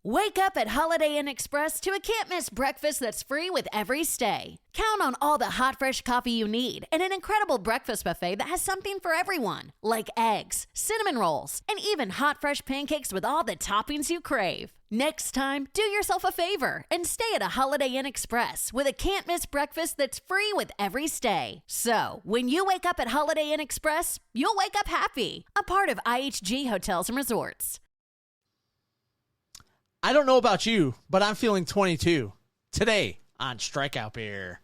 Wake up at Holiday Inn Express to a can't-miss breakfast that's free with every stay. Count on all the hot, fresh coffee you need and an incredible breakfast buffet that has something for everyone, like eggs, cinnamon rolls, and even hot, fresh pancakes with all the toppings you crave. Next time, do yourself a favor and stay at a Holiday Inn Express with a can't-miss breakfast that's free with every stay. So, when you wake up at Holiday Inn Express, you'll wake up happy. A part of IHG Hotels and Resorts. I don't know about you, but I'm feeling 22 today on Strikeout Beer.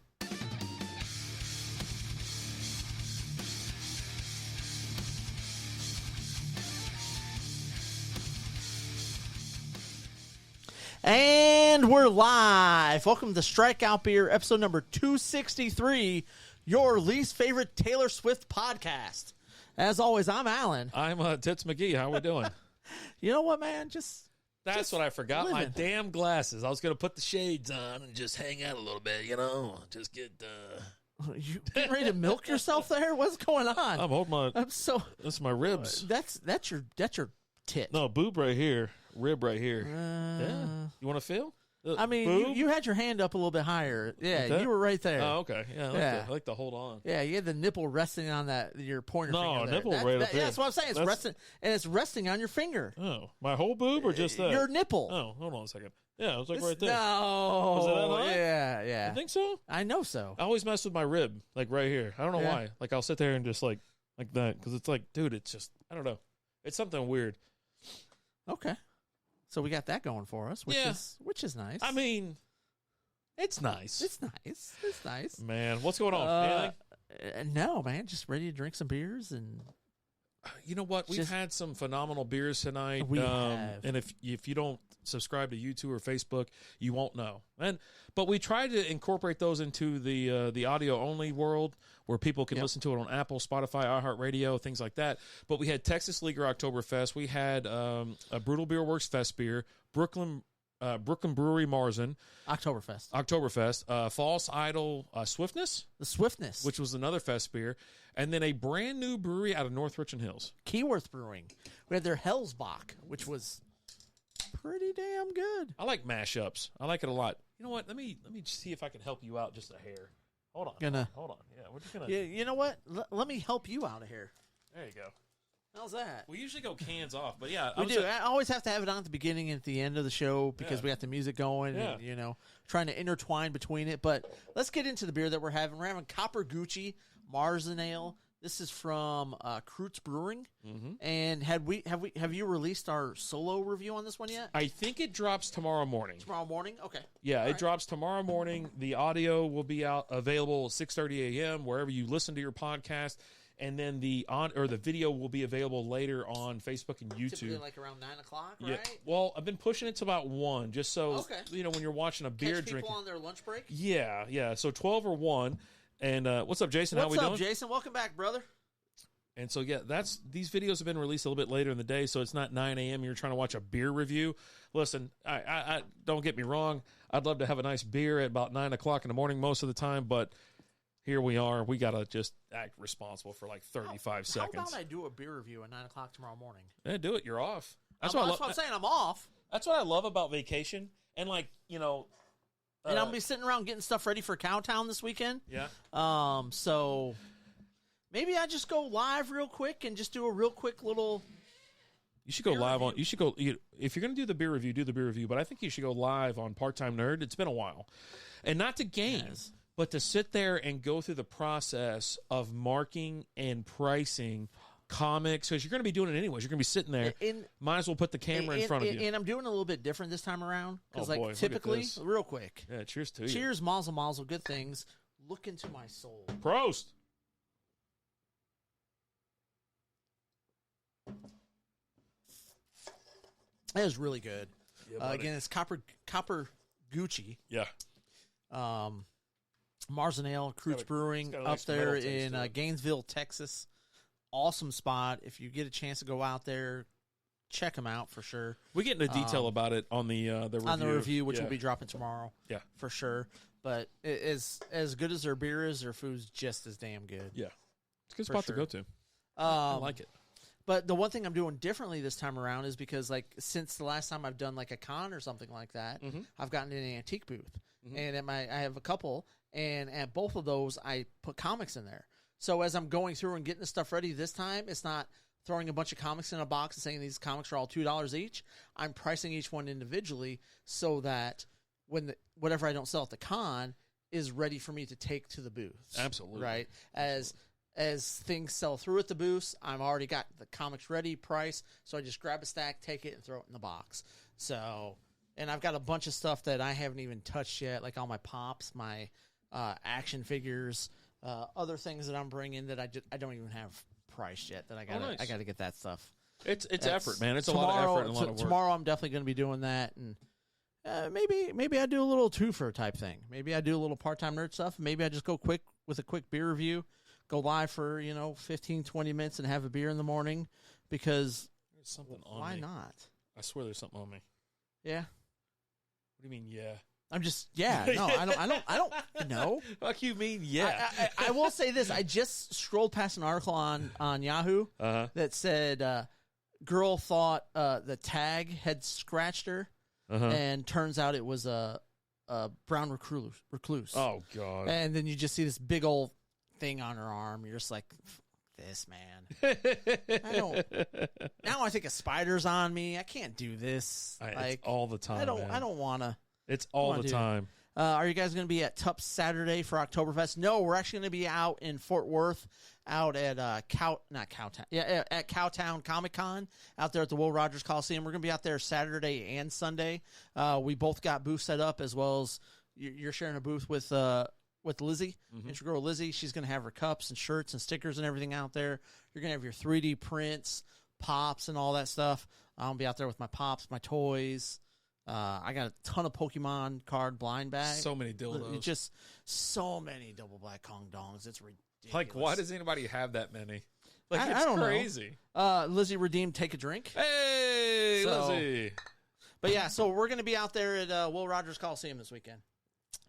And we're live. Welcome to Strikeout Beer, episode number 263, your least favorite Taylor Swift podcast. As always, I'm Alan. I'm Tits McGee. How we doing? You know what, man? That's what I forgot. living. My damn glasses. I was going to put the shades on and just hang out a little bit, you know. Just get... You getting ready to milk yourself there? What's going on? I'm holding my... That's my ribs. That's your tit. No, boob right here. Rib right here. Yeah. You want to feel? I mean, you had your hand up a little bit higher. Yeah, Okay. you were right there. Oh, okay. Yeah, I like to hold on. Yeah, you had the nipple resting on your pointer finger. No, there. nipple right up there. Yeah, that's what I'm saying. It's resting, and it's resting on your finger. Oh, my whole boob or just that? Your nipple. Oh, hold on a second. Yeah, it was like right there. No. Was it that high? Yeah. You think so? I know so. I always mess with my rib, like right here. I don't know why. Like I'll sit there and just like that because it's like, dude, it's just, I don't know. It's something weird. Okay. So we got that going for us, which is nice. I mean, it's nice. It's nice. Man, what's going on? Anything? No, man. Just ready to drink some beers and. You know what? We've had some phenomenal beers tonight. We have. And if you don't subscribe to YouTube or Facebook, you won't know. But we try to incorporate those into the audio only world where people can listen to it on Apple, Spotify, iHeartRadio, things like that. But we had Texas Leaguer Oktoberfest. We had a Brutal Beer Works Fest beer, Brooklyn Brewery Marzen. Oktoberfest. False Idol Swiftness. The Swiftness. Which was another fest beer. And then a brand new brewery out of North Richland Hills. Keyworth Brewing. We had their Hellsbach, which was pretty damn good. I like mashups. I like it a lot. You know what? Let me see if I can help you out just a hair. Hold on. Hold on. Yeah, we're just gonna. Yeah, you know what? Let me help you out of here. There you go. How's that? We usually go cans off, but yeah, we do. I always have to have it on at the beginning and at the end of the show because we got the music going and trying to intertwine between it. But let's get into the beer that we're having. We're having Copper Gucci Marzen Ale. This is from Kreutz Brewing. Mm-hmm. And have you released our solo review on this one yet? I think it drops tomorrow morning. Tomorrow morning? Okay. Yeah, it drops tomorrow morning. The audio will be available at 6:30 a.m. wherever you listen to your podcast. And then the video will be available later on Facebook and YouTube. Typically like around 9 o'clock, right? Yeah. Well, I've been pushing it to about 1, just so when you're watching a beer drinking. People on their lunch break? Yeah. So 12 or 1. And what's up, Jason? How we doing? What's up, Jason? Welcome back, brother. And so, these videos have been released a little bit later in the day, so it's not 9 a.m. You're trying to watch a beer review. Listen, I don't get me wrong. I'd love to have a nice beer at about 9 o'clock in the morning most of the time, but here we are. We got to just act responsible for like 35 seconds. How about I do a beer review at 9 o'clock tomorrow morning? Yeah, do it. You're off. That's what I'm saying. I'm off. That's what I love about vacation. And and I'm going to be sitting around getting stuff ready for Cowtown this weekend. Yeah. So maybe I just go live real quick and just do a real quick little. You should go live on. You should go. If you're going to do the beer review, do the beer review. But I think you should go live on Part Time Nerd. It's been a while, and not to game, but to sit there and go through the process of marking and pricing comics, because you're going to be doing it anyways. You're going to be sitting there. Might as well put the camera in front of you. And I'm doing a little bit different this time around because, boy, typically, real quick. Yeah, cheers to you. Cheers, mazel, mazel, good things. Look into my soul. Prost. That is really good. Yeah, again, it's Copper Gucci. Yeah. Marzen Ale, Kreutz Brewing up there in Gainesville, Texas. Awesome spot. If you get a chance to go out there, check them out for sure. We get into detail about it on the review. On the review, which will be dropping tomorrow. Yeah, for sure. But as good as their beer is, their food's just as damn good. Yeah, it's a good spot to go to. I like it. But the one thing I'm doing differently this time around is because, like, since the last time I've done like a con or something like that, I've gotten an antique booth, and I have a couple, and at both of those I put comics in there. So as I'm going through and getting the stuff ready this time, it's not throwing a bunch of comics in a box and saying these comics are all $2 each. I'm pricing each one individually so that when whatever I don't sell at the con is ready for me to take to the booth. Absolutely. Right? As things sell through at the booths, I've already got the comics ready, price, so I just grab a stack, take it, and throw it in the box. So, and I've got a bunch of stuff that I haven't even touched yet, like all my pops, my action figures, other things that I'm bringing that I don't even have priced yet. That I gotta get that stuff. It's effort, man. It's a lot of effort and a lot of work. Tomorrow, I'm definitely going to be doing that, and maybe I do a little twofer type thing. Maybe I do a little part-time nerd stuff. Maybe I just go quick with a quick beer review. Go live for 15, 20 minutes and have a beer in the morning because there's something on why me. not? I swear there's something on me. Yeah. What do you mean, yeah? I'm just No, I don't know. Fuck you mean yeah? I will say this. I just scrolled past an article on Yahoo that said girl thought the tag had scratched her, and turns out it was a brown recluse. Oh God! And then you just see this big old thing on her arm. You're just like, this man. Now I think a spider's on me. I can't do this. It's all the time. I don't want to. It's all the time. Are you guys going to be at Tups Saturday for Oktoberfest? No, we're actually going to be out in Fort Worth, out at at Cowtown Comic Con, out there at the Will Rogers Coliseum. We're going to be out there Saturday and Sunday. We both got booths set up, as well as you're sharing a booth with Lizzie, Integral Lizzie. She's going to have her cups and shirts and stickers and everything out there. You're going to have your 3D prints, pops, and all that stuff. I'll be out there with my pops, my toys. I got a ton of Pokemon card blind bags. So many dildos. Just so many double black Kong dongs. It's ridiculous. Like, why does anybody have that many? Like, I it's don't crazy. know. Lizzie redeemed Take a Drink. Hey, Lizzie. But yeah, so we're going to be out there at Will Rogers Coliseum this weekend.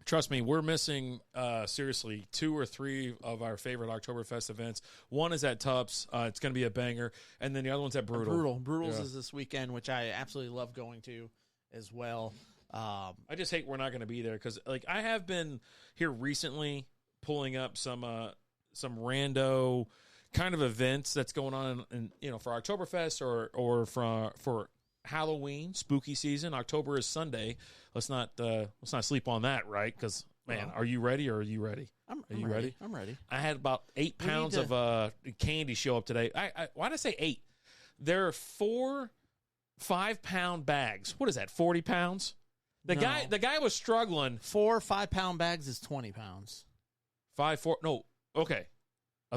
Trust me, we're missing, seriously, 2 or 3 of our favorite Oktoberfest events. One is at Tups. It's going to be a banger. And then the other one's at Brutal. Brutal's is this weekend, which I absolutely love going to as well. I just hate we're not going to be there because, like, I have been here recently pulling up some rando kind of events that's going on, for Oktoberfest or for Halloween, spooky season. October is Sunday. Let's not sleep on that, right? Because, man, are you ready or are you ready? I'm ready? I'm ready. I had about 8 pounds of candy show up today. Why did I say 8? There are 4 5-pound bags. What is that? 40 pounds? The guy was struggling. 4 5-pound bags is 20 pounds. 4 of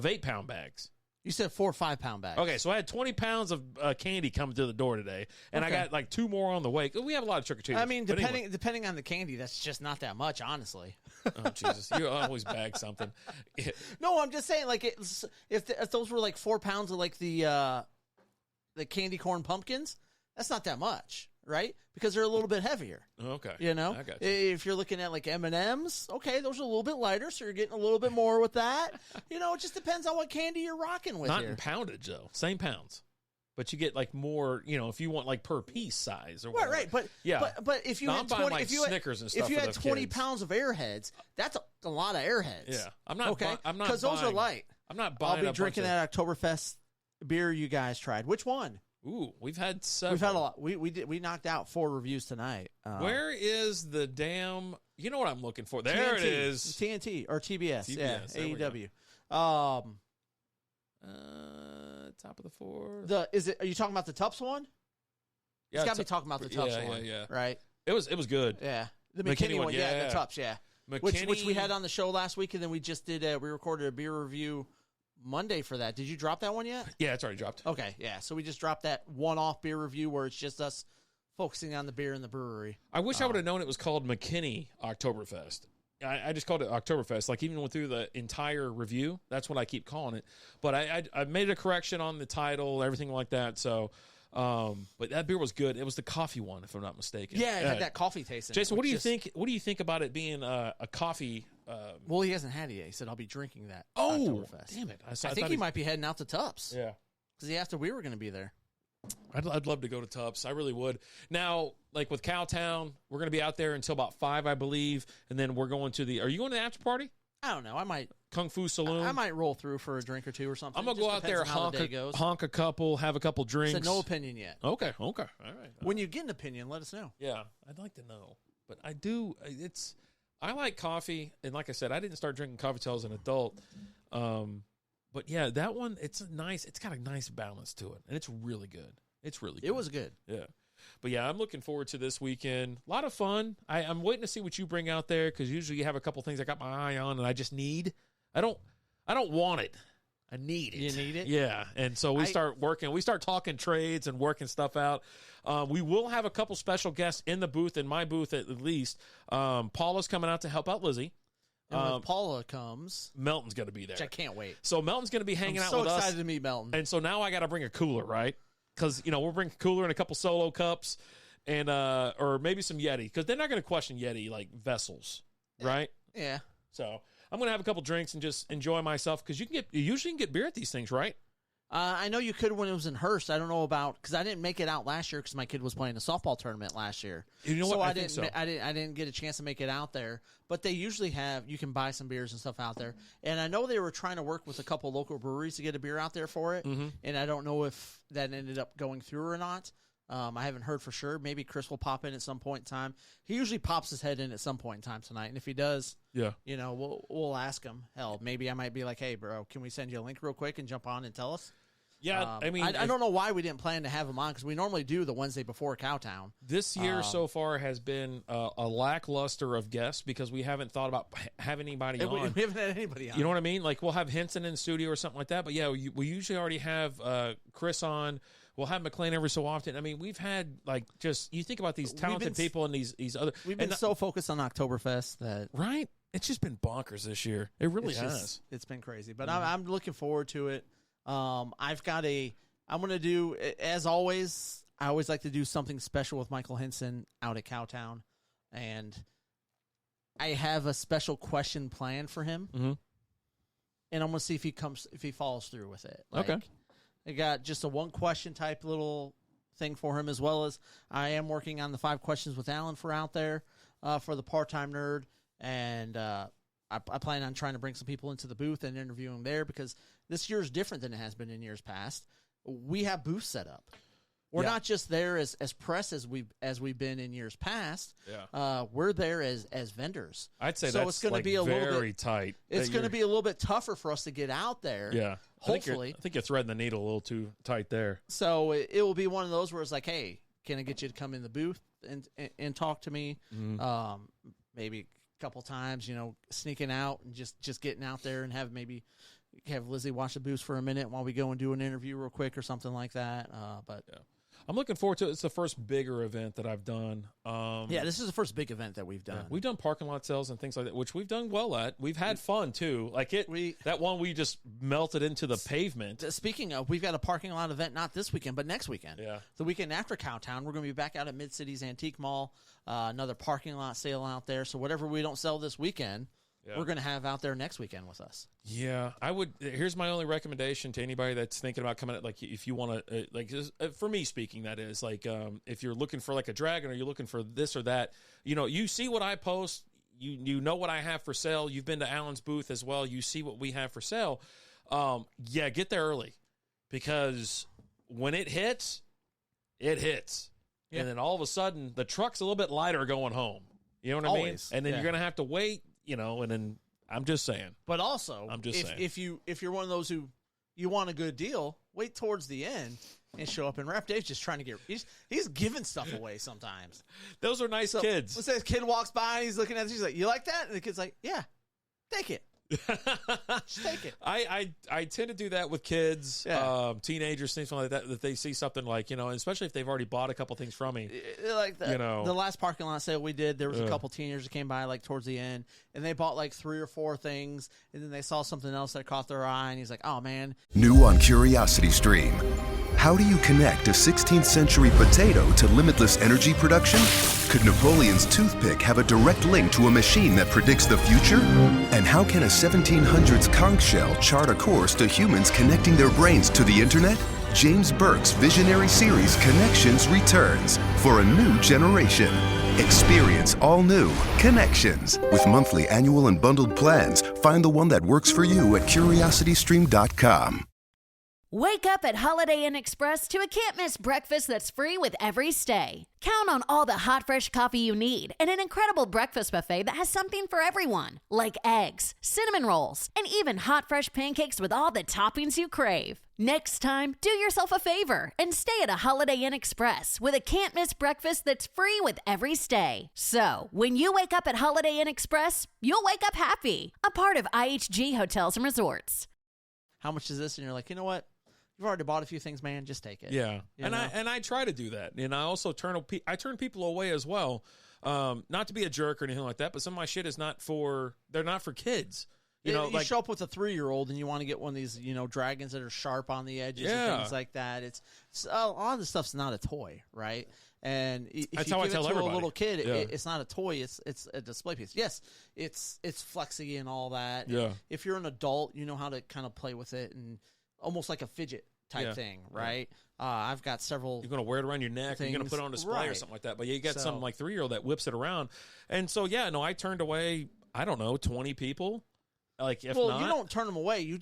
8-pound bags. You said 4 5-pound bags. Okay, so I had 20 pounds of candy coming to the door today, and I got like 2 more on the way. We have a lot of trick-or-treaters. I mean, depending on the candy, that's just not that much, honestly. Oh, Jesus. You always bag something. No, I'm just saying, like, if those were like 4 pounds of like the candy corn pumpkins, that's not that much, right? Because they're a little bit heavier. Okay. I got you. If you're looking at like M&Ms, okay, those are a little bit lighter, so you're getting a little bit more with that. It just depends on what candy you're rocking with. Not in poundage, though. Same pounds. But you get like more, if you want like per piece size or whatever. Right. But yeah. But if you had 20, like Snickers and stuff, if you had 20 pounds of Airheads, that's a lot of Airheads. Yeah. I'm not. Okay. I'm not because those are light. I'm not buying. I'll be drinking that Oktoberfest beer you guys tried. Which one? Ooh, we've had several. We've had a lot. We knocked out 4 reviews tonight. Where is the damn? You know what I'm looking for? There TNT, it is. TNT or TBS. Yeah, AEW. Top of the 4. Are you talking about the Tups one? Yeah, it's got to be talking about the Tups one. Yeah. Right. It was good. Yeah. The McKinney one. Yeah. The Tups. Yeah. McKinney, which we had on the show last week, and then we just did. We recorded a beer review Monday for that. Did you drop that one yet? Yeah, it's already dropped. Okay, yeah. So we just dropped that one-off beer review where it's just us focusing on the beer in the brewery. I wish I would have known it was called McKinney Oktoberfest. I just called it Oktoberfest. Like, even through the entire review, that's what I keep calling it. But I made a correction on the title, everything like that. So, but that beer was good. It was the coffee one, if I'm not mistaken. Yeah, it had that coffee taste in it. Jason, what do you think? What do you think about it being a coffee? Well, he hasn't had it yet. He said, I'll be drinking that. Oh, damn it. I think he might be heading out to Tups. Yeah. Because after we were going to be there. I'd love to go to Tubbs. I really would. Now, like with Cowtown, we're going to be out there until about 5, I believe, and then we're going to are you going to the after party? I don't know. I might. Kung Fu Saloon? I might roll through for a drink or two or something. I'm going to go out there, honk a couple, have a couple drinks. So no opinion yet. Okay. All right. When you get an opinion, let us know. Yeah, I'd like to know. But I do. I like coffee, and like I said, I didn't start drinking coffee till I was an adult. But yeah, that one, it's got a nice balance to it, and it's really good. It's really good. It was good. Yeah. But yeah, I'm looking forward to this weekend. A lot of fun. I'm waiting to see what you bring out there, because usually you have a couple things I got my eye on, and I just need. I don't want it. I need it. You need it? Yeah. And so we start working. We start talking trades and working stuff out. We will have a couple special guests in the booth, in my booth at least. Paula's coming out to help out Lizzie. And when Paula comes, Melton's going to be there. Which I can't wait. So Melton's going to be hanging out with us. I'm so excited to meet Melton. And so now I got to bring a cooler, right? Because, we'll bring a cooler and a couple solo cups and or maybe some Yeti, because they're not going to question Yeti, like, vessels, right? Yeah. So I'm going to have a couple drinks and just enjoy myself, because you usually can get beer at these things, right? I know you could when it was in Hearst. I don't know about, because I didn't make it out last year because my kid was playing a softball tournament last year. You know so what? I didn't get a chance to make it out there. But they usually you can buy some beers and stuff out there. And I know they were trying to work with a couple local breweries to get a beer out there for it. Mm-hmm. And I don't know if that ended up going through or not. I haven't heard for sure. Maybe Chris will pop in at some point in time. He usually pops his head in at some point in time tonight. And if he does, we'll ask him. Hell, maybe I might be like, hey, bro, can we send you a link real quick and jump on and tell us? Yeah, I don't know why we didn't plan to have him on, because we normally do the Wednesday before Cowtown. This year so far has been a lackluster of guests, because we haven't thought about having anybody on. We haven't had anybody on. You know what I mean? Like, we'll have Henson in the studio or something like that. But yeah, we usually already have Chris on. We'll have McLean every so often. I mean, we've had, like, just, you think about these talented people and these other. We've been so focused on Oktoberfest that. Right? It's just been bonkers this year. It really has. It's been crazy. But I'm looking forward to it. I'm going to do, as always, I always like to do something special with Michael Henson out at Cowtown. And I have a special question planned for him. Mm-hmm. And I'm going to see if he follows through with it. Okay. I got just a one question type little thing for him, as well as I am working on the 5 questions with Alan for out there for the part-time nerd. And I plan on trying to bring some people into the booth and interview them there, because this year is different than it has been in years past. We have booths set up. We're not just there as press as we've been in years past. Yeah. We're there as vendors. I'd say so that's it's going to like be a very little bit tight. It's going to be a little bit tougher for us to get out there. Yeah. Hopefully. I think you're threading the needle a little too tight there. So it will be one of those where it's like, hey, can I get you to come in the booth and talk to me? Mm-hmm. Maybe a couple times, sneaking out and just getting out there and have Lizzie watch the booth for a minute while we go and do an interview real quick or something like that. But yeah. I'm looking forward to it. It's the first bigger event that I've done. This is the first big event that we've done. Yeah. We've done parking lot sales and things like that, which we've done well at. We've had fun, too. Like that one we just melted into the pavement. Speaking of, we've got a parking lot event, not this weekend, but next weekend. Yeah. The weekend after Cowtown, we're going to be back out at Mid-City's Antique Mall, another parking lot sale out there. So whatever we don't sell this weekend, we're going to have out there next weekend with us. Yeah, here's my only recommendation to anybody that's thinking about coming out. Like, if you want to, for me speaking, that is, like, if you're looking for, like, a dragon, or you're looking for this or that, you see what I post, you know what I have for sale. You've been to Alan's booth as well. You see what we have for sale. Get there early, because when it hits, it hits. Yeah. And then all of a sudden, the truck's a little bit lighter going home. You know what I mean? And then you're going to have to wait. And then I'm just saying. But also, saying. if you're one of those who you want a good deal, wait towards the end and show up. And Rap Dave's just trying to he's giving stuff away sometimes. Those are nice kids. Let's say a kid walks by, he's looking at it, he's like, "You like that?" And the kid's like, "Yeah, take it." Just take it. I tend to do that with kids, teenagers, things like that. That they see something like, especially if they've already bought a couple things from me. Like the last parking lot sale we did, there was a couple teenagers that came by like towards the end, and they bought like 3 or 4 things, and then they saw something else that caught their eye, and he's like, "Oh man!" New on Curiosity Stream. How do you connect a 16th century potato to limitless energy production? Could Napoleon's toothpick have a direct link to a machine that predicts the future? And how can a 1700s conch shell chart a course to humans connecting their brains to the internet? James Burke's visionary series Connections returns for a new generation. Experience all new Connections. With monthly, annual, and bundled plans, find the one that works for you at curiositystream.com. Wake up at Holiday Inn Express to a can't-miss breakfast that's free with every stay. Count on all the hot, fresh coffee you need and an incredible breakfast buffet that has something for everyone, like eggs, cinnamon rolls, and even hot, fresh pancakes with all the toppings you crave. Next time, do yourself a favor and stay at a Holiday Inn Express with a can't-miss breakfast that's free with every stay. So, when you wake up at Holiday Inn Express, you'll wake up happy. A part of IHG Hotels and Resorts. How much is this? And you're like, you know what? You've already bought a few things, man. Just take it. Yeah, you know? I try to do that, and I also turn people away as well. Not to be a jerk or anything like that, but some of my shit is they're not for kids. You show up with a 3-year-old and you want to get one of these, dragons that are sharp on the edges and things like that. It's a lot of the stuff's not a toy, right? And if That's you how give I tell it to everybody. a little kid, Yeah. it's not a toy. It's a display piece. Yes, it's flexy and all that. Yeah. And if you're an adult, you know how to kind of play with it and almost like a fidget type thing, right? I've got several. You're going to wear it around your neck. You're going to put it on display or something like that. But you got some like 3-year-old that whips it around. And so, I turned away, 20 people. Like, if not, you don't turn them away. You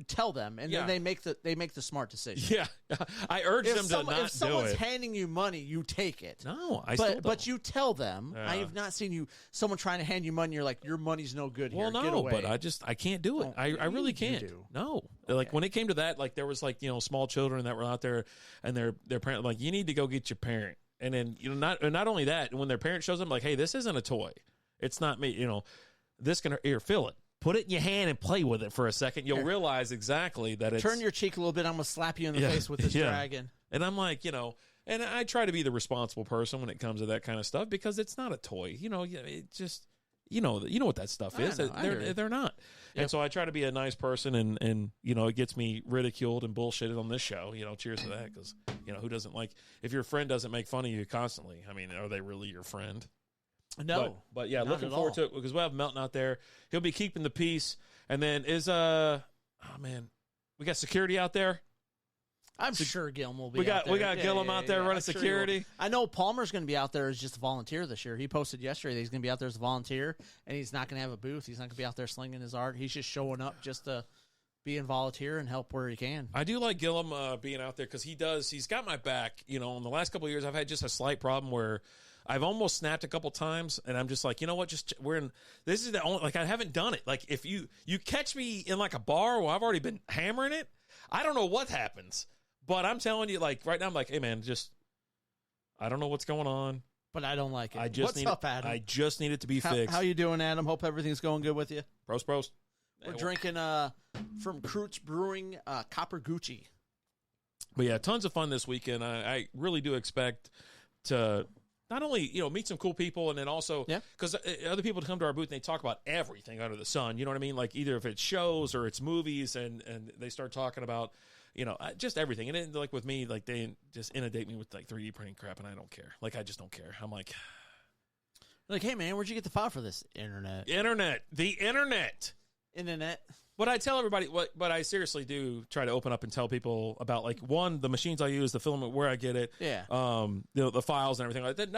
tell them, and then they make the smart decision. Yeah, I urge them to not do it. If someone's handing you money, you take it. No, still don't. But you tell them. Yeah. I have not seen someone trying to hand you money. You're like, your money's no good here. Well, Get no, away. but I can't do it. I really can't. No, like when it came to that, like there was like small children that were out there, and their parent like, you need to go get your parent, and then not only that, when their parent shows them like, hey, this isn't a toy, it's not me, this can feel it. Put it in your hand and play with it for a second. You'll realize exactly that it's... Turn your cheek a little bit. I'm going to slap you in the face with this dragon. And I'm like, and I try to be the responsible person when it comes to that kind of stuff because it's not a toy. It just... You know what that stuff is. They're not. Yep. And so I try to be a nice person, and it gets me ridiculed and bullshitted on this show. Cheers to that, because who doesn't like... If your friend doesn't make fun of you constantly, I mean, are they really your friend? No, but looking forward to it because we'll have Melton out there. He'll be keeping the peace, and then we got security out there. I'm sure Gilm will be. We out there. We got Gilm out there running security. I know Palmer's going to be out there as just a volunteer this year. He posted yesterday that he's going to be out there as a volunteer, and he's not going to have a booth. He's not going to be out there slinging his art. He's just showing up just to be a volunteer and help where he can. I do like Gilm being out there because he's got my back. In the last couple of years, I've had just a slight problem where I've almost snapped a couple times, and I'm just like, you know what? This is the only, I haven't done it. Like, if you catch me in like a bar where I've already been hammering it, I don't know what happens. But I'm telling you, like, right now, I'm like, hey, man, I don't know what's going on. But I don't like it. What's up, Adam? I just need it to be fixed. How you doing, Adam? Hope everything's going good with you. Prost. We're drinking from Kreutz Brewing Copper Gucci. But yeah, tons of fun this weekend. I really do expect to not only meet some cool people, and then also because other people come to our booth and they talk about everything under the sun. You know what I mean? Like either if it's shows or it's movies, and they start talking about just everything. And then, like with me, like they just inundate me with like 3D printing crap, and I don't care. Like I just don't care. I'm like, hey man, where'd you get the file for this? Internet. The internet. But I tell everybody, but I seriously do try to open up and tell people about, like, one, the machines I use, the filament, where I get it, the files and everything like that.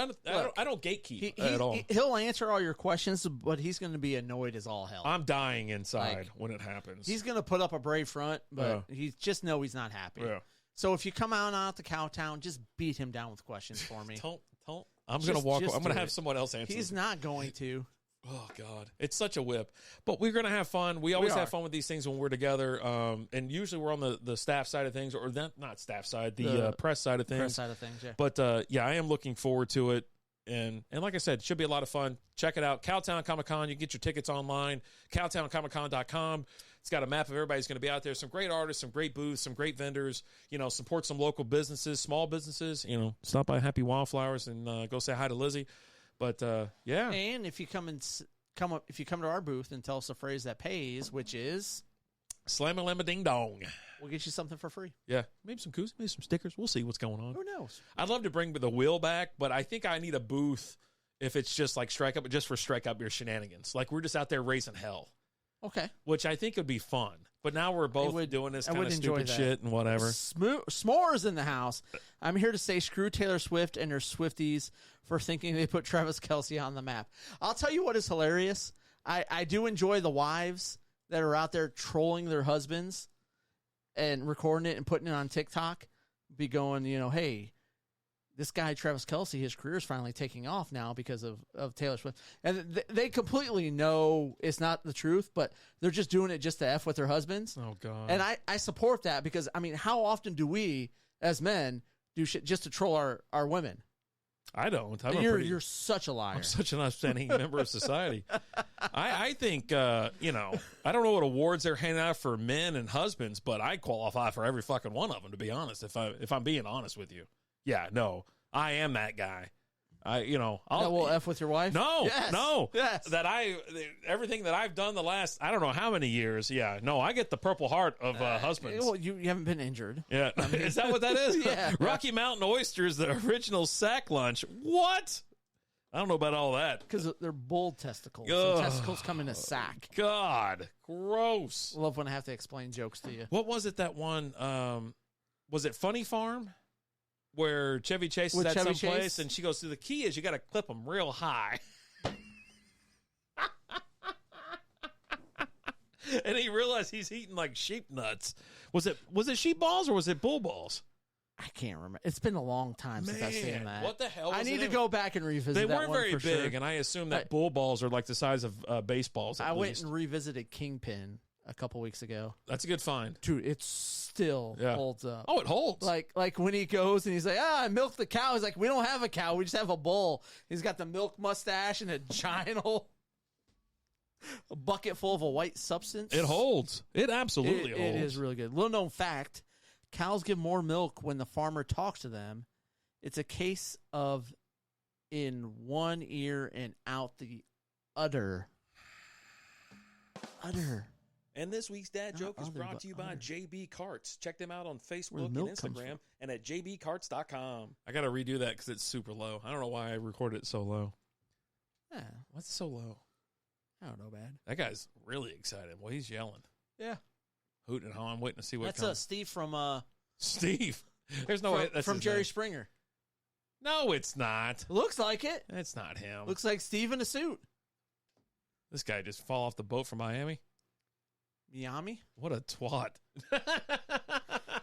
I don't gatekeep at all. He'll answer all your questions, but he's going to be annoyed as all hell. I'm dying inside when it happens. He's going to put up a brave front, but he just know he's not happy. Yeah. So if you come out to Cowtown, just beat him down with questions for me. Don't. I'm going to walk. I'm going to have someone else answer. He's not going to. Oh, God. It's such a whip. But we're going to have fun. We always have fun with these things when we're together. And usually we're on the staff side of things, or not staff side, the press side of things. Press side of things, yeah. But, I am looking forward to it. And like I said, it should be a lot of fun. Check it out. Cowtown Comic Con. You can get your tickets online. CowtownComicCon.com. It's got a map of everybody's going to be out there. Some great artists, some great booths, some great vendors. Support some local businesses, small businesses. Stop by Happy Wildflowers and go say hi to Lizzie. But and if you come to our booth and tell us a phrase that pays, which is Slam-a-lamma ding dong, we'll get you something for free. Yeah, maybe some koozies, maybe some stickers. We'll see what's going on. Who knows? I'd love to bring the wheel back, but I think I need a booth if it's just like Strikeout, but just for Strikeout Beer shenanigans. Like we're just out there raising hell. Okay. which I think would be fun. But now we're both doing this kind of stupid shit and whatever. S'mores in the house. I'm here to say screw Taylor Swift and her Swifties for thinking they put Travis Kelce on the map. I'll tell you what is hilarious. I do enjoy the wives that are out there trolling their husbands and recording it and putting it on TikTok. Be going, hey, this guy, Travis Kelce, his career is finally taking off now because of Taylor Swift. And they completely know it's not the truth, but they're just doing it just to F with their husbands. Oh, God. And I support that because, how often do we, as men, do shit just to troll our women? I don't. You're such a liar. I'm such an upstanding member of society. I think, I don't know what awards they're handing out for men and husbands, but I qualify for every fucking one of them, to be honest, if I'm being honest with you. Yeah, no, I am that guy. Will F with your wife? No, yes. no. Yes. Everything that I've done the last, I don't know how many years. Yeah, no, I get the Purple Heart of husbands. Well, you haven't been injured. Yeah, is that what that is? Yeah. Rocky Mountain oysters, the original sack lunch. What? I don't know about all that. Because they're bull testicles. So testicles come in a sack. God, gross. I love when I have to explain jokes to you. What was it, that one? Was it Funny Farm? Where Chevy Chase is at some place, and she goes, the key is you got to clip them real high. And he realized he's eating like sheep nuts. Was it sheep balls or was it bull balls? I can't remember. It's been a long time since I've seen that. What the hell was I need to go back and revisit They that weren't one very for big, sure. and I assume that bull balls are like the size of baseballs. I went and revisited Kingpin a couple weeks ago. That's a good find. Dude, it still holds up. Oh, it holds. Like when he goes and he's like, I milked the cow. He's like, we don't have a cow. We just have a bull. He's got the milk mustache and a giant a bucket full of a white substance. It holds. It absolutely holds. It is really good. Little known fact, cows give more milk when the farmer talks to them. It's a case of in one ear and out the udder. And this week's dad joke is brought to you by JB Carts. Check them out on Facebook and Instagram and at jbcarts.com. I got to redo that because it's super low. I don't know why I recorded it so low. Yeah. What's so low? I don't know, bad. That guy's really excited. Well, he's yelling. Yeah. Hooting and hawing. I'm waiting to see what That's comes. Steve from... Steve. There's no way. That's from Jerry name. Springer. No, it's not. Looks like it. It's not him. Looks like Steve in a suit. This guy just fall off the boat from Miami. Miami? What a twat. I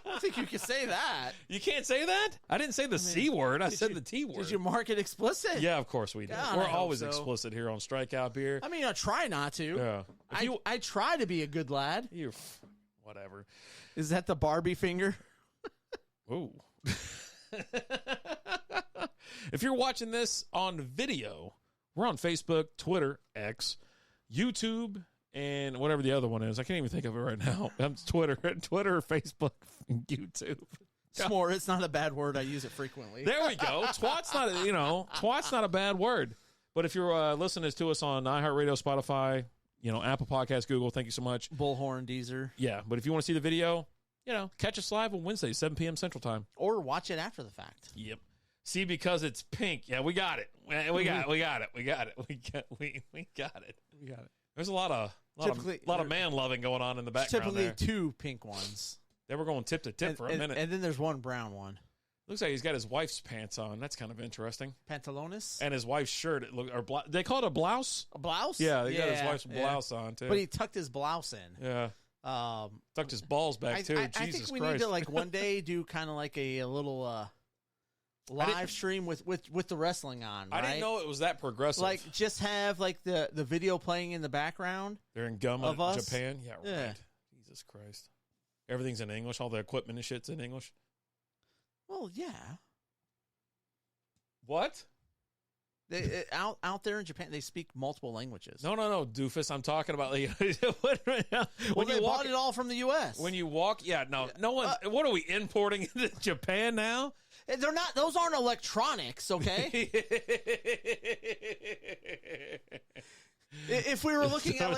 don't think you can say that. You can't say that? I didn't say the C word. I said the T word. Did you mark it explicit? Yeah, of course we did. God, We're always explicit here on Strikeout Beer. I try not to. Yeah. I try to be a good lad. Whatever. Is that the Barbie finger? Ooh. If you're watching this on video, we're on Facebook, Twitter, X, YouTube, and whatever the other one is. I can't even think of it right now. It's Twitter, Facebook, and YouTube. S'more, it's not a bad word. I use it frequently. There we go. Twat's not a bad word. But if you're listening to us on iHeartRadio, Spotify, Apple Podcasts, Google, thank you so much. Bullhorn, Deezer. Yeah, but if you want to see the video, catch us live on Wednesday, 7 p.m. Central Time. Or watch it after the fact. Yep. See, because it's pink. Yeah, we got it. We got it. There's a lot of man loving going on in the background. Typically there. 2 pink ones. They were going tip to tip for a minute. And then there's one brown one. Looks like he's got his wife's pants on. That's kind of interesting. Pantalones? And his wife's shirt. They call it a blouse? A blouse? Yeah, they got his wife's blouse on, too. But he tucked his blouse in. Yeah. Tucked his balls back, too. I think we need to, one day do kind of like a little live stream with the wrestling on, right? I didn't know it was that progressive. Just have, the video playing in the background. They're in Gumma, Japan? Yeah, right. Yeah. Jesus Christ. Everything's in English. All the equipment and shit's in English. Well, yeah. What? Out there in Japan, they speak multiple languages. No, doofus. I'm talking about when they bought it all from the U.S. When you walk, no one. What are we importing into Japan now? They're not. Those aren't electronics, okay? If we were looking at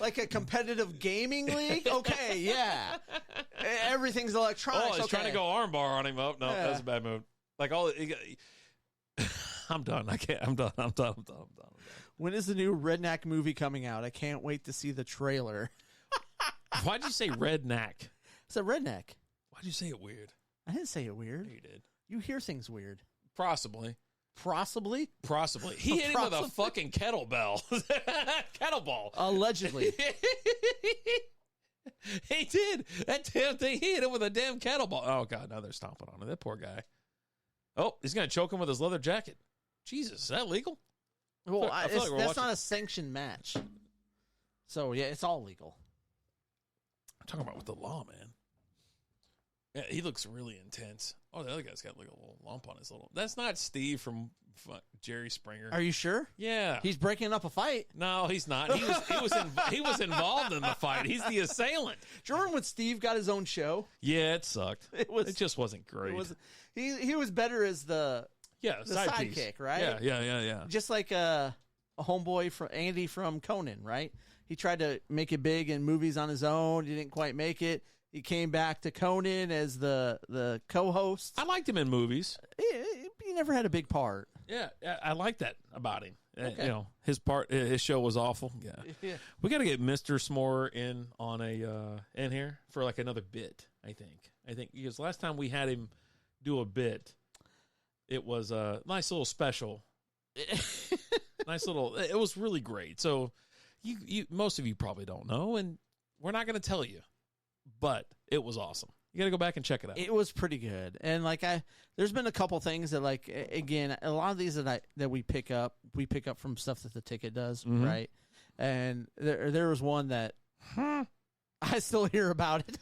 like a competitive gaming league, okay, yeah, everything's electronic. Oh, I was trying to go armbar on him. Oh no, that's a bad move. I'm done. I can't. I'm done. When is the new Redneck movie coming out? I can't wait to see the trailer. Why'd you say redneck? It's a redneck. Why'd you say it weird? I didn't say it weird. You did. You hear things weird. Possibly. Possibly? Possibly. He hit him with a fucking kettlebell. Kettlebell. Allegedly. He did. That damn thing, he hit him with a damn kettlebell. Oh, God, now they're stomping on him. That poor guy. Oh, he's going to choke him with his leather jacket. Jesus, is that legal? Well, that's watching. not a sanctioned match. So, yeah, it's all legal. I'm talking about with the law, man. Yeah, he looks really intense. Oh, the other guy's got like a little lump on his little. That's not Steve from Jerry Springer. Are you sure? Yeah, he's breaking up a fight. No, he's not. He was involved in the fight. He's the assailant. Do you remember when Steve got his own show? Yeah, it sucked. It just wasn't great. He was better as the sidekick, right? Yeah. Just like a homeboy from Andy from Conan, right? He tried to make it big in movies on his own. He didn't quite make it. He came back to Conan as the co-host. I liked him in movies. He never had a big part. Yeah, I like that about him. Okay. You know, his show was awful. Yeah. We got to get Mr. S'more in on in here for like another bit. I think because last time we had him do a bit, it was a nice little special. It was really great. So you most of you probably don't know, and we're not going to tell you. But it was awesome. You got to go back and check it out. It was pretty good. And like there's been a couple things that like again, a lot of these that we pick up from stuff that the ticket does, right? And there was one that I still hear about it.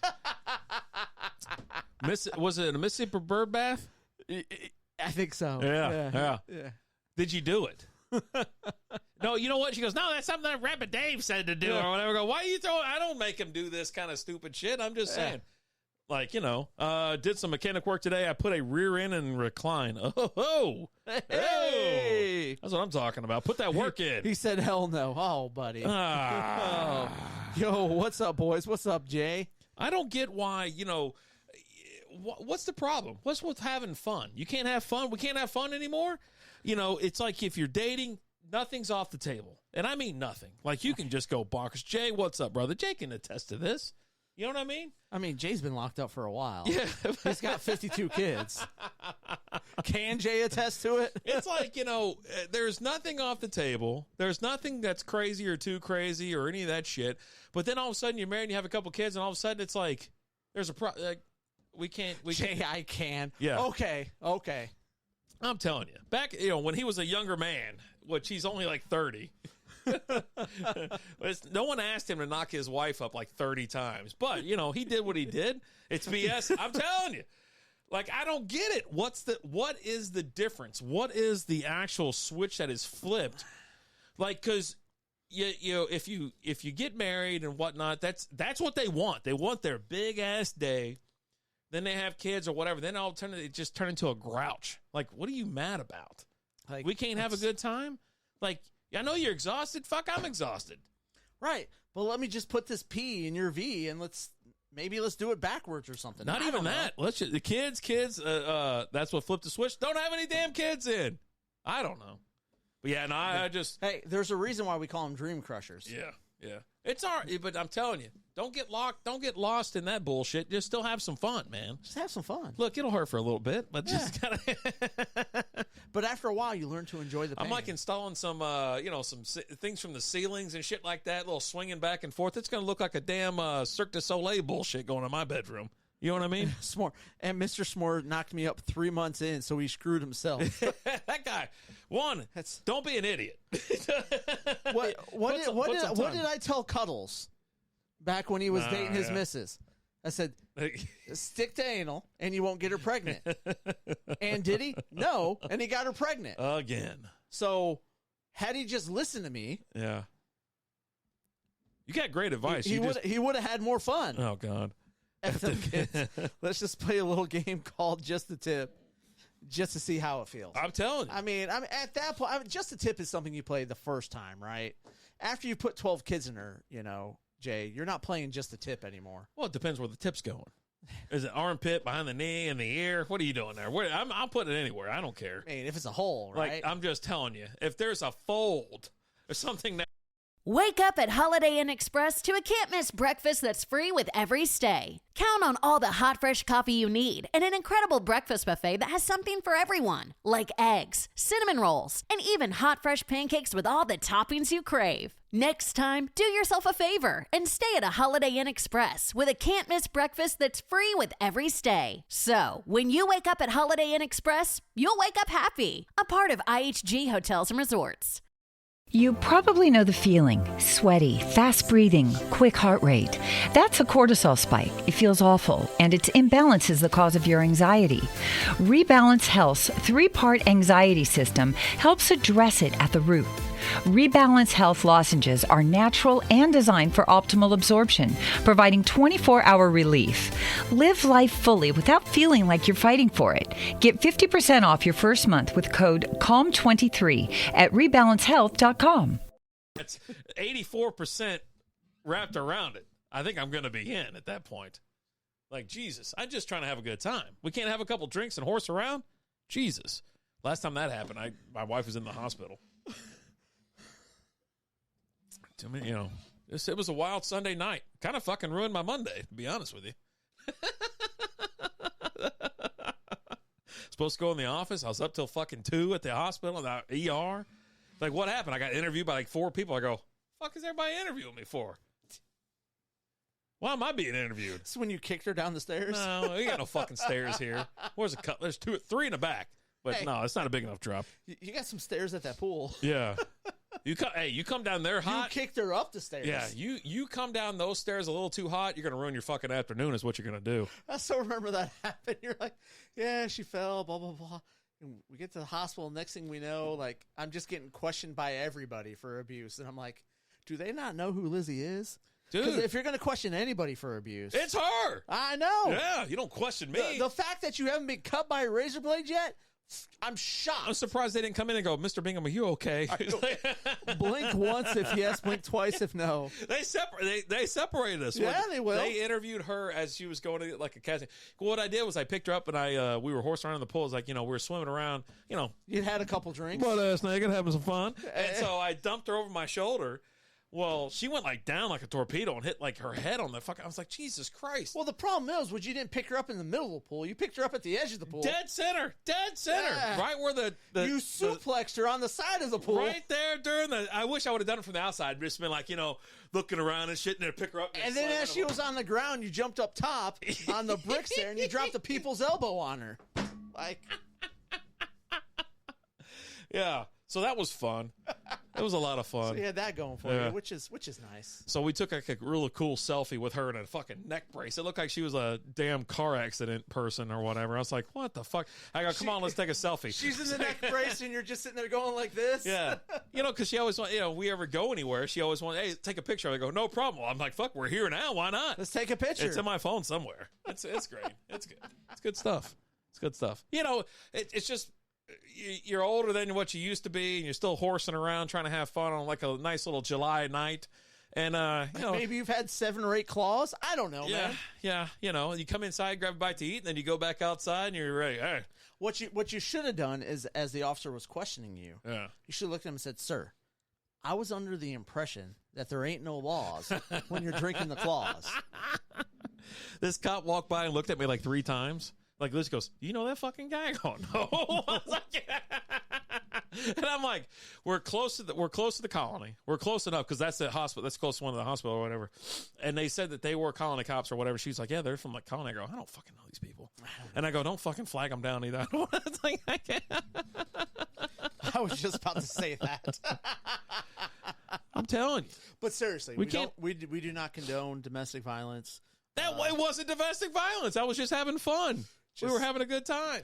Was it a Mississippi bird bath? I think so. Yeah. Did you do it? No, you know what? She goes, no, that's something that Rabbit Dave said to do or whatever. I go, why are you throwing? I don't make him do this kind of stupid shit. I'm just saying. Like, did some mechanic work today. I put a rear end and recline. Oh. Hey. That's what I'm talking about. Put that work in. He said, hell no. Oh, buddy. Yo, what's up, boys? What's up, Jay? I don't get why, what's the problem? What's with having fun? You can't have fun? We can't have fun anymore? It's like if you're dating, nothing's off the table. And I mean nothing. Like, you can just go bonkers. Jay, what's up, brother? Jay can attest to this. You know what I mean? I mean, Jay's been locked up for a while. Yeah. He's got 52 kids. Can Jay attest to it? It's like, there's nothing off the table. There's nothing that's crazy or too crazy or any of that shit. But then all of a sudden you're married and you have a couple kids, and all of a sudden it's like, there's we can't. Jay, I can. Yeah. Okay. I'm telling you, back, when he was a younger man, which he's only like 30, no one asked him to knock his wife up like 30 times, but he did what he did. It's BS. I'm telling you, like, I don't get it. What is the difference? What is the actual switch that is flipped? Like, cause if you get married and whatnot, that's what they want. They want their big ass day. Then they have kids or whatever. Then all of a sudden it just turn into a grouch. Like, what are you mad about? Like, we can't have a good time? Like, I know you're exhausted. Fuck, I'm exhausted. Right. But let me just put this P in your V and let's do it backwards or something. Not even that. Let's just, the kids, that's what flipped the switch. Don't have any damn kids in. I don't know. But yeah, no, I just. Hey, there's a reason why we call them dream crushers. Yeah. It's all right, but I'm telling you, don't get lost in that bullshit. Just still have some fun, man. Just have some fun. Look, it'll hurt for a little bit, but just kind of. But after a while, you learn to enjoy the pain. I'm like installing some, some things from the ceilings and shit like that, little swinging back and forth. It's going to look like a damn Cirque du Soleil bullshit going in my bedroom. You know what I mean? S'more. And Mr. S'more knocked me up 3 months in, so he screwed himself. That guy. Don't be an idiot. What did I tell Cuddles back when he was dating his missus? I said, stick to anal, and you won't get her pregnant. And did he? No, and he got her pregnant. Again. So, had he just listened to me... Yeah. You got great advice. He would have had more fun. Oh, God. Let's just play a little game called Just the Tip, just to see how it feels. I'm telling you. I mean, at that point, Just the Tip is something you play the first time, right? After you put 12 kids in her, Jay, you're not playing Just the Tip anymore. Well, it depends where the tip's going. Is it armpit, behind the knee, in the ear? What are you doing there? I'll put it anywhere. I don't care. I mean, if it's a hole, right? Like, I'm just telling you, if there's a fold There's something that. Wake up at Holiday Inn Express to a can't-miss breakfast that's free with every stay. Count on all the hot, fresh coffee you need and an incredible breakfast buffet that has something for everyone, like eggs, cinnamon rolls, and even hot, fresh pancakes with all the toppings you crave. Next time, do yourself a favor and stay at a Holiday Inn Express with a can't-miss breakfast that's free with every stay. So, when you wake up at Holiday Inn Express, you'll wake up happy. A part of IHG Hotels and Resorts. You probably know the feeling. Sweaty, fast breathing, quick heart rate. That's a cortisol spike. It feels awful, and its imbalance is the cause of your anxiety. Rebalance Health's 3-part anxiety system helps address it at the root. Rebalance Health lozenges are natural and designed for optimal absorption, providing 24-hour relief. Live life fully without feeling like you're fighting for it. Get 50% off your first month with code CALM23 at rebalancehealth.com. It's 84% wrapped around it. I think I'm going to be in at that point. Like, Jesus, I'm just trying to have a good time. We can't have a couple drinks and horse around? Jesus. Last time that happened, my wife was in the hospital. To me, you know, it was a wild Sunday night. Kind of fucking ruined my Monday, to be honest with you. Supposed to go in the office. I was up till fucking 2 at the hospital, the ER. Like, what happened? I got interviewed by like 4 people. I go, fuck is everybody interviewing me for? Why am I being interviewed? This is when you kicked her down the stairs? No, we got no fucking stairs here. Where's a cut? There's 3 in the back. But hey, no, it's not a big enough drop. You got some stairs at that pool. Yeah. You come down there hot. You kicked her up the stairs. Yeah, you come down those stairs a little too hot, you're going to ruin your fucking afternoon is what you're going to do. I still remember that happened. You're like, yeah, she fell, blah, blah, blah. And we get to the hospital. Next thing we know, like, I'm just getting questioned by everybody for abuse. And I'm like, do they not know who Lizzie is? Because if you're going to question anybody for abuse. It's her. I know. Yeah, you don't question me. The fact that you haven't been cut by a razor blade yet, I'm shocked. I'm surprised they didn't come in and go, Mr. Bingham, are you okay? Blink once if yes, blink twice if no. They separated us. Yeah, they will. They interviewed her as she was going to like a casting. What I did was I picked her up and we were horsing around in the pool. It was like, you know, we were swimming around, you know. You had a couple drinks. Butt ass naked, having some fun. And so I dumped her over my shoulder. Well, she went like down like a torpedo and hit like her head on the fucking. I was like, Jesus Christ. Well, the problem is, you didn't pick her up in the middle of the pool. You picked her up at the edge of the pool. Dead center. Yeah. Right where the you suplexed her on the side of the pool. Right there during the. I wish I would have done it from the outside. Just been like, you know, looking around and shit, and then pick her up. And then as she was on the ground, you jumped up top on the bricks there, and you dropped the people's elbow on her. Like, yeah. So that was fun. It was a lot of fun. So you had that going for you, which is nice. So we took like a really cool selfie with her in a fucking neck brace. It looked like she was a damn car accident person or whatever. I was like, what the fuck? I go, come on, let's take a selfie. She's in the neck brace and you're just sitting there going like this? Yeah. You know, because she always want, you know, we ever go anywhere, she always wants, hey, take a picture. I go, no problem. I'm like, fuck, we're here now. Why not? Let's take a picture. It's in my phone somewhere. It's great. It's good. It's good stuff. It's good stuff. You know, it's just, you're older than what you used to be, and you're still horsing around trying to have fun on like a nice little July night. And you know, maybe you've had 7 or 8 claws. I don't know, man. Yeah. You know, you come inside, grab a bite to eat, and then you go back outside, and you're ready. Hey. What you should have done is, as the officer was questioning you, you should have looked at him and said, "Sir, I was under the impression that there ain't no laws when you're drinking the claws." This cop walked by and looked at me like 3 times. Like, Liz goes, you know that fucking guy? I go, no. I was like, yeah. And I'm like, we're close to the colony. We're close enough because that's the hospital. That's close to one of the hospital or whatever. And they said that they were colony cops or whatever. She's like, yeah, they're from like colony. I go, I don't fucking know these people. And I go, don't fucking flag them down either. It's like, I can't. I was just about to say that. I'm telling you. But seriously, we do not condone domestic violence. That way wasn't domestic violence. I was just having fun. We were having a good time.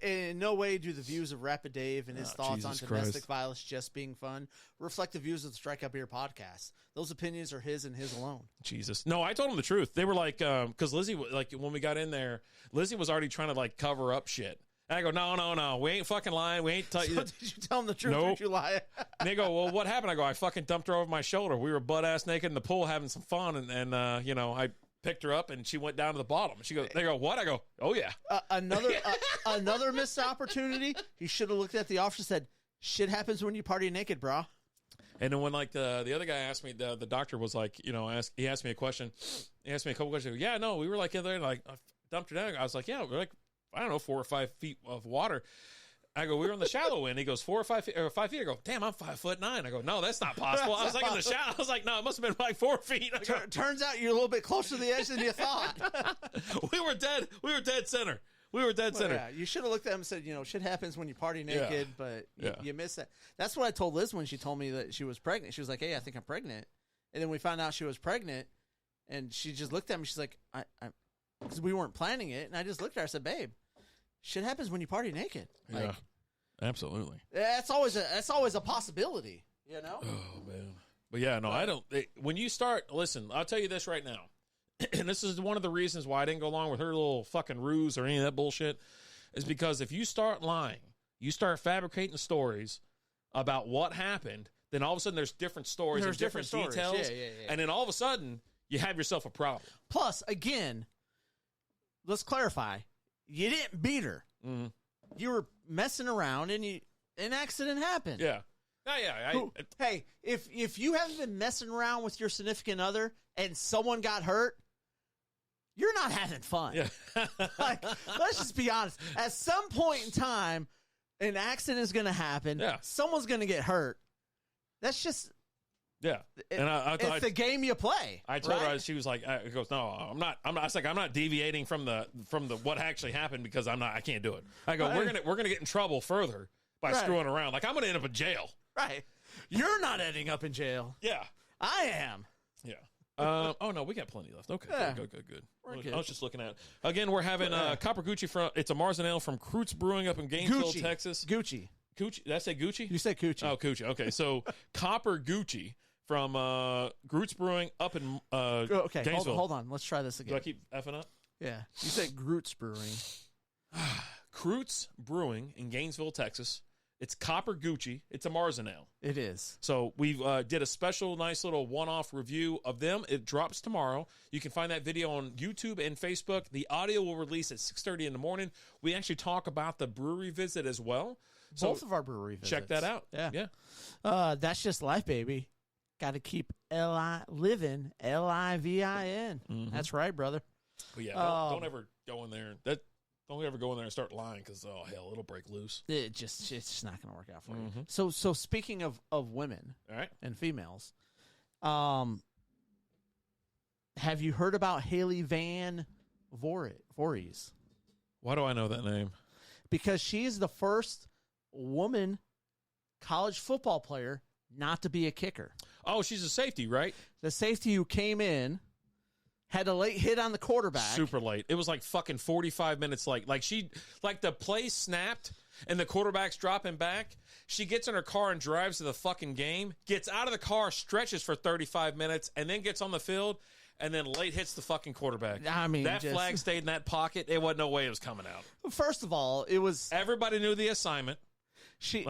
In no way do the views of Rapid Dave and his thoughts Jesus on domestic Christ. violence just being fun reflect the views of the Strikeout Beer Podcast. Those opinions are his and his alone. Jesus. No, I told them the truth. They were like, because Lizzie, like when we got in there, Lizzie was already trying to like cover up shit. And I go, no. We ain't fucking lying. We ain't. So did you tell them the truth? Nope. Or did you lie? And they go, well, what happened? I go, I fucking dumped her over my shoulder. We were butt ass naked in the pool having some fun, and you know, I picked her up and she went down to the bottom. She goes, they go, what? I go, oh yeah. Another missed opportunity. He should have looked at the officer and said, shit happens when you party naked, brah. And then when like the other guy asked me, the doctor was like, he asked me a question. He asked me a couple questions. Yeah, no, we were like in there, like I dumped her down. I was like, yeah, we're like, I don't know, 4 or 5 feet of water. I go, we were in the shallow end. He goes, 4 or 5 feet, or 5 feet. I go, damn, I'm 5'9". I go, no, that's not possible. I was like in the shallow. I was like, no, it must have been like 4 feet. Turns out you're a little bit closer to the edge than you thought. We were dead center. We were dead center. Yeah, you should have looked at him and said, shit happens when you party naked, but you miss that. That's what I told Liz when she told me that she was pregnant. She was like, hey, I think I'm pregnant. And then we found out she was pregnant, and she just looked at me. She's like, because we weren't planning it. And I just looked at her and said, babe, shit happens when you party naked. Yeah, absolutely. That's always a possibility, Oh, man. But yeah, no, I don't. When you start, listen, I'll tell you this right now. And this is one of the reasons why I didn't go along with her little fucking ruse or any of that bullshit, is because if you start lying, you start fabricating stories about what happened, then all of a sudden there's different stories and different details. Yeah. And then all of a sudden you have yourself a problem. Plus, again, let's clarify. You didn't beat her. Mm-hmm. You were messing around and an accident happened. Yeah. Yeah. Hey, if you haven't been messing around with your significant other and someone got hurt, you're not having fun. Yeah. Like, let's just be honest. At some point in time, an accident is going to happen. Yeah. Someone's going to get hurt. That's just... Yeah. And it's the game you play. I told her, she was like, it goes, no, I'm not. I was like, I'm not deviating from the what actually happened because I can't do it. I go, we're going to get in trouble further by screwing around. Like, I'm going to end up in jail. Right. You're not ending up in jail. Yeah. I am. Yeah. Oh no, we got plenty left. Okay, yeah. good. We're good. I was just looking at it. Again, we're having Copper Gucci from. It's a Marzen Ale from Croots Brewing up in Gainesville, Texas. Gucci. Did I say Gucci? You said Gucci. Oh, Gucci. Okay, so Copper Gucci from Croots Brewing up in okay, Gainesville. Hold on. Let's try this again. Do I keep effing up? Yeah. You said Croots Brewing. Croots Brewing in Gainesville, Texas. It's Copper Gucci. It's a Marzen Ale. It is. So we did a special, nice little one-off review of them. It drops tomorrow. You can find that video on YouTube and Facebook. The audio will release at 6:30 in the morning. We actually talk about the brewery visit as well. So both of our brewery visits. Check that out. Yeah. That's just life, baby. Got to keep living, Livin. Mm-hmm. That's right, brother. But yeah, don't ever go in there. Don't ever go in there and start lying because, oh, hell, it'll break loose. It's just not going to work out for Mm-hmm. you. So speaking of women and females, have you heard about Haley Van Voorhees? Why do I know that name? Because she's the first woman college football player not to be a kicker. Oh, she's a safety, right? The safety who came in, had a late hit on the quarterback. Super late. It was like fucking 45 minutes late. Like the play snapped and the quarterback's dropping back. She gets in her car and drives to the fucking game, gets out of the car, stretches for 35 minutes, and then gets on the field, and then late hits the fucking quarterback. I mean, that flag stayed in that pocket. There wasn't no way it was coming out. First of all, it was... Everybody knew the assignment. It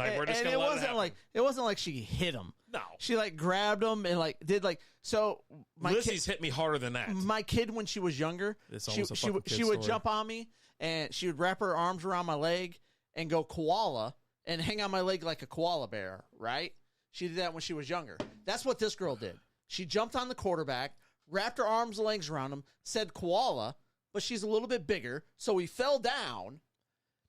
wasn't like she hit him. No. She grabbed him and did so. Lizzie's hit me harder than that. My kid, when she was younger, she would jump on me and she would wrap her arms around my leg and go koala and hang on my leg like a koala bear. Right? She did that when she was younger. That's what this girl did. She jumped on the quarterback, wrapped her arms and legs around him, said koala, but she's a little bit bigger, so he fell down,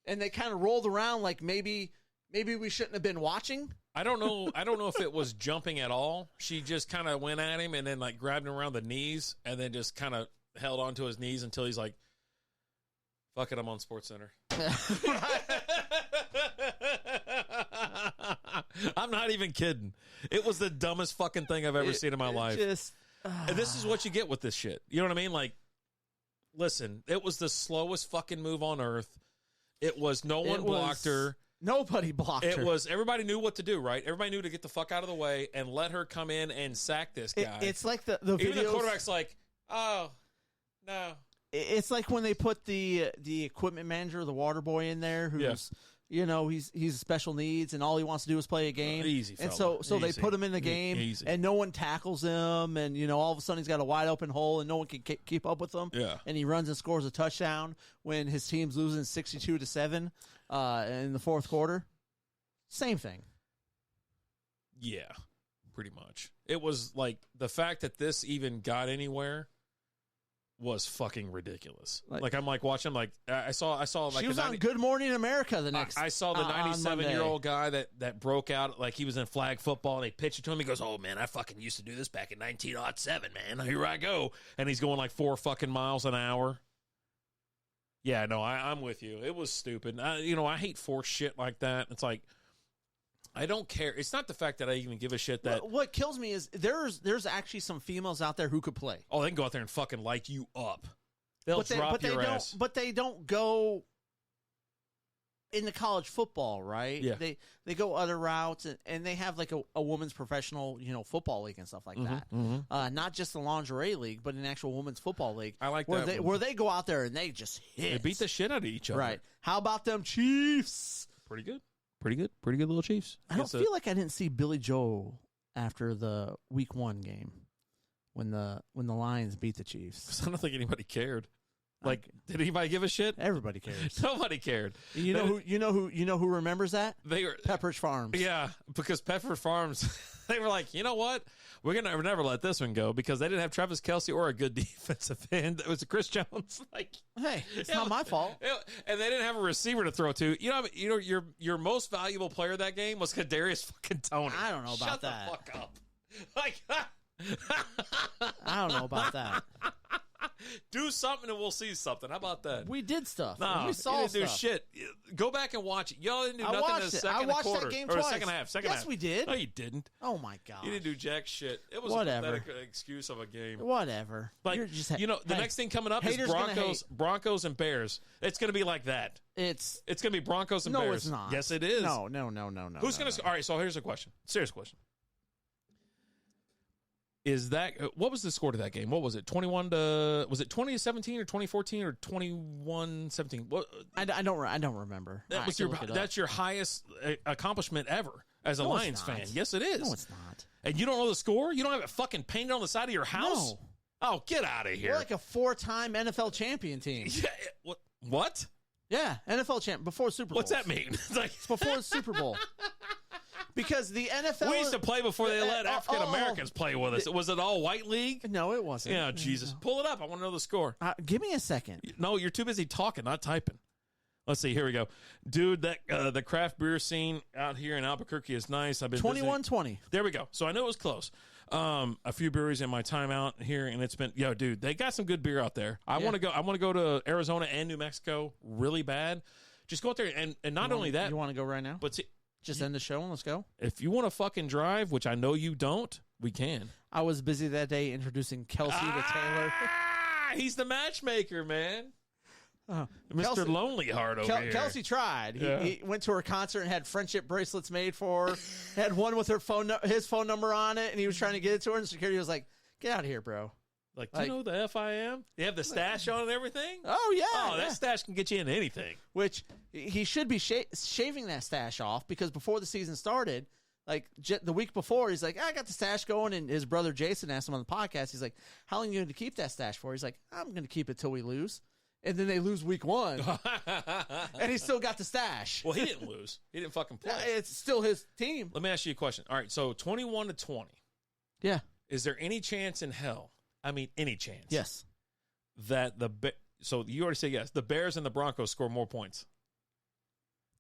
and they kind of rolled around like maybe we shouldn't have been watching. I don't know if it was jumping at all. She just kind of went at him and then grabbed him around the knees and then just kind of held onto his knees until he's like, fuck it, I'm on SportsCenter. I'm not even kidding. It was the dumbest fucking thing I've ever seen in my life. And this is what you get with this shit. You know what I mean? Listen, it was the slowest fucking move on earth. It was no one blocked her. Nobody blocked her. It was, everybody knew what to do, right? Everybody knew to get the fuck out of the way and let her come in and sack this guy. It's like the Even videos, the quarterback's like, oh, no. It's like when they put the equipment manager, the water boy in there, who's he's special needs and all he wants to do is play a game. Easy, fella. And so they put him in the game, and no one tackles him, and all of a sudden he's got a wide open hole, and no one can keep up with him. Yeah, and he runs and scores a touchdown when his team's losing 62-7 in the fourth quarter. Same thing. Yeah. pretty much. It was like the fact that this even got anywhere was fucking ridiculous. Like I'm like watching, like I saw like she was on Good Morning America the next. I saw the 97-year-old guy that broke out, like he was in flag football, and they pitched it to him. He goes, "Oh man, I fucking used to do this back in 1907, man. Here I go," and he's going like 4 fucking miles an hour. Yeah, no, I'm with you. It was stupid. I hate forced shit like that. It's like, I don't care. It's not the fact that I even give a shit that... What kills me is there's actually some females out there who could play. Oh, they can go out there and fucking light you up. They'll drop your ass. But they don't go into college football, right? Yeah. They go other routes, and they have like a women's professional, football league and stuff like that. Mm-hmm. Not just the lingerie league, but an actual women's football league. I like where that. Where they go out there and they just hit. They beat the shit out of each other. Right. How about them Chiefs? Pretty good. Pretty good little Chiefs. I don't feel like I didn't see Billy Joel after the Week 1 game when the Lions beat the Chiefs. I don't think anybody cared. Like, did anybody give a shit? Everybody cares. Nobody cared. You know who remembers that? They were Pepperidge Farms. Yeah, because Pepperidge Farms, they were like, you know what? We're gonna never let this one go because they didn't have Travis Kelce or a good defensive end. It was Chris Jones. Like, hey, it's not my fault. And they didn't have a receiver to throw to. Your most valuable player that game was Kadarius fucking Toney. I don't know about that. Shut the fuck up. Like, I don't know about that. Do something and we'll see something. How about that? We did stuff. No, we saw you didn't do shit. Go back and watch it. Y'all didn't do nothing in the second quarter. That game or twice. The second half. Yes, we did. No, you didn't. Oh my god. You didn't do jack shit. It was Whatever. a pathetic excuse of a game. Whatever. Like, the next thing coming up is Broncos and Bears. It's going to be like that. It's going to be Broncos and Bears. No, it's not. Yes, it is. No. Who's going to? All right. So here's a question. Serious question. Is that what was the score to that game? What was it? 20-17 or 2014 or 21-17? What? I don't remember. That's your highest accomplishment ever as a Lions fan. Yes, it is. No, it's not. And you don't know the score? You don't have it fucking painted on the side of your house? No. Oh, get out of here. We're like a 4-time NFL champion team. Yeah. What? Yeah, NFL champ before Super Bowl. What's that mean? It's before the Super Bowl. Because the NFL... We used to play before they let African Americans play with us. Was it all white league? No, it wasn't. Yeah, Jesus. No. Pull it up. I want to know the score. Give me a second. No, you're too busy talking, not typing. Let's see. Here we go. Dude, that the craft beer scene out here in Albuquerque is nice. I've been 21-20. There we go. So I know it was close. A few breweries in my time out here, and it's been, dude, they got some good beer out there. I want to go. I want to go to Arizona and New Mexico really bad. Just go out there, and not only that. You want to go right now? But see, just end the show and let's go. If you want to fucking drive, which I know you don't, we can. I was busy that day introducing Kelsey to Taylor. He's the matchmaker, man. Mr. Kelsey, Lonely Heart over here. Kelsey tried. He went to her concert and had friendship bracelets made for her. Had one with his phone number on it, and he was trying to get it to her, and security was like, "Get out of here, bro." Like, do you know who the F I am? They have the stash on and everything? Oh, yeah. Oh, that stash can get you into anything. Which, he should be shaving that stash off, because before the season started, like, the week before, he's like, I got the stash going, and his brother Jason asked him on the podcast, he's like, how long are you going to keep that stash for? He's like, I'm going to keep it till we lose. And then they lose week 1. And he still got the stash. Well, he didn't lose. He didn't fucking play. It's still his team. Let me ask you a question. All right, so 21-20. Yeah. Is there any chance in hell? I mean, any chance? Yes. That so you already said yes. The Bears and the Broncos score more points.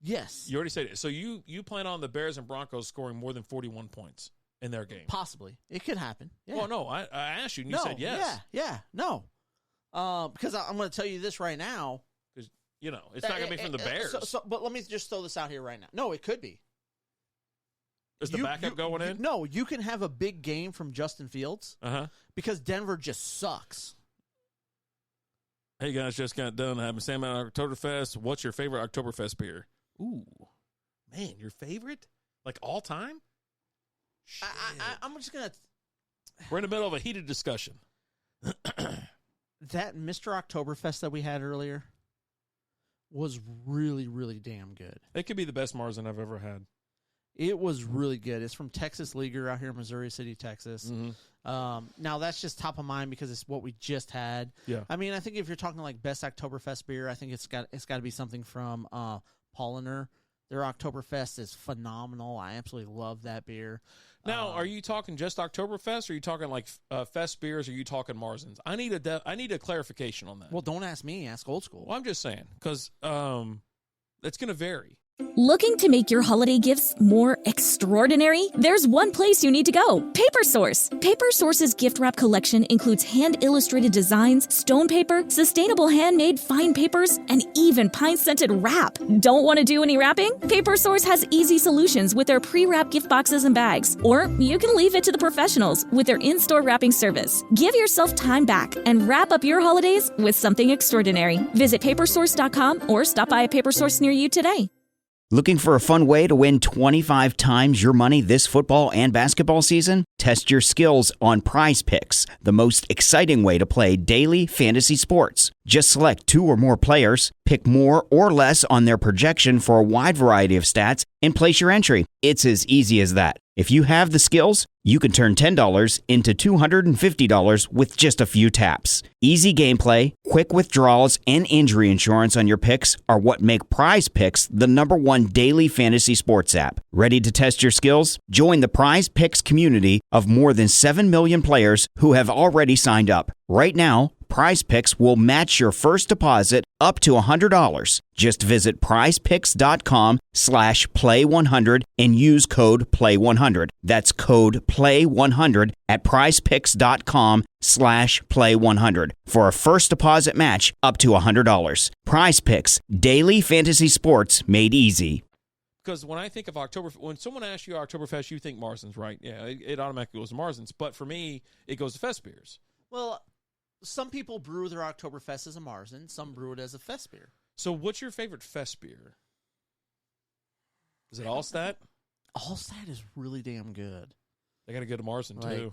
Yes. You already said it. So you plan on the Bears and Broncos scoring more than 41 points in their game? Possibly. It could happen. Yeah. Well, no, I asked you and you said yes. Yeah. No. Because I'm going to tell you this right now. Because, it's not going to be from the Bears. But let me just throw this out here right now. No, it could be. Is the backup going in? No, you can have a big game from Justin Fields because Denver just sucks. Hey, guys, just got done having Sam at Oktoberfest. What's your favorite Oktoberfest beer? Ooh, man, your favorite? Like all time? I'm just going to... We're in the middle of a heated discussion. That Mr. Oktoberfest that we had earlier was really, really damn good. It could be the best Marzen I've ever had. It was really good. It's from Texas Leaguer out here in Missouri City, Texas. Mm-hmm. Now, that's just top of mind because it's what we just had. Yeah. I mean, I think if you're talking like best Oktoberfest beer, I think it's got to be something from Polliner. Their Oktoberfest is phenomenal. I absolutely love that beer. Now, are you talking just Oktoberfest, or are you talking like fest beers, or are you talking Marzens? I need a clarification on that. Well, don't ask me. Ask Old School. Well, I'm just saying, because it's going to vary. Looking to make your holiday gifts more extraordinary? There's one place you need to go. PaperSource. PaperSource's gift wrap collection includes hand-illustrated designs, stone paper, sustainable handmade fine papers, and even pine-scented wrap. Don't want to do any wrapping? PaperSource has easy solutions with their pre-wrap gift boxes and bags. Or you can leave it to the professionals with their in-store wrapping service. Give yourself time back and wrap up your holidays with something extraordinary. Visit papersource.com or stop by a PaperSource near you today. Looking for a fun way to win 25 times your money this football and basketball season? Test your skills on Prize Picks, the most exciting way to play daily fantasy sports. Just select 2 or more players, pick more or less on their projection for a wide variety of stats, and place your entry. It's as easy as that. If you have the skills, you can turn $10 into $250 with just a few taps. Easy gameplay, quick withdrawals, and injury insurance on your picks are what make Prize Picks the #1 daily fantasy sports app. Ready to test your skills? Join the Prize Picks community of more than 7 million players who have already signed up. Right now, Prize Picks will match your first deposit up to $100. Just visit prizepicks.com/play100 and use code play100. That's code play100 at prizepicks.com/play100 for a first deposit match up to $100. Prize Picks, daily fantasy sports made easy. Because when I think of when someone asks you Oktoberfest, you think Marzens, right? Yeah, it automatically goes to Marzens. But for me, it goes to fest beers. Well, some people brew their Oktoberfest as a Marzen. Some brew it as a fest beer. So what's your favorite fest beer? Is it Allstat? Allstat is really damn good. They got to go to Marzen, too.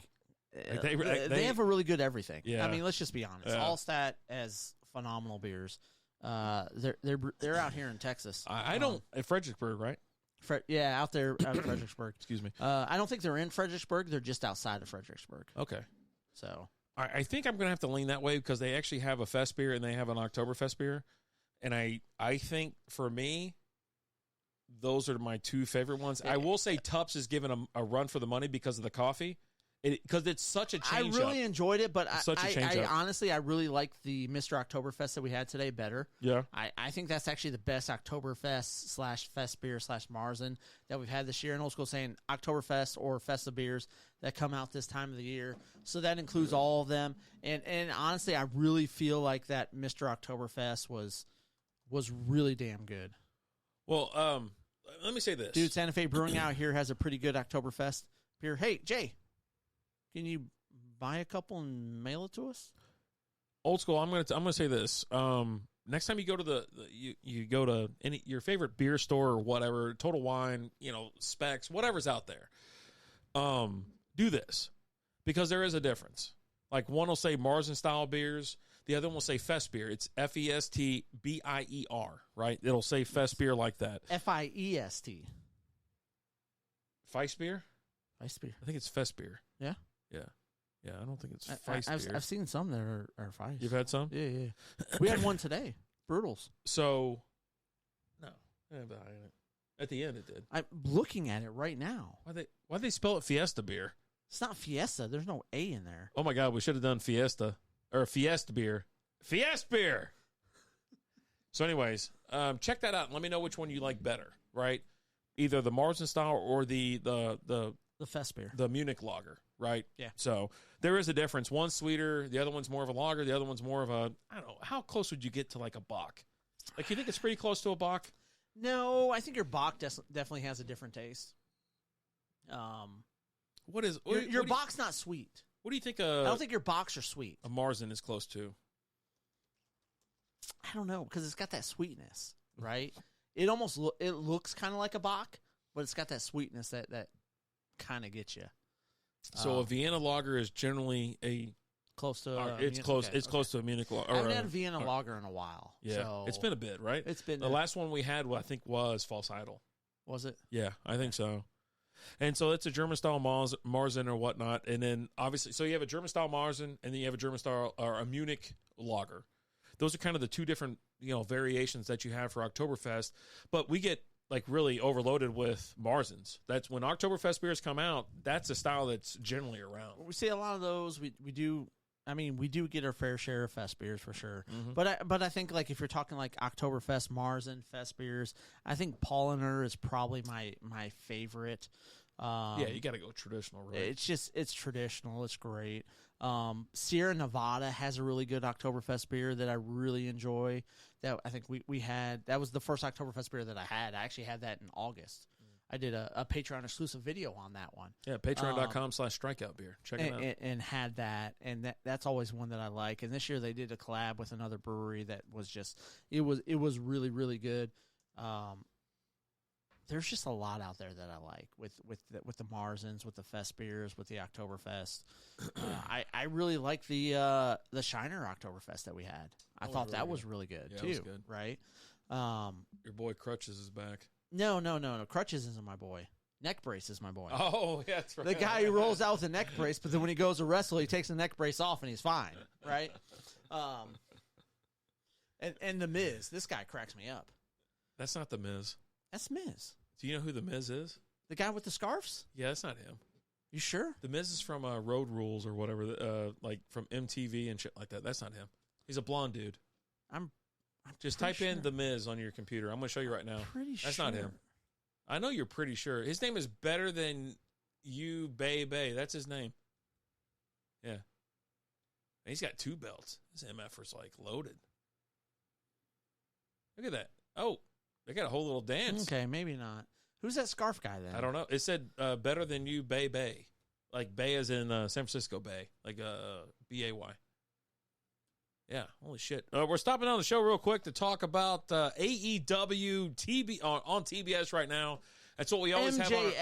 They have a really good everything. Yeah. I mean, let's just be honest. Yeah. Allstat has phenomenal beers. They're out here in Texas. I don't at Fredericksburg, right? Out there out of Fredericksburg. Excuse me. I don't think they're in Fredericksburg. They're just outside of Fredericksburg. Okay. So I think I'm going to have to lean that way because they actually have a fest beer and they have an Oktoberfest beer. And I think for me, those are my 2 favorite ones. I will say Tupps is giving a run for the money because of the coffee. Because it's such a change. I really enjoyed it, but I honestly, I really like the Mr. Oktoberfest that we had today better. Yeah. I think that's actually the best Oktoberfest/fest beer/Marzen that we've had this year. And Old School saying Oktoberfest or Fest of beers that come out this time of the year. So that includes all of them. And honestly, I really feel like that Mr. Oktoberfest was really damn good. Well, let me say this. Dude, Santa Fe Brewing out here has a pretty good Oktoberfest beer. Hey, Jay. Can you buy a couple and mail it to us? Old School. I'm gonna say this. Next time you go to you go to your favorite beer store or whatever, Total Wine, Specs, whatever's out there. Do this because there is a difference. Like one will say Marzen style beers, the other one will say Fest beer. It's FESTBIER, right? It'll say Fest beer like that. FIEST. Feist beer. Feist beer. I think it's Fest beer. Yeah. Yeah, I don't think it's Feist beer. I've seen some that are Feist. You've had some? Yeah. We had one today. Brutals. So, no. At the end, it did. I'm looking at it right now. Why'd they spell it Fiesta beer? It's not Fiesta. There's no A in there. Oh, my God. We should have done Fiesta. Or Fiesta beer. Fiesta beer! So, anyways, check that out and let me know which one you like better, right? Either the Marzen style or the Fest beer. The Munich lager, right? Yeah. So there is a difference. One's sweeter. The other one's more of a lager. The other one's more of a, I don't know, how close would you get to like a Bock? Like, you think it's pretty close to a Bock? No, I think your Bock definitely has a different taste. Your Bock's not sweet. What do you think? I don't think your Bocks are sweet. A Marzen is close to. I don't know because it's got that sweetness, right? It almost it looks kind of like a Bock, but it's got that sweetness that kind of gets you. So a Vienna lager is generally close to. It's close. It's close to a Munich lager. I haven't had a Vienna lager in a while. Yeah, so it's been a bit, right? It's been the last one we had. I think was False Idol. Was it? Yeah, I think so. And so it's a German style Marzen or whatnot, and then obviously, so you have a German style Marzen, and then you have a German style or a Munich lager. Those are kind of the 2 different variations that you have for Oktoberfest. But we get like really overloaded with Marzens. That's when Oktoberfest beers come out. That's a style that's generally around. We see a lot of those. We do. I mean, we do get our fair share of fest beers for sure. Mm-hmm. But I think like if you're talking like Oktoberfest, Marzen, fest beers, I think Paulaner is probably my favorite. Yeah, you got to go traditional. Really, it's traditional. It's great. Sierra Nevada has a really good Oktoberfest beer that I really enjoy. That I think we had. That was the first Oktoberfest beer that I had. I actually had that in August. I did a Patreon exclusive video on that one. Yeah, patreon.com/strikeout beer. Check it out. And had that, and that's always one that I like. And this year they did a collab with another brewery that was just it was really, really good. There's just a lot out there that I like with the Marzens, with the fest beers, with the Oktoberfest. I really like the Shiner Oktoberfest that we had. I thought that was really good too. Was good. Right? Your boy Crutches is back. No. Crutches isn't my boy. Neck brace is my boy. Oh, yeah, that's right. The guy who rolls out with a neck brace, but then when he goes to wrestle, he takes the neck brace off and he's fine, right? And the Miz, this guy cracks me up. That's not the Miz. That's Miz. Do you know who the Miz is? The guy with the scarves? Yeah, that's not him. You sure? The Miz is from Road Rules or whatever, like from MTV and shit like that. That's not him. He's a blonde dude. I'm just type in the Miz on your computer. I'm going to show you right now. That's not him. I know you're pretty sure. His name is Better Than You, Bay. That's his name. Yeah. And he's got 2 belts. His MFer's like loaded. Look at that. Oh, they got a whole little dance. Okay, maybe not. Who's that scarf guy then? I don't know. It said Better Than You, Bay. Like Bay as in San Francisco Bay. Like B-A-Y. Yeah, holy shit. We're stopping on the show real quick to talk about AEW on TBS right now. That's what we always have on.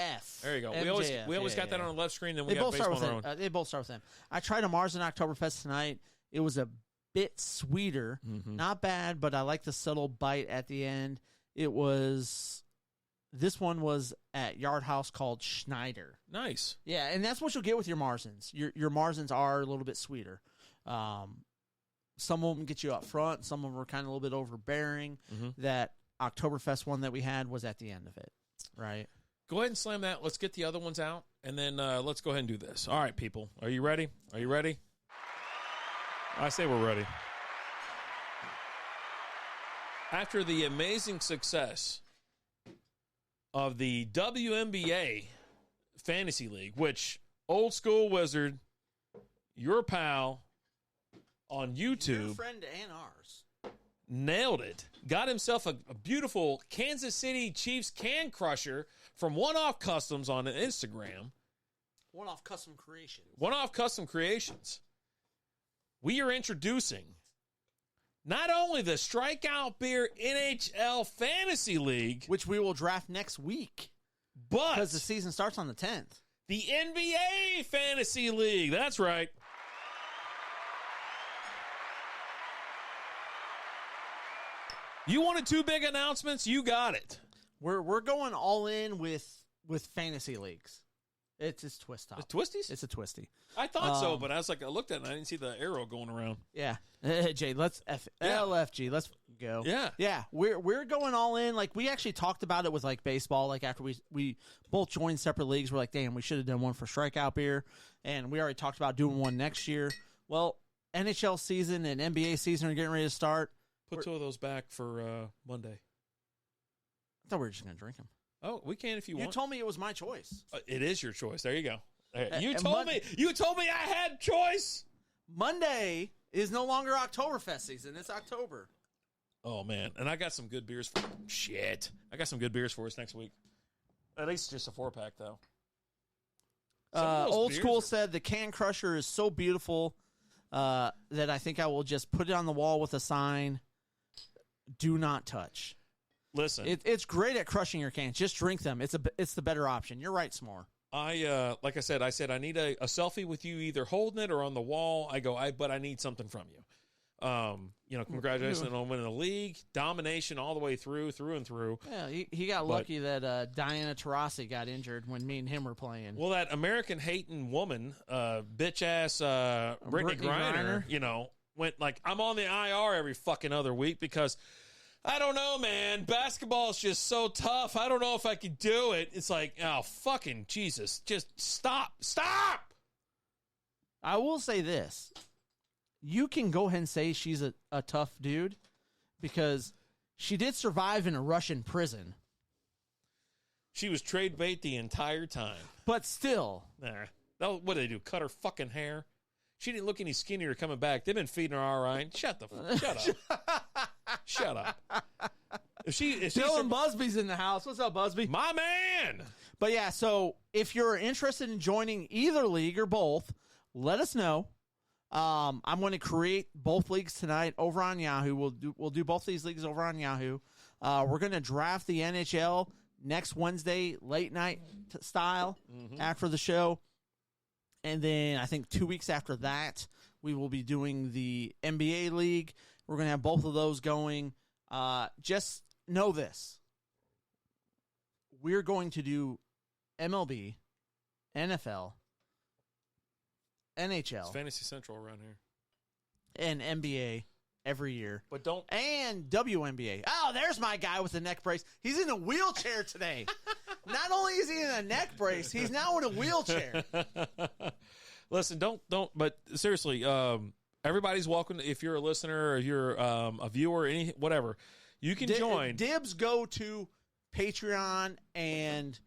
There you go. MJF. We always got that on the left screen, then we got baseball on our own. They both start with them. I tried a Marzen Oktoberfest tonight. It was a bit sweeter. Mm-hmm. Not bad, but I like the subtle bite at the end. This one was at Yard House called Schneider. Nice. Yeah, and that's what you'll get with your Marzens. Your Marzens are a little bit sweeter. Some of them get you up front. Some of them are kind of a little bit overbearing. Mm-hmm. That Oktoberfest one that we had was at the end of it, right? Go ahead and slam that. Let's get the other ones out, and then let's go ahead and do this. All right, people. Are you ready? Are you ready? I say we're ready. After the amazing success of the WNBA Fantasy League, which Old School Wizard, your pal on YouTube, your friend and ours, nailed it. Got himself a beautiful Kansas City Chiefs can crusher from One Off Customs on Instagram. One Off Custom Creations. We are introducing not only the Strikeout Beer NHL Fantasy League, which we will draft next week, but because the season starts on the 10th. The NBA Fantasy League. That's right. You wanted 2 big announcements? You got it. We're going all in with fantasy leagues. It's twist top. It's twisties? It's a twisty. I thought so, but I looked at it and I didn't see the arrow going around. Yeah. Jay, let's LFG. Let's go. Yeah. Yeah. We're going all in. Like, we actually talked about it with like baseball. Like, after we both joined separate leagues, we're like, damn, we should have done one for Strikeout Beer. And we already talked about doing one next year. Well, NHL season and NBA season are getting ready to start. Put 2 of those back for Monday. I thought we were just going to drink them. Oh, we can if you want. You told me it was my choice. It is your choice. There you go. You told me I had choice. Monday is no longer Oktoberfest season. It's October. Oh, man. And I got some good beers. I got some good beers for us next week. At least just a 4-pack, though. Old School said the can crusher is so beautiful that I think I will just put it on the wall with a sign, do not touch. Listen, it's great at crushing your cans. Just drink them. It's the better option. You're right, S'more. Like I said I need a selfie with you either holding it or on the wall. But I need something from you. Congratulations on winning the league, domination all the way through and through. Yeah, he got lucky that Diana Taurasi got injured when me and him were playing. Well, that American hating woman, bitch ass Brittany Griner, went like, I'm on the IR every fucking other week because I don't know, man. Basketball is just so tough. I don't know if I could do it. It's like, oh, fucking Jesus. Just stop. Stop! I will say this. You can go ahead and say she's a tough dude because she did survive in a Russian prison. She was trade bait the entire time. But still. Nah. What did they do? Cut her fucking hair? She didn't look any skinnier coming back. They've been feeding her all right. Shut up. Shut up. If Dylan Busby's in the house. What's up, Busby? My man. But yeah, so if you're interested in joining either league or both, let us know. I'm going to create both leagues tonight over on Yahoo. We'll do both these leagues over on Yahoo. We're going to draft the NHL next Wednesday, late night style after the show. And then I think 2 weeks after that, we will be doing the NBA league. We're going to have both of those going. Just know this. We're going to do MLB, NFL, NHL. It's Fantasy Central around here. And NBA every year. But don't. And WNBA. Oh, there's my guy with the neck brace. He's in a wheelchair today. Not only is he in a neck brace, he's now in a wheelchair. Listen, don't. But seriously, everybody's welcome. If you're a listener, or if you're a viewer, whatever, you can join. Dibs go to Patreon and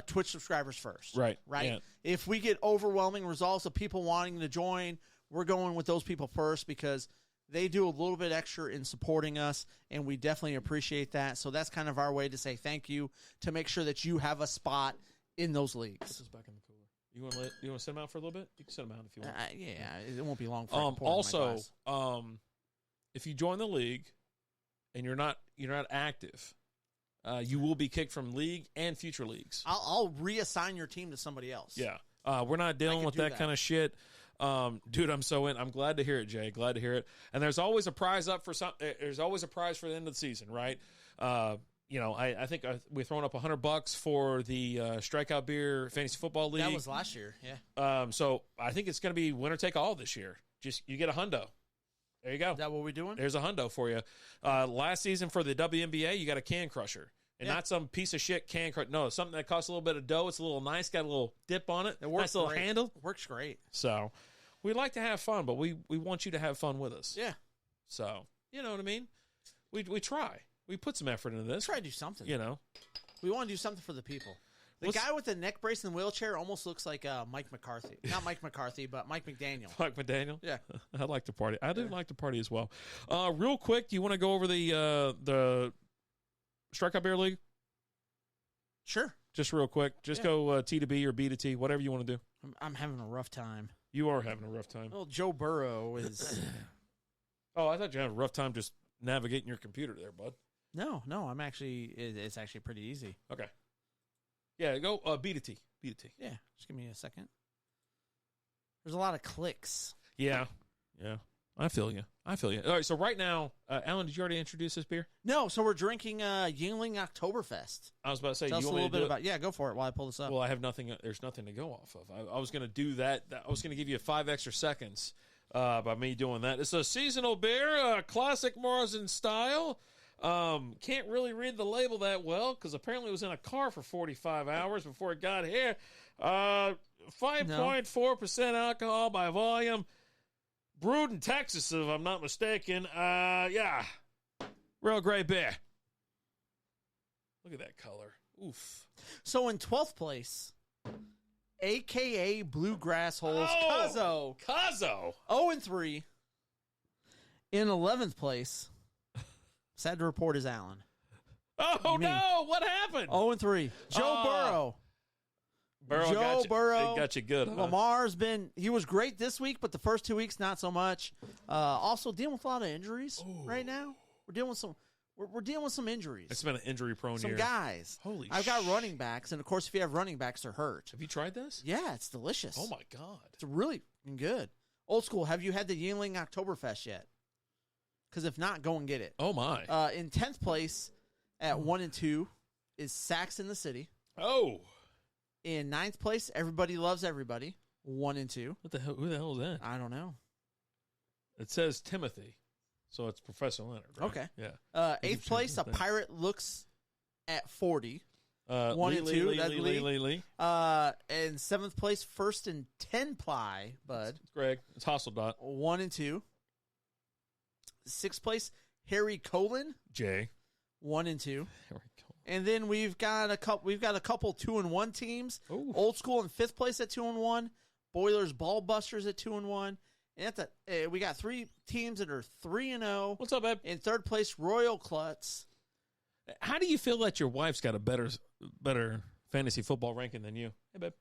Twitch subscribers first. Right. Yeah. Yeah. If we get overwhelming results of people wanting to join, we're going with those people first because they do a little bit extra in supporting us, and we definitely appreciate that. So that's kind of our way to say thank you, to make sure that you have a spot in those leagues. This is back in the cooler. You want to send them out for a little bit? You can send them out if you want. Yeah, it won't be long. For I can pour also, in my glass. if you join the league and you're not active, you will be kicked from league and future leagues. I'll reassign your team to somebody else. Yeah, we're not dealing with that kind of shit. Dude, I'm so in. I'm glad to hear it, Jay. Glad to hear it. And there's always a prize up for some. There's always a prize for the end of the season, right? I think we're throwing up $100 for the Strikeout Beer Fantasy Football League. That was last year, yeah. So I think it's going to be winner take all this year. Just you get a hundo. There you go. Is that what we're doing? There's a hundo for you. Last season for the WNBA, you got a can crusher. And not some piece of shit can crusher. No, something that costs a little bit of dough. It's a little nice, got a little dip on it. Nice little handle. It works great. So we like to have fun, but we want you to have fun with us. Yeah. So, you know what I mean? We try. We put some effort into this. Try to do something. You know. We want to do something for the people. The guy with the neck brace and the wheelchair almost looks like Mike McCarthy. Not Mike McCarthy, but Mike McDaniel. Mike McDaniel? Yeah. I like to party. I do like to party as well. Real quick, do you want to go over the Strikeout Beer League? Sure. Just real quick. Just go T to B or B to T, whatever you want to do. I'm having a rough time. You are having a rough time. Well, Joe Burrow is... Oh, I thought you had a rough time just navigating your computer there, bud. No, I'm actually... It's actually pretty easy. Okay. Yeah, go B to T. B to T. Yeah, just give me a second. There's a lot of clicks. Yeah. I feel you. All right, so right now, Alan, did you already introduce this beer? No, so we're drinking Yuengling Oktoberfest. I was about to say, Tell us you a want little me to bit do about. Yeah, go for it while I pull this up. Well, I have nothing. There's nothing to go off of. I was going to do that. I was going to give you 5 extra seconds by me doing that. It's a seasonal beer, classic Morrison style. Can't really read the label that well because apparently it was in a car for 45 hours before it got here. 5.4% alcohol by volume. Brewed in Texas, if I'm not mistaken. Yeah. Real great beer. Look at that color. Oof. So in 12th place, a.k.a. Bluegrass Holes, Cuzzo. 0-3. In 11th place, sad to report, is Allen. Oh, no. What happened? 0-3. Joe Burrow. Burrow got you good. Huh? Lamar's he was great this week, but the first 2 weeks not so much. Also dealing with a lot of injuries right now. We're dealing with some injuries. It's been an injury prone year. Some guys. I've got running backs, and of course, if you have running backs, they're hurt. Have you tried this? Yeah, it's delicious. Oh my god, it's really good. Old school. Have you had the Yuengling Oktoberfest yet? Because if not, go and get it. Oh my. In 10th place at 1-2 is Sacks in the City. Oh. In 9th place, Everybody Loves Everybody, 1-2. What the hell? Who the hell is that? I don't know. It says Timothy. So it's Professor Leonard, right? Okay. Yeah. Eighth place, a Pirate looks at 40. 1 and 2. That's Lee. And seventh place, first and 10 ply, Bud. It's Greg. It's Hasseldot. 1 and 2. Sixth place, Harry Colin. Jay. 1 and 2. Harry Colin. And then we've got a couple 2 and 1 teams. Ooh. Old School in fifth place at 2 and 1. Boilers Ball Busters at 2 and 1. And we got 3 teams that are 3 and 0. What's up, babe? In third place, Royal Klutz. How do you feel that your wife's got a better fantasy football ranking than you? Hey, babe.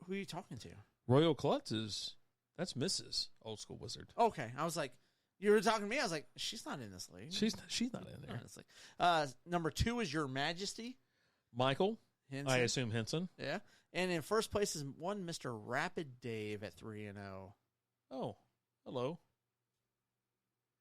Who are you talking to? Royal Klutz that's Mrs. Old School Wizard. Okay, I was like, you were talking to me. I was like, she's not in this league. She's not in there. Number 2 is Your Majesty. Michael. Henson. I assume Henson. Yeah. And in first place is one Mr. Rapid Dave at 3 and 0. Oh, hello.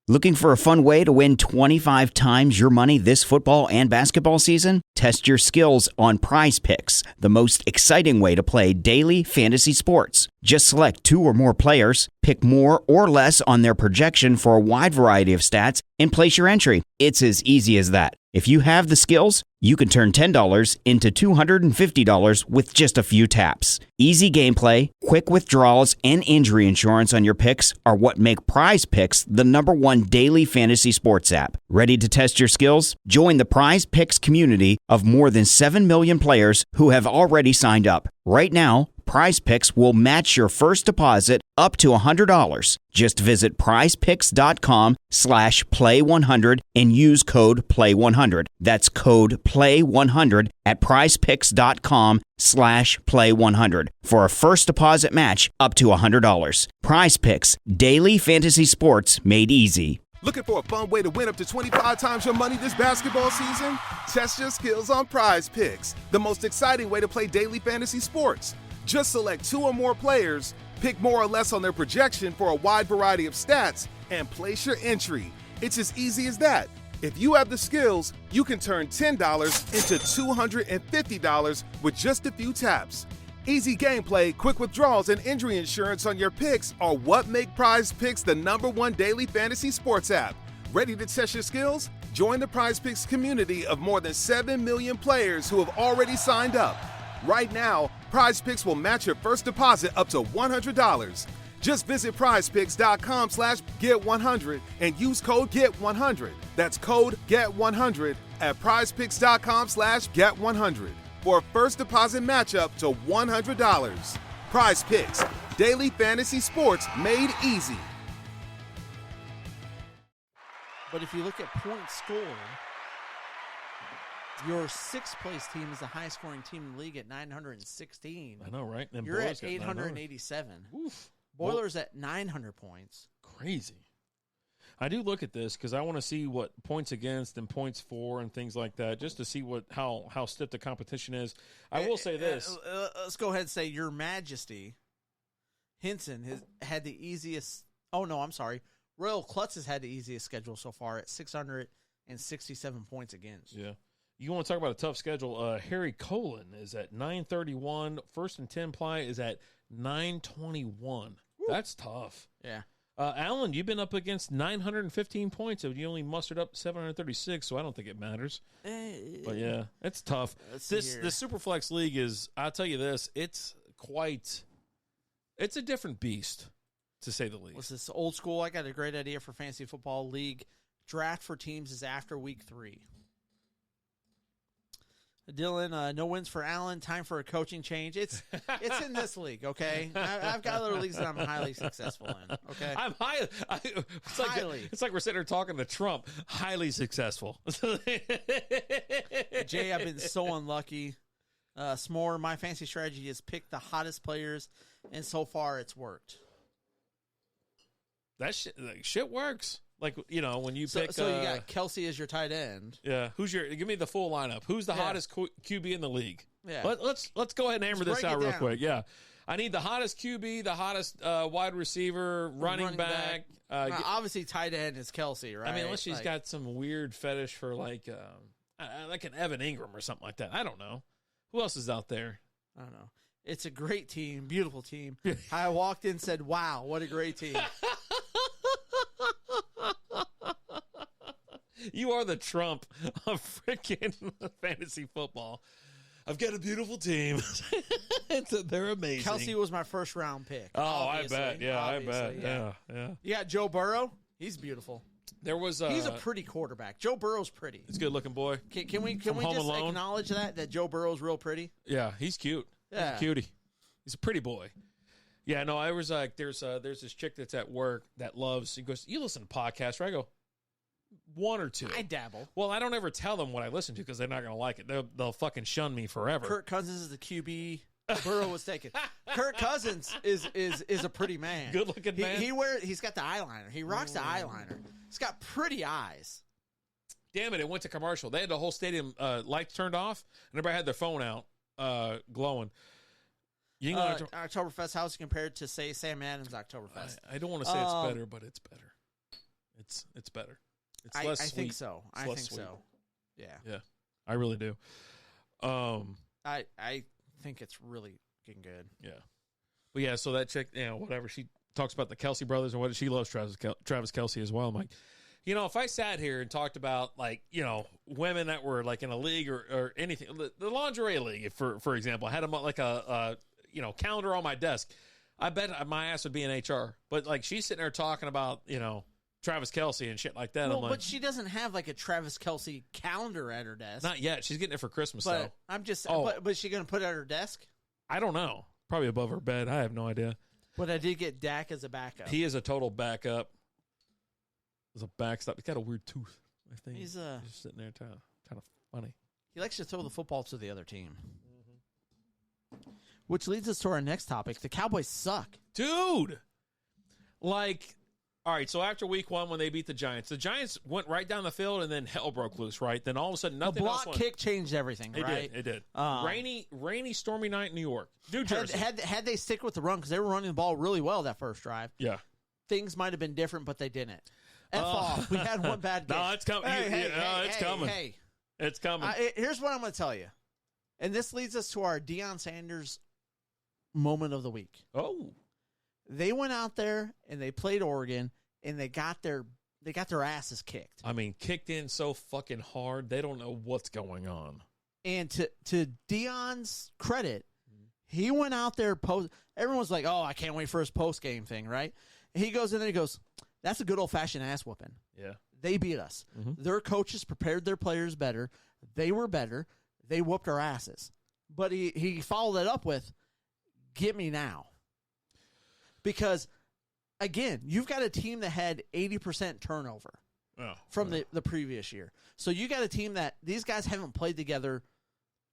Looking for a fun way to win 25 times your money this football and basketball season? Test your skills on Prize Picks, the most exciting way to play daily fantasy sports. Just select 2 or more players, pick more or less on their projection for a wide variety of stats, and place your entry. It's as easy as that. If you have the skills, you can turn $10 into $250 with just a few taps. Easy gameplay, quick withdrawals, and injury insurance on your picks are what make Prize Picks the #1 daily fantasy sports app. Ready to test your skills? Join the Prize Picks community of more than 7 million players who have already signed up. Right now, Prize Picks will match your first deposit up to $100. Just visit prizepicks.com/play100 and use code PLAY100. That's code PLAY100 at prizepicks.com/play100 for a first deposit match up to $100. Prize Picks, daily fantasy sports made easy. Looking for a fun way to win up to 25 times your money this basketball season? Test your skills on Prize Picks, the most exciting way to play daily fantasy sports. Just select 2 or more players, pick more or less on their projection for a wide variety of stats, and place your entry. It's as easy as that. If you have the skills, you can turn $10 into $250 with just a few taps. Easy gameplay, quick withdrawals, and injury insurance on your picks are what make Prize Picks the #1 daily fantasy sports app. Ready to test your skills? Join the Prize Picks community of more than 7 million players who have already signed up. Right now, Prize Picks will match your first deposit up to $100. Just visit prizepicks.com/get100 and use code GET100. That's code GET100 at prizepicks.com/get100 for a first deposit match up to $100. Prize Picks, daily fantasy sports made easy. But if you look at point score, your sixth place team is the highest scoring team in the league at 916. I know, right? Them You're boys at got 887. Oof. Boilers at 900 points. Crazy. I do look at this because I want to see what points against and points for and things like that, just to see how stiff the competition is. I will say this. Let's go ahead and say Your Majesty. Henson has had the easiest. Oh, no, I'm sorry. Royal Klutz has had the easiest schedule so far at 667 points against. Yeah. You want to talk about a tough schedule? Harry Colin is at 931. First and 10 ply is at 921. Woo. That's tough. Yeah. Alan, you've been up against 915 points, and you only mustered up 736, so I don't think it matters. But, yeah, it's tough. This Superflex League is, I'll tell you this, it's a different beast, to say the least. What's this, Old School? I got a great idea for Fantasy Football League. Draft for teams is after week 3. Dylan, no wins for Allen. Time for a coaching change. It's in this league, okay? I've got other leagues that I'm highly successful in, okay? I'm it's like we're sitting here talking to Trump. Highly successful. Jay, I've been so unlucky. S'more, my fancy strategy is pick the hottest players, and so far it's worked. That shit works. Like, you know, when you pick... So you got Kelsey as your tight end. Yeah. Give me the full lineup. Who's the hottest QB in the league? Yeah. Let's go ahead and hammer this out real quick. Yeah. I need the hottest QB, the hottest wide receiver, running back. Obviously, tight end is Kelsey, right? I mean, unless she's got some weird fetish for like an Evan Ingram or something like that. I don't know. Who else is out there? I don't know. It's a great team. Beautiful team. I walked in and said, wow, what a great team. You are the Trump of freaking fantasy football. I've got a beautiful team. They're amazing. Kelsey was my first round pick. Oh, obviously. I bet. Yeah, Obviously, I bet. Yeah. You got Joe Burrow. He's beautiful. He's a pretty quarterback. Joe Burrow's pretty. He's a good looking boy. Can we just acknowledge that Joe Burrow's real pretty? Yeah, he's cute. Yeah. He's a cutie. He's a pretty boy. Yeah, no, I was like, there's this chick that's at work that loves. He goes, you listen to podcasts, right? I go, one or two. I dabble. Well, I don't ever tell them what I listen to because they're not going to like it. They'll fucking shun me forever. Kirk Cousins is the QB. Burrow was taken. Kirk Cousins is a pretty man. Good looking man. He's got the eyeliner. He rocks the eyeliner. He's got pretty eyes. Damn it! It went to commercial. They had the whole stadium lights turned off, and everybody had their phone out, glowing. Oktoberfest house compared to say Sam Adams Oktoberfest. I don't want to say it's better, but it's better. It's better. It's less sweet. I think so. I think so. Yeah. I really do. I think it's really getting good. Yeah. But yeah, so that chick, whatever, she talks about the Kelsey brothers and what she loves Travis Kelsey as well. I'm like, if I sat here and talked about women that were like in a league or anything, the lingerie league, for example, I had them like a calendar on my desk. I bet my ass would be in HR. But like she's sitting there talking about, Travis Kelsey and shit like that. Well, I'm like, but she doesn't have like a Travis Kelsey calendar at her desk. Not yet. She's getting it for Christmas, but though. I'm just. But is she going to put it at her desk? I don't know. Probably above her bed. I have no idea. But I did get Dak as a backup. He is a total backup. As a backstop. He's got a weird tooth. I think he's just sitting there kind of funny. He likes to throw the football to the other team. Mm-hmm. Which leads us to our next topic. The Cowboys suck. Dude! All right, so after week 1 when they beat the Giants went right down the field and then hell broke loose, right? Then all of a sudden nothing else went. The block kick changed everything, right? It did. Rainy, stormy night in New York. New Jersey. Had they stick with the run, because they were running the ball really well that first drive. Yeah. Things might have been different, but they didn't. F off. We had one bad game. No, it's coming. It's coming. It's coming. Here's what I'm going to tell you. And this leads us to our Deion Sanders moment of the week. Oh. They went out there and they played Oregon and they got their asses kicked. I mean, kicked in so fucking hard, they don't know what's going on. And to Deion's credit, he went out there everyone's like, "Oh, I can't wait for his post-game thing," right? And he goes in there and he goes, "That's a good old-fashioned ass whooping." Yeah. They beat us. Mm-hmm. Their coaches prepared their players better. They were better. They whooped our asses. But he followed it up with, "Get me now." Because, again, you've got a team that had 80% turnover from the previous year. So you got a team that these guys haven't played together.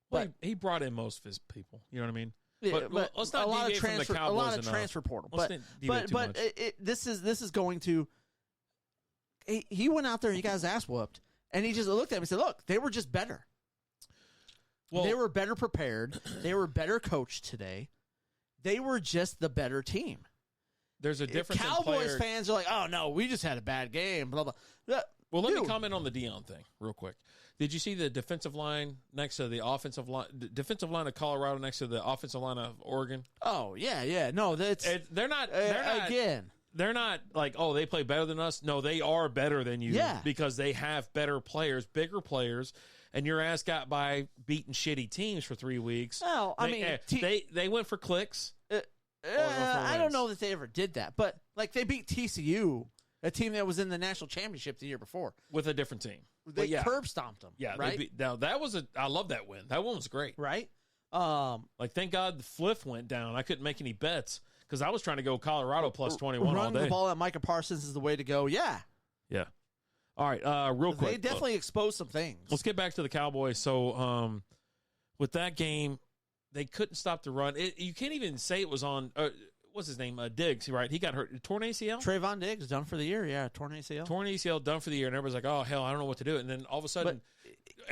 Well, he brought in most of his people. You know what I mean? Yeah, but let's not deviate from the Cowboys. A lot of transfer portal. But this is going to. He went out there and he got his ass whooped, and he just looked at him and said, "Look, they were just better. Well, they were better prepared. They were better coached today. They were just the better team." There's a difference. Cowboys fans are like, "Oh no, we just had a bad game." Blah blah. Well, let me comment on the Deion thing real quick. Did you see the defensive line next to the offensive line? The defensive line of Colorado next to the offensive line of Oregon. Oh yeah. No, they're not. They're not like, oh, they play better than us. No, they are better than you. Yeah. Because they have better players, bigger players, and your ass got by beating shitty teams for 3 weeks. Well, they went for clicks. I don't know that they ever did that, but like they beat TCU, a team that was in the national championship the year before, with a different team. They curb stomped them. Yeah, right. I love that win. That one was great. Right. Thank God the Fliff went down. I couldn't make any bets because I was trying to go Colorado plus 21 all day. Running the ball at Micah Parsons is the way to go. Yeah. Yeah. All right. Real quick, they definitely exposed some things. Let's get back to the Cowboys. So, with that game, they couldn't stop the run. You can't even say it was on. What's his name? Diggs, right? He got hurt. Torn ACL? Trayvon Diggs, done for the year. Yeah, torn ACL. Torn ACL, done for the year. And everybody's like, oh, hell, I don't know what to do. And then all of a sudden,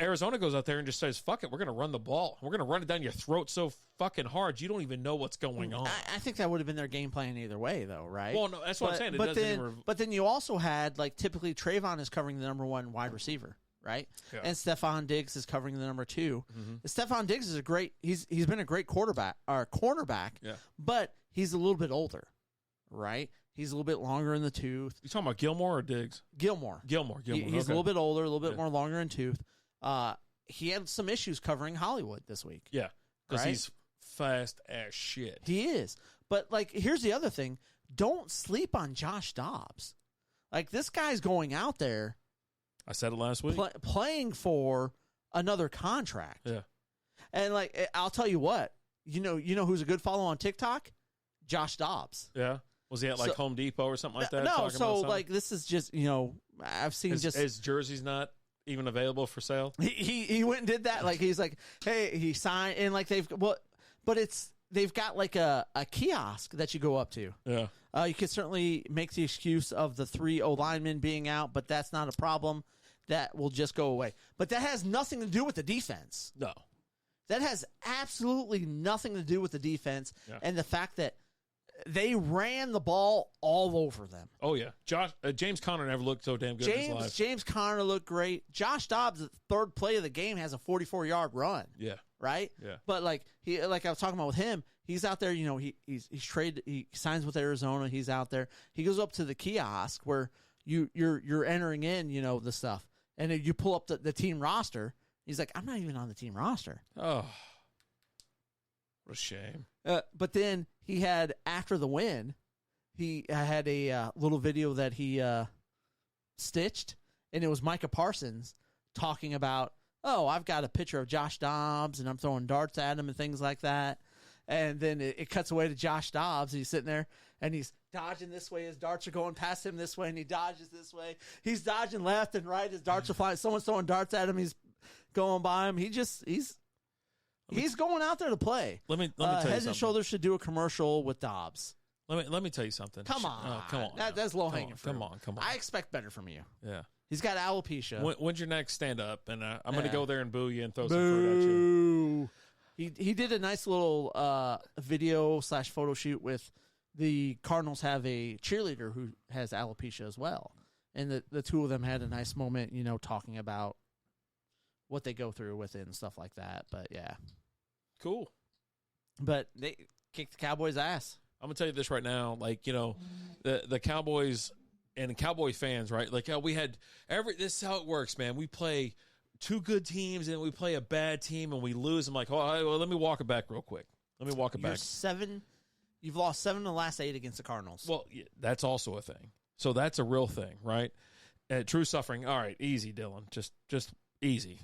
Arizona goes out there and just says, fuck it, we're going to run the ball. We're going to run it down your throat so fucking hard you don't even know what's going on. I think that would have been their game plan either way, though, right? Well, no, that's what I'm saying. But then you also had, like, typically Trayvon is covering the number 1 wide receiver. Right, yeah. And Stephon Diggs is covering the number 2. Mm-hmm. Stephon Diggs is he's been a great cornerback, yeah. But he's a little bit older, right? He's a little bit longer in the tooth. You talking about Gilmore or Diggs? Gilmore. He's okay. A little bit older, a little bit more longer in tooth. He had some issues covering Hollywood this week. Yeah, because right? he's fast as shit. He is. But, like, here's the other thing. Don't sleep on Josh Dobbs. Like, this guy's going out there. I said it last week. Playing for another contract. Yeah. And, like, I'll tell you what. You know who's a good follow on TikTok? Josh Dobbs. Yeah. Was he at, like, Home Depot or something like that? No, so, like, this is just, I've seen his jersey's not even available for sale? He went and did that. Like, he's like, hey, he signed, and, like, they've got, like, a kiosk that you go up to. Yeah. You could certainly make the excuse of the 3 O-linemen being out, but that's not a problem. That will just go away. But that has nothing to do with the defense. No. That has absolutely nothing to do with the defense and the fact that they ran the ball all over them. Oh, yeah. James Conner never looked so damn good in his life. James Conner looked great. Josh Dobbs, the third play of the game, has a 44-yard run. Yeah. Right? Yeah. But, like I was talking about with him, he's out there, he's traded, he signs with Arizona, he's out there. He goes up to the kiosk where you're entering in, the stuff. And then you pull up the team roster. He's like, I'm not even on the team roster. Oh. What a shame. But then he had, after the win, he had a little video that he stitched, and it was Micah Parsons talking about, I've got a picture of Josh Dobbs, and I'm throwing darts at him and things like that. And then it cuts away to Josh Dobbs. He's sitting there, and he's dodging this way. His darts are going past him this way, and he dodges this way. He's dodging left and right. His darts are flying. Someone's throwing darts at him. He's going by him. He's going out there to play. Let me tell you something. Head and Shoulders should do a commercial with Dobbs. Let me tell you something. Come on. Come on. That's low hanging fruit. Come on. I expect better from you. Yeah. He's got alopecia. When's your next stand up? And I'm going to go there and boo you and throw some fruit at you. He did a nice little video / photo shoot with the Cardinals have a cheerleader who has alopecia as well. And the two of them had a nice moment, talking about what they go through with it and stuff like that. But, yeah. Cool. But they kicked the Cowboys' ass. I'm going to tell you this right now. Like, the Cowboys and the Cowboy fans, right? Like, we had this is how it works, man. We play 2 good teams, and we play a bad team, and we lose. I'm like, well, let me walk it back real quick. You've lost 7 of the last 8 against the Cardinals. Well, yeah, that's also a thing. So that's a real thing, right? True suffering. All right, easy, Dylan. Just easy.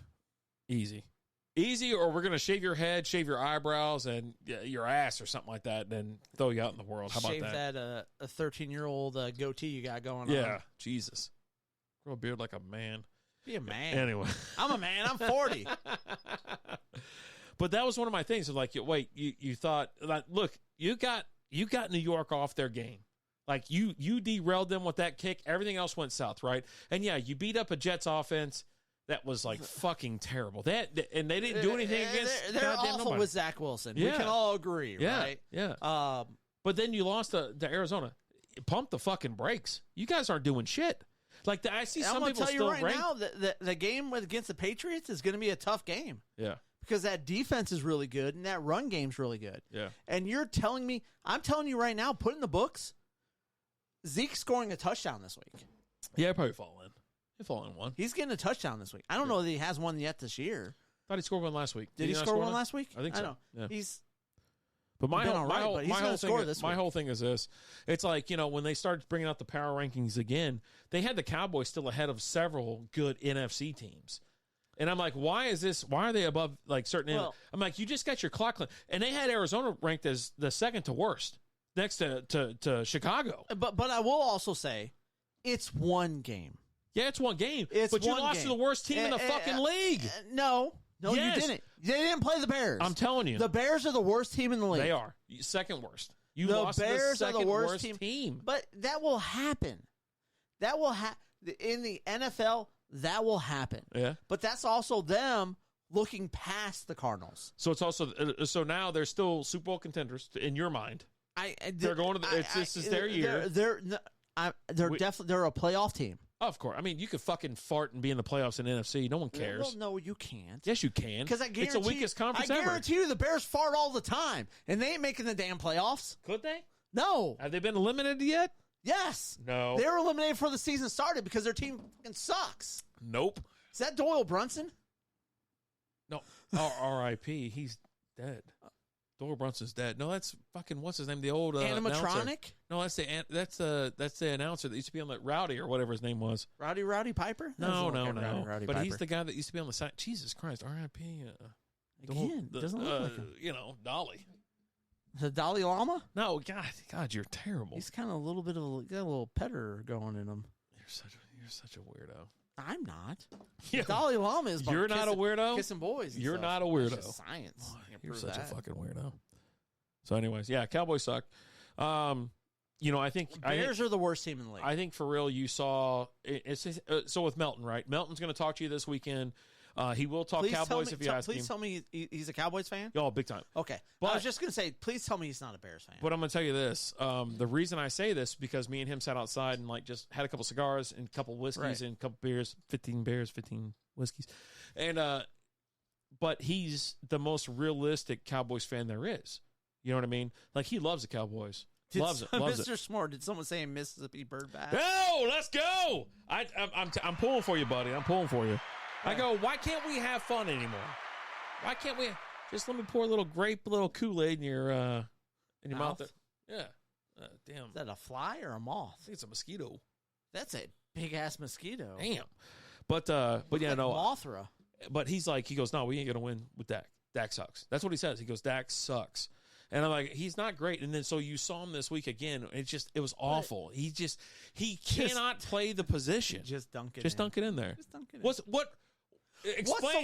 Easy, or we're going to shave your head, shave your eyebrows, and your ass or something like that, and then throw you out in the world. How about that? Shave that a 13-year-old goatee you got going on. Yeah, Jesus. Grow a beard like a man. Be a man. Anyway. I'm a man. I'm 40. But that was one of my things. Like, wait, you thought, like, look, you got New York off their game. Like, you derailed them with that kick. Everything else went south, right? And, yeah, you beat up a Jets offense that was, like, fucking terrible. And they didn't do anything against They're awful nobody. With Zach Wilson. Yeah. We can all agree, right? Yeah. But then you lost to Arizona. Pump the fucking brakes. You guys aren't doing shit. Like, I see some people still I'm going to tell you right now, the game against the Patriots is going to be a tough game. Yeah. Because that defense is really good, and that run game's really good. Yeah. And I'm telling you right now, put in the books, Zeke's scoring a touchdown this week. Yeah, he'll probably fall in. He'll fall in one. He's getting a touchdown this week. I don't know that he has one yet this year. Thought he scored one last week. Did he score one last week? I think so. I know. Yeah. But my whole thing is this. It's like, when they started bringing out the power rankings again, they had the Cowboys still ahead of several good NFC teams. And I'm like, why are they above like certain? I'm like, you just got your clock. And they had Arizona ranked as the second to worst next to Chicago. But I will also say it's one game. Yeah, it's one game. But you lost to the worst team in the fucking league. No, yes. You didn't. They didn't play the Bears. I'm telling you. The Bears are the worst team in the league. They are. Second worst. You the lost Bears to the second are the worst team. But that will happen. In the NFL, that will happen. Yeah. But that's also them looking past the Cardinals. So it's also now they're still Super Bowl contenders in your mind. They're going to this is their year. They're definitely they're a playoff team. Of course. I mean, you could fucking fart and be in the playoffs in NFC. No one cares. Well, no, you can't. Yes, you can. Because it's the weakest conference ever. I guarantee you the Bears fart all the time, and they ain't making the damn playoffs. Could they? No. Have they been eliminated yet? Yes. No. They were eliminated before the season started because their team fucking sucks. Nope. Is that Doyle Brunson? No. R.I.P. He's dead. Doyle Brunson's dead. No, that's fucking what's his name? The old animatronic. Announcer. No, that's the announcer that used to be on the Rowdy or whatever his name was. Rowdy Piper? No. Rowdy But Piper. he's the guy that used to be on the side. Jesus Christ, R.I.P. Again, doesn't look like him. Dolly. The Dalai Lama? No, God, you're terrible. He's kind of a little bit of got a little petter going in him. You're such a weirdo. I'm not. Yeah. Dalai Lama is. You're not a weirdo. Kissing boys. You're stuff. not a weirdo. That's just science. You're such a fucking weirdo. So, anyways, yeah, Cowboys suck. I think Bears are the worst team in the league. I think for real, you saw so with Melton, right? Melton's going to talk to you this weekend. He will talk Cowboys if you ask him. Please tell me he's a Cowboys fan. Oh, big time. Okay, but I was just going to say, please tell me he's not a Bears fan. But I'm going to tell you this: the reason I say this because me and him sat outside and just had a couple cigars and a couple whiskeys and a couple beers, 15 beers, 15 whiskeys, and but he's the most realistic Cowboys fan there is. You know what I mean? Like he loves the Cowboys. Loves it. Mr. Smart, did someone say Mississippi Bird Bath? No, let's go. I'm pulling for you, buddy. I'm pulling for you. I go, why can't we have fun anymore? Why can't we just let me pour a little Kool-Aid in your mouth? Yeah. Damn. Is that a fly or a moth? I think it's a mosquito. That's a big ass mosquito. Damn. But yeah, no. Mothra. But he goes, no, we ain't gonna win with Dak. Dak sucks. That's what he says. He goes, Dak sucks. And I'm like, he's not great. And then so you saw him this week again. It was awful. He cannot play the position. Just dunk it in there. Just dunk it in. What's the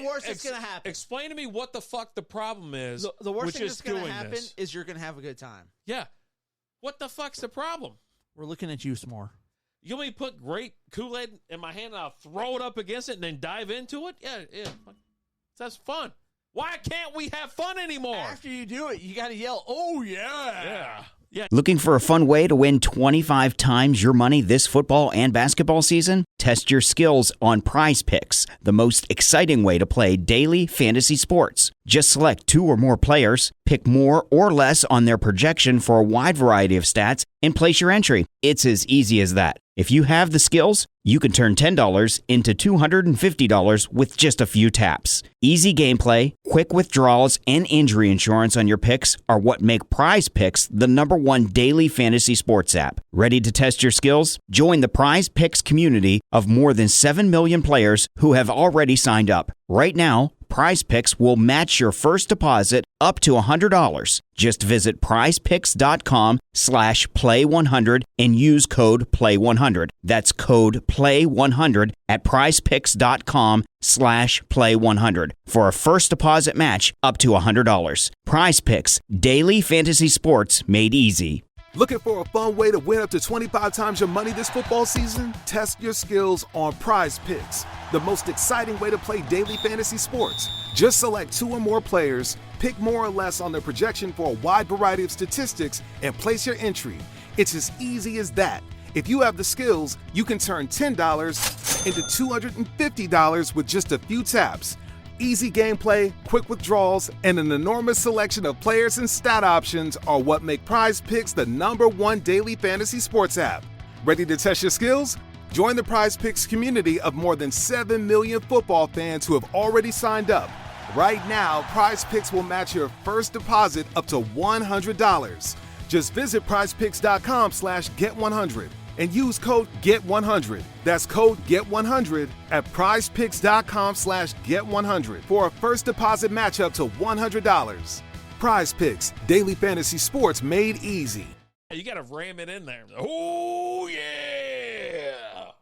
worst that's going to happen? Explain to me what the fuck the problem is. The worst thing that's going to happen this. is you're going to have a good time. Yeah. What the fuck's the problem? We're looking at you some more. You want me to put grape Kool-Aid in my hand and I'll throw it up against it and then dive into it? Yeah. That's fun. Why can't we have fun anymore? After you do it, you got to yell, oh, yeah. Yeah. Looking for a fun way to win 25 times your money this football and basketball season? Test your skills on Prize Picks, the most exciting way to play daily fantasy sports. Just select 2 or more players, pick more or less on their projection for a wide variety of stats, and place your entry. It's as easy as that. If you have the skills, you can turn $10 into $250 with just a few taps. Easy gameplay, quick withdrawals, and injury insurance on your picks are what make Prize Picks the #1 daily fantasy sports app. Ready to test your skills? Join the Prize Picks community of more than 7 million players who have already signed up. Right now, Prize Picks will match your first deposit up to $100. Just visit prizepicks.com/play100 and use code PLAY100. That's code PLAY100 at prizepicks.com/play100 for a first deposit match up to $100. Prize Picks, daily fantasy sports made easy. Looking for a fun way to win up to 25 times your money this football season? Test your skills on Prize Picks, the most exciting way to play daily fantasy sports. Just select 2 or more players, pick more or less on their projection for a wide variety of statistics, and place your entry. It's as easy as that. If you have the skills, you can turn $10 into $250 with just a few taps. Easy gameplay, quick withdrawals, and an enormous selection of players and stat options are what make Prize Picks the #1 daily fantasy sports app. Ready to test your skills? Join the Prize Picks community of more than 7 million football fans who have already signed up. Right now, Prize Picks will match your first deposit up to $100. Just visit prizepicks.com/get100 and use code GET100. That's code GET100 at prizepicks.com/get100 for a first deposit match up to $100. Prize Picks, daily fantasy sports made easy. You got to ram it in there. Oh, yeah.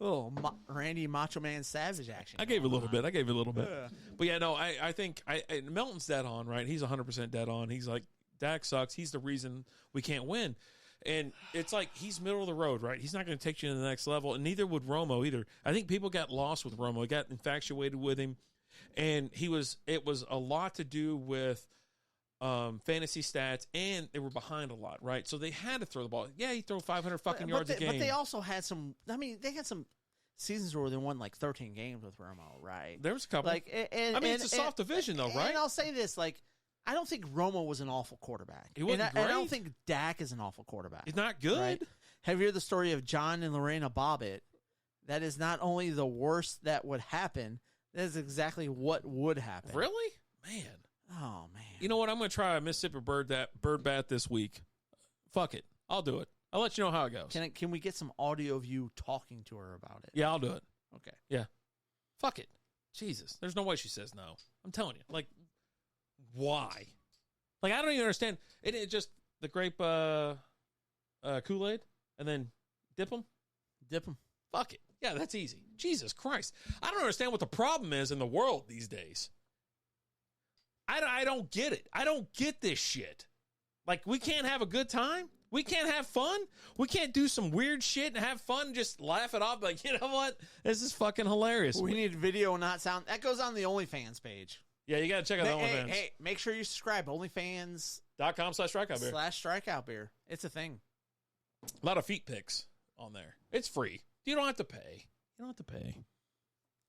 Oh, Randy Macho Man Savage action. I gave it a little bit. Yeah. But yeah, no, I think Melton's dead on, right? He's 100% dead on. He's like, Dak sucks. He's the reason we can't win. And it's like he's middle of the road, right? He's not going to take you to the next level, and neither would Romo either. I think people got lost with Romo, got infatuated with him, and it was a lot to do with fantasy stats, and they were behind a lot, right? So they had to throw the ball. Yeah, he threw 500 fucking yards a game. But they also had some. I mean, they had some seasons where they won like 13 games with Romo, right? There was a couple. Like, it's a soft division, though, right? And I'll say this, like, I don't think Romo was an awful quarterback. He wasn't and I don't great. think Dak is an awful quarterback. He's not good. Right? Have you heard the story of John and Lorena Bobbitt? That is not only the worst that would happen, that is exactly what would happen. Really? Man. Oh, man. You know what? I'm going to try a Mississippi bird bath this week. Fuck it. I'll do it. I'll let you know how it goes. Can we get some audio of you talking to her about it? Yeah, I'll do it. Okay. Yeah. Fuck it. Jesus. There's no way she says no. I'm telling you. Like, why? Like, I don't even understand. It just the grape Kool-Aid and then dip them? Dip them. Fuck it. Yeah, that's easy. Jesus Christ. I don't understand what the problem is in the world these days. I don't get it. I don't get this shit. Like, we can't have a good time? We can't have fun? We can't do some weird shit and have fun and just laugh it off? Like, you know what? This is fucking hilarious. We need video, not sound. That goes on the OnlyFans page. Yeah, you got to check out the OnlyFans. Hey, make sure you subscribe. OnlyFans.com/strikeout beer. /strikeout beer. It's a thing. A lot of feet pics on there. It's free. You don't have to pay. You don't have to pay.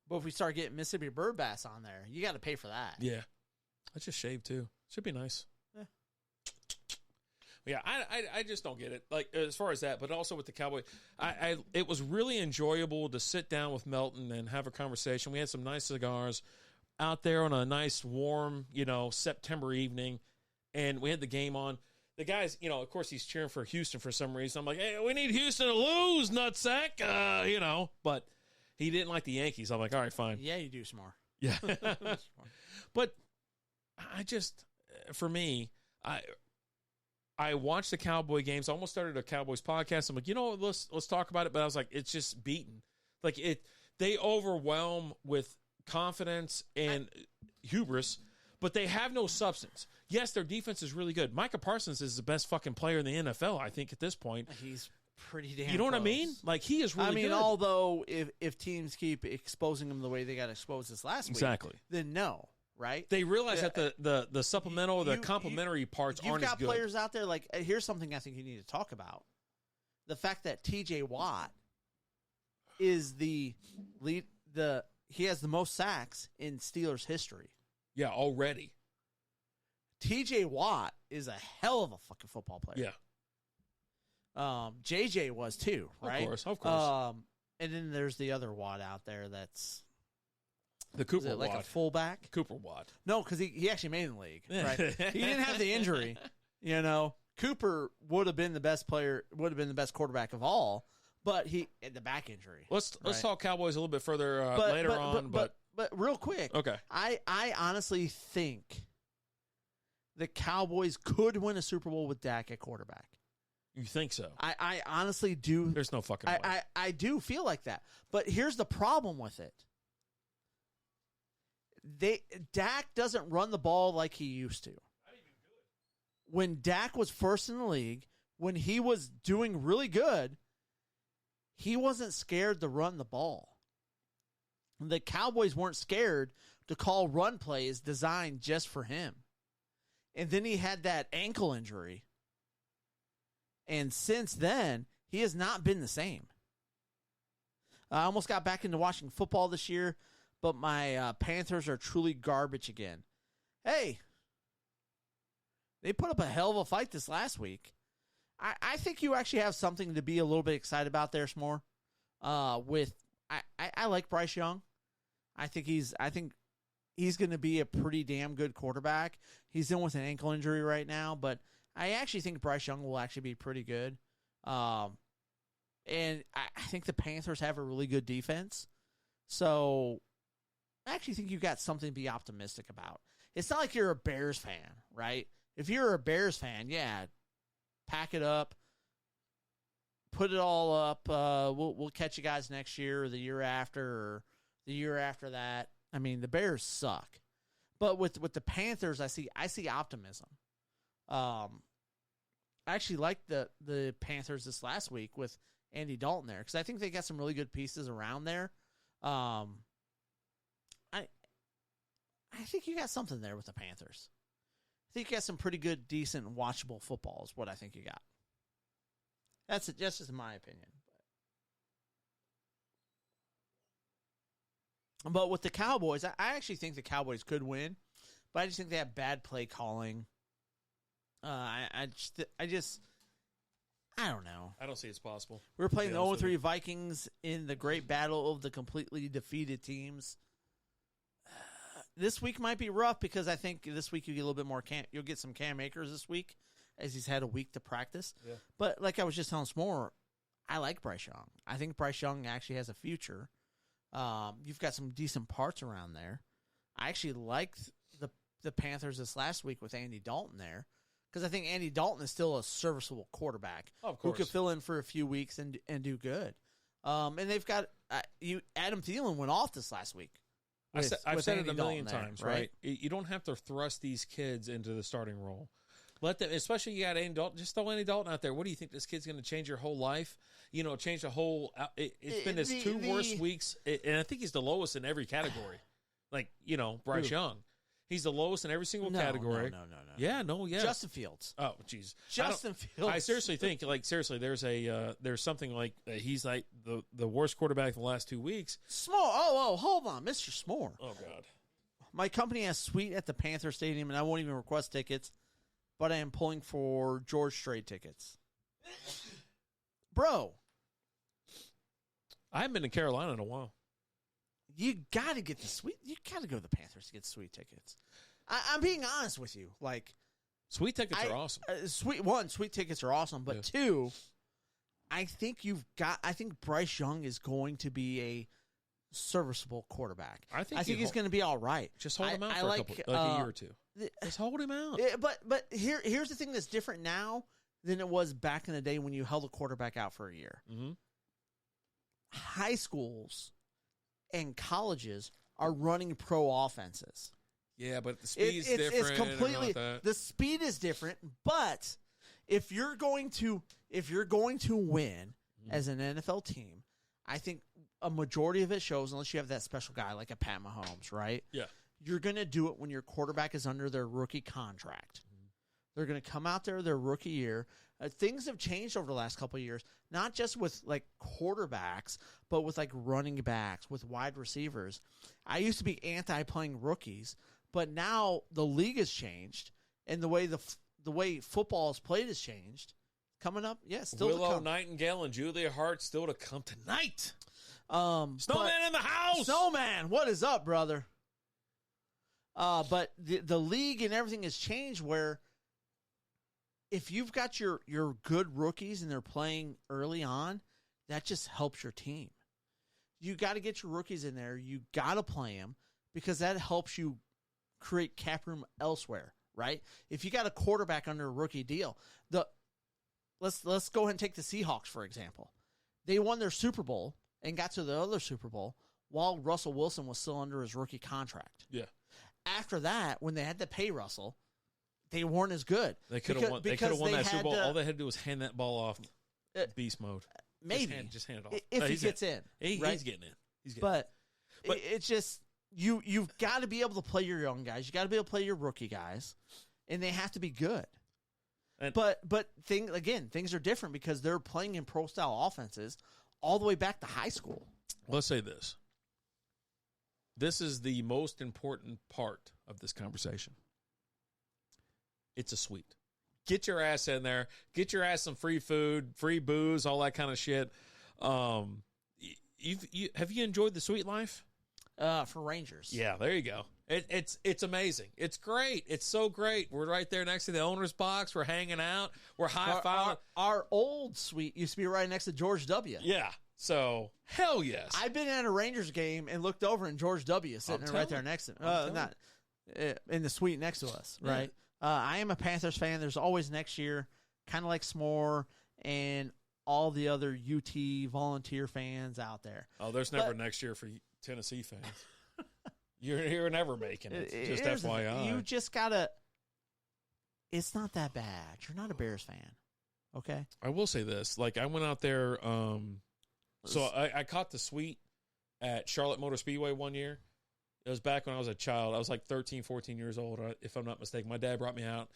But if we start getting Mississippi bird bass on there, you got to pay for that. Yeah. I just shaved too. Should be nice. Yeah, I just don't get it. Like, as far as that, but also with the Cowboys, it was really enjoyable to sit down with Melton and have a conversation. We had some nice cigars out there on a nice, warm, September evening, and we had the game on. The guys, of course, he's cheering for Houston for some reason. I'm like, hey, we need Houston to lose, nutsack, but he didn't like the Yankees. I'm like, all right, fine. Yeah, you do some more. Yeah. But for me, I watched the Cowboy games. I almost started a Cowboys podcast. I'm like, let's talk about it. But I was like, it's just beaten. Like, they overwhelm with confidence and hubris, but they have no substance. Yes, their defense is really good. Micah Parsons is the best fucking player in the NFL, I think, at this point. He's pretty damn You know what I close. mean? Like, he is really good. Although if teams keep exposing him the way they got exposed this last Exactly. week, then no, right? They realize that the supplemental, the complimentary parts aren't as good. You've got players out there, like, here's something I think you need to talk about. The fact that T.J. Watt is the lead, he has the most sacks in Steelers history. Yeah, already. T.J. Watt is a hell of a fucking football player. Yeah. J.J. was too, right? Of course. And then there's the other Watt out there that's the Cooper Watt. Like a fullback? Cooper Watt. No, because he actually made the league, right? He didn't have the injury, Cooper would have been the best player, would have been the best quarterback of all, but he had the back injury. Let's talk Cowboys a little bit further later on. But real quick, okay. I honestly think the Cowboys could win a Super Bowl with Dak at quarterback. You think so? I honestly do. There's no fucking way. I do feel like that. But here's the problem with it. Dak doesn't run the ball like he used to. When Dak was first in the league, when he was doing really good, he wasn't scared to run the ball. The Cowboys weren't scared to call run plays designed just for him. And then he had that ankle injury. And since then, he has not been the same. I almost got back into watching football this year, but my Panthers are truly garbage again. Hey, they put up a hell of a fight this last week. I think you actually have something to be a little bit excited about there, S'more. I like Bryce Young. I think he's going to be a pretty damn good quarterback. He's in with an ankle injury right now, but I actually think Bryce Young will actually be pretty good. And I think the Panthers have a really good defense. So I actually think you got something to be optimistic about. It's not like you're a Bears fan, right? If you're a Bears fan, yeah, pack it up, put it all up. We'll catch you guys next year or the year after or the year after that. I mean, the Bears suck. But with the Panthers, I see optimism. I actually liked the Panthers this last week with Andy Dalton there because I think they got some really good pieces around there. I think you got something there with the Panthers. I think you got some pretty good, decent, watchable football is what I think you got. That's just in my opinion. But with the Cowboys, I actually think the Cowboys could win. but I just think they have bad play calling. I don't know. I don't see it's possible. We were playing the 0-3 Vikings in the great battle of the completely defeated teams. This week might be rough because I think this week you get a little bit more you'll get some Cam Akers this week as he's had a week to practice. Yeah. But like I was just telling S'more, I like Bryce Young. I think Bryce Young actually has a future. You've got some decent parts around there. I actually liked the Panthers this last week with Andy Dalton there because I think Andy Dalton is still a serviceable quarterback who could fill in for a few weeks and do good. And they've got Adam Thielen went off this last week. I've said it a million times, right? You don't have to thrust these kids into the starting role. Let them, especially you got Andy Dalton. Just throw Andy Dalton out there. What do you think this kid's going to change your whole life? Change the whole. It's been his two worst weeks, and I think he's the lowest in every category. Like Bryce Young, he's the lowest in every single category. No. Yeah. Justin Fields. Oh, jeez. Justin Fields. I seriously think, there's something like he's like the worst quarterback in the last 2 weeks. S'more. Oh, hold on, Mr. S'more. Oh God. My company has suite at the Panther Stadium, and I won't even request tickets. But I am pulling for George Strait tickets. Bro. I haven't been to Carolina in a while. You got to get the suite. You got to go to the Panthers to get suite tickets. I'm being honest with you. Like, suite tickets are awesome. Suite tickets are awesome. But two, I think Bryce Young is going to be a serviceable quarterback. I think he's going to be all right. Just hold him out for a year or two. Just hold him out. But here's the thing that's different now than it was back in the day when you held a quarterback out for a year. Mm-hmm. High schools and colleges are running pro offenses. Yeah, but the speed is different. It's completely the speed is different. But if you're going to win as an NFL team, I think a majority of it shows, unless you have that special guy like a Pat Mahomes, right? Yeah. You're going to do it when your quarterback is under their rookie contract. They're going to come out there their rookie year. Things have changed over the last couple of years, not just with like quarterbacks, but with like running backs, with wide receivers. I used to be anti-playing rookies, but now the league has changed, and the way football is played has changed. Coming up, still Willow to come. Nightingale and Julia Hart still to come tonight. Snowman in the house. Snowman, what is up, brother? But the league and everything has changed where if you've got your good rookies and they're playing early on, that just helps your team. You got to get your rookies in there. You got to play them because that helps you create cap room elsewhere, right? If you got a quarterback under a rookie deal, let's go ahead and take the Seahawks, for example. They won their Super Bowl and got to the other Super Bowl while Russell Wilson was still under his rookie contract. Yeah. After that, when they had to pay Russell, they weren't as good. They could have won that Super Bowl. All they had to do was hand that ball off beast mode. Maybe. Just hand it off. If he gets in. Right? He's getting in. But it's just, you've got to be able to play your young guys. You got to be able to play your rookie guys, and they have to be good. But things are different because they're playing in pro-style offenses all the way back to high school. Let's say this. This is the most important part of this conversation. It's a suite. Get your ass in there. Get your ass some free food, free booze, all that kind of shit. Have you enjoyed the suite life? For Rangers. Yeah, there you go. It's amazing. It's great. It's so great. We're right there next to the owner's box. We're hanging out. We're high-fiving. Our old suite used to be right next to George W. Yeah. So, hell yes. I've been at a Rangers game and looked over and George W. sitting right there next to me. Not in the suite next to us, right? I am a Panthers fan. There's always next year, kind of like S'more and all the other UT volunteer fans out there. Oh, there's never next year for Tennessee fans. You're never making it. Just FYI. You just got to – it's not that bad. You're not a Bears fan, okay? I will say this. Like, I went out there so I caught the suite at Charlotte Motor Speedway one year. It was back when I was a child. I was like 13, 14 years old, if I'm not mistaken. My dad brought me out,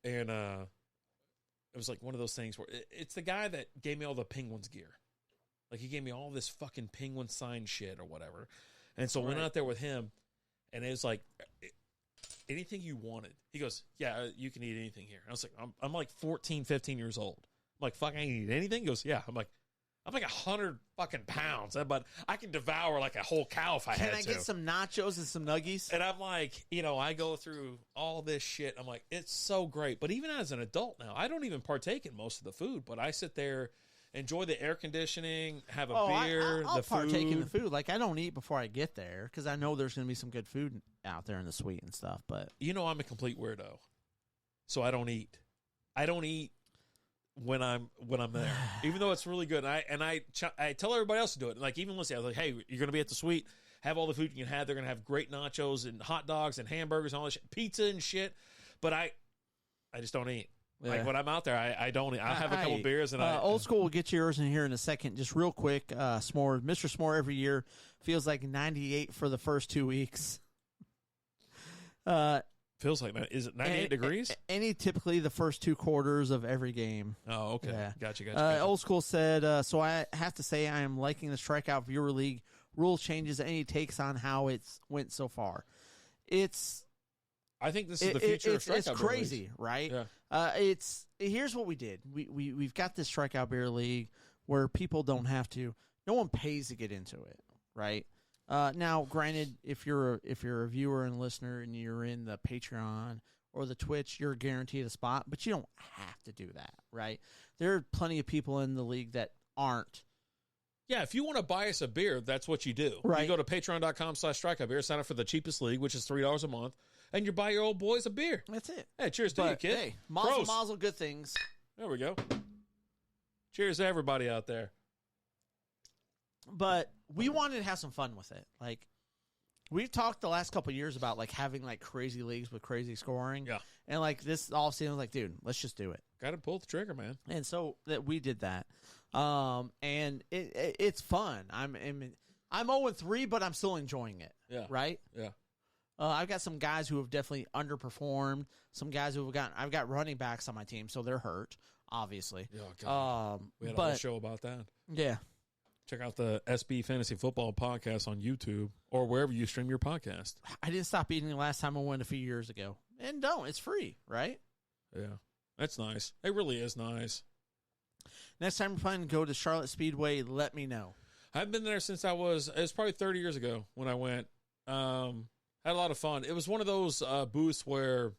and it was like one of those things where it's the guy that gave me all the Penguins gear. Like, he gave me all this fucking Penguin sign shit or whatever. And so I went out there with him, and it was like anything you wanted. He goes, yeah, you can eat anything here. I was like, I'm like 14, 15 years old. I'm like, fuck, I can eat anything? He goes, yeah. I'm like 100 fucking pounds, but I can devour like a whole cow if I had to. Can I get some nachos and some nuggies? And I'm like, I go through all this shit. I'm like, it's so great. But even as an adult now, I don't even partake in most of the food, but I sit there, enjoy the air conditioning, have a beer, I'll the food. partake in the food. Like, I don't eat before I get there because I know there's going to be some good food out there in the suite and stuff. But I'm a complete weirdo, so I don't eat. I don't eat when I'm there, even though it's really good. And I tell everybody else to do it. Like, even Lindsay, I was like, hey, you're going to be at the suite. Have all the food you can have. They're going to have great nachos and hot dogs and hamburgers and all this shit, pizza and shit. But I just don't eat. Yeah. Like, when I'm out there, I don't eat. I'll have a couple beers. And Old School will get yours in here in a second. Just real quick, S'more. Mr. S'more every year feels like 98 for the first 2 weeks. Feels like that. Is it 98 degrees? Typically the first 2 quarters of every game. Oh, okay. Yeah. Gotcha. Old School said, so I have to say I am liking the Strikeout Viewer League rule changes. Any takes on how it's went so far? I think this is the future of Strikeout. It's crazy, right? Yeah. Here's what we did. We've got this Strikeout Beer League where people don't have to. No one pays to get into it, right? Now, granted, if you're a viewer and listener and you're in the Patreon or the Twitch, you're guaranteed a spot, but you don't have to do that, right? There are plenty of people in the league that aren't. Yeah, if you want to buy us a beer, that's what you do. Right. You go to patreon.com/strikeout beer, sign up for the cheapest league, which is $3 a month, and you buy your old boys a beer. That's it. Hey, cheers to you, kid. Hey, mazel, good things. There we go. Cheers to everybody out there. But we wanted to have some fun with it. Like, we've talked the last couple of years about, like, having, like, crazy leagues with crazy scoring. Yeah. And, like, this all seems like, dude, let's just do it. Got to pull the trigger, man. And so that we did that. And it's fun. I'm 0-3, but I'm still enjoying it. Yeah. Right? Yeah. I've got some guys who have definitely underperformed. Some guys who I've got running backs on my team, so they're hurt, obviously. Oh, God. We had a whole show about that. Yeah. Check out the SB Fantasy Football Podcast on YouTube or wherever you stream your podcast. I didn't stop eating the last time I went a few years ago. And it's free, right? Yeah. That's nice. It really is nice. Next time you're planning to go to Charlotte Speedway, let me know. I've been there since it was probably 30 years ago when I went. Had a lot of fun. It was one of those booths where,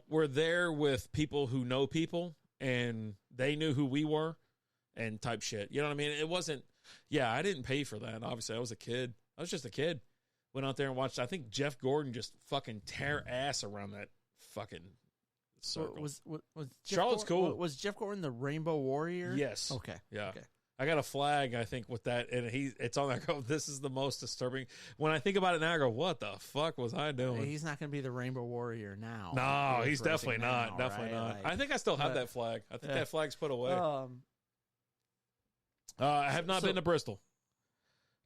we're there with people who know people and they knew who we were. And type shit. You know what I mean? It wasn't, I didn't pay for that. Obviously, I was a kid. I was just a kid. Went out there and watched, I think Jeff Gordon just fucking tear ass around that fucking circle. Was Charlotte's cool. Was Jeff Gordon the Rainbow Warrior? Yes. Okay. Yeah. Okay. I got a flag, I think, with that, and it's on there. I go, this is the most disturbing. When I think about it now, I go, what the fuck was I doing? He's not going to be the Rainbow Warrior now. No, he's definitely not. Definitely not. Like, I think I still have that flag. I think that flag's put away. I have not been to Bristol.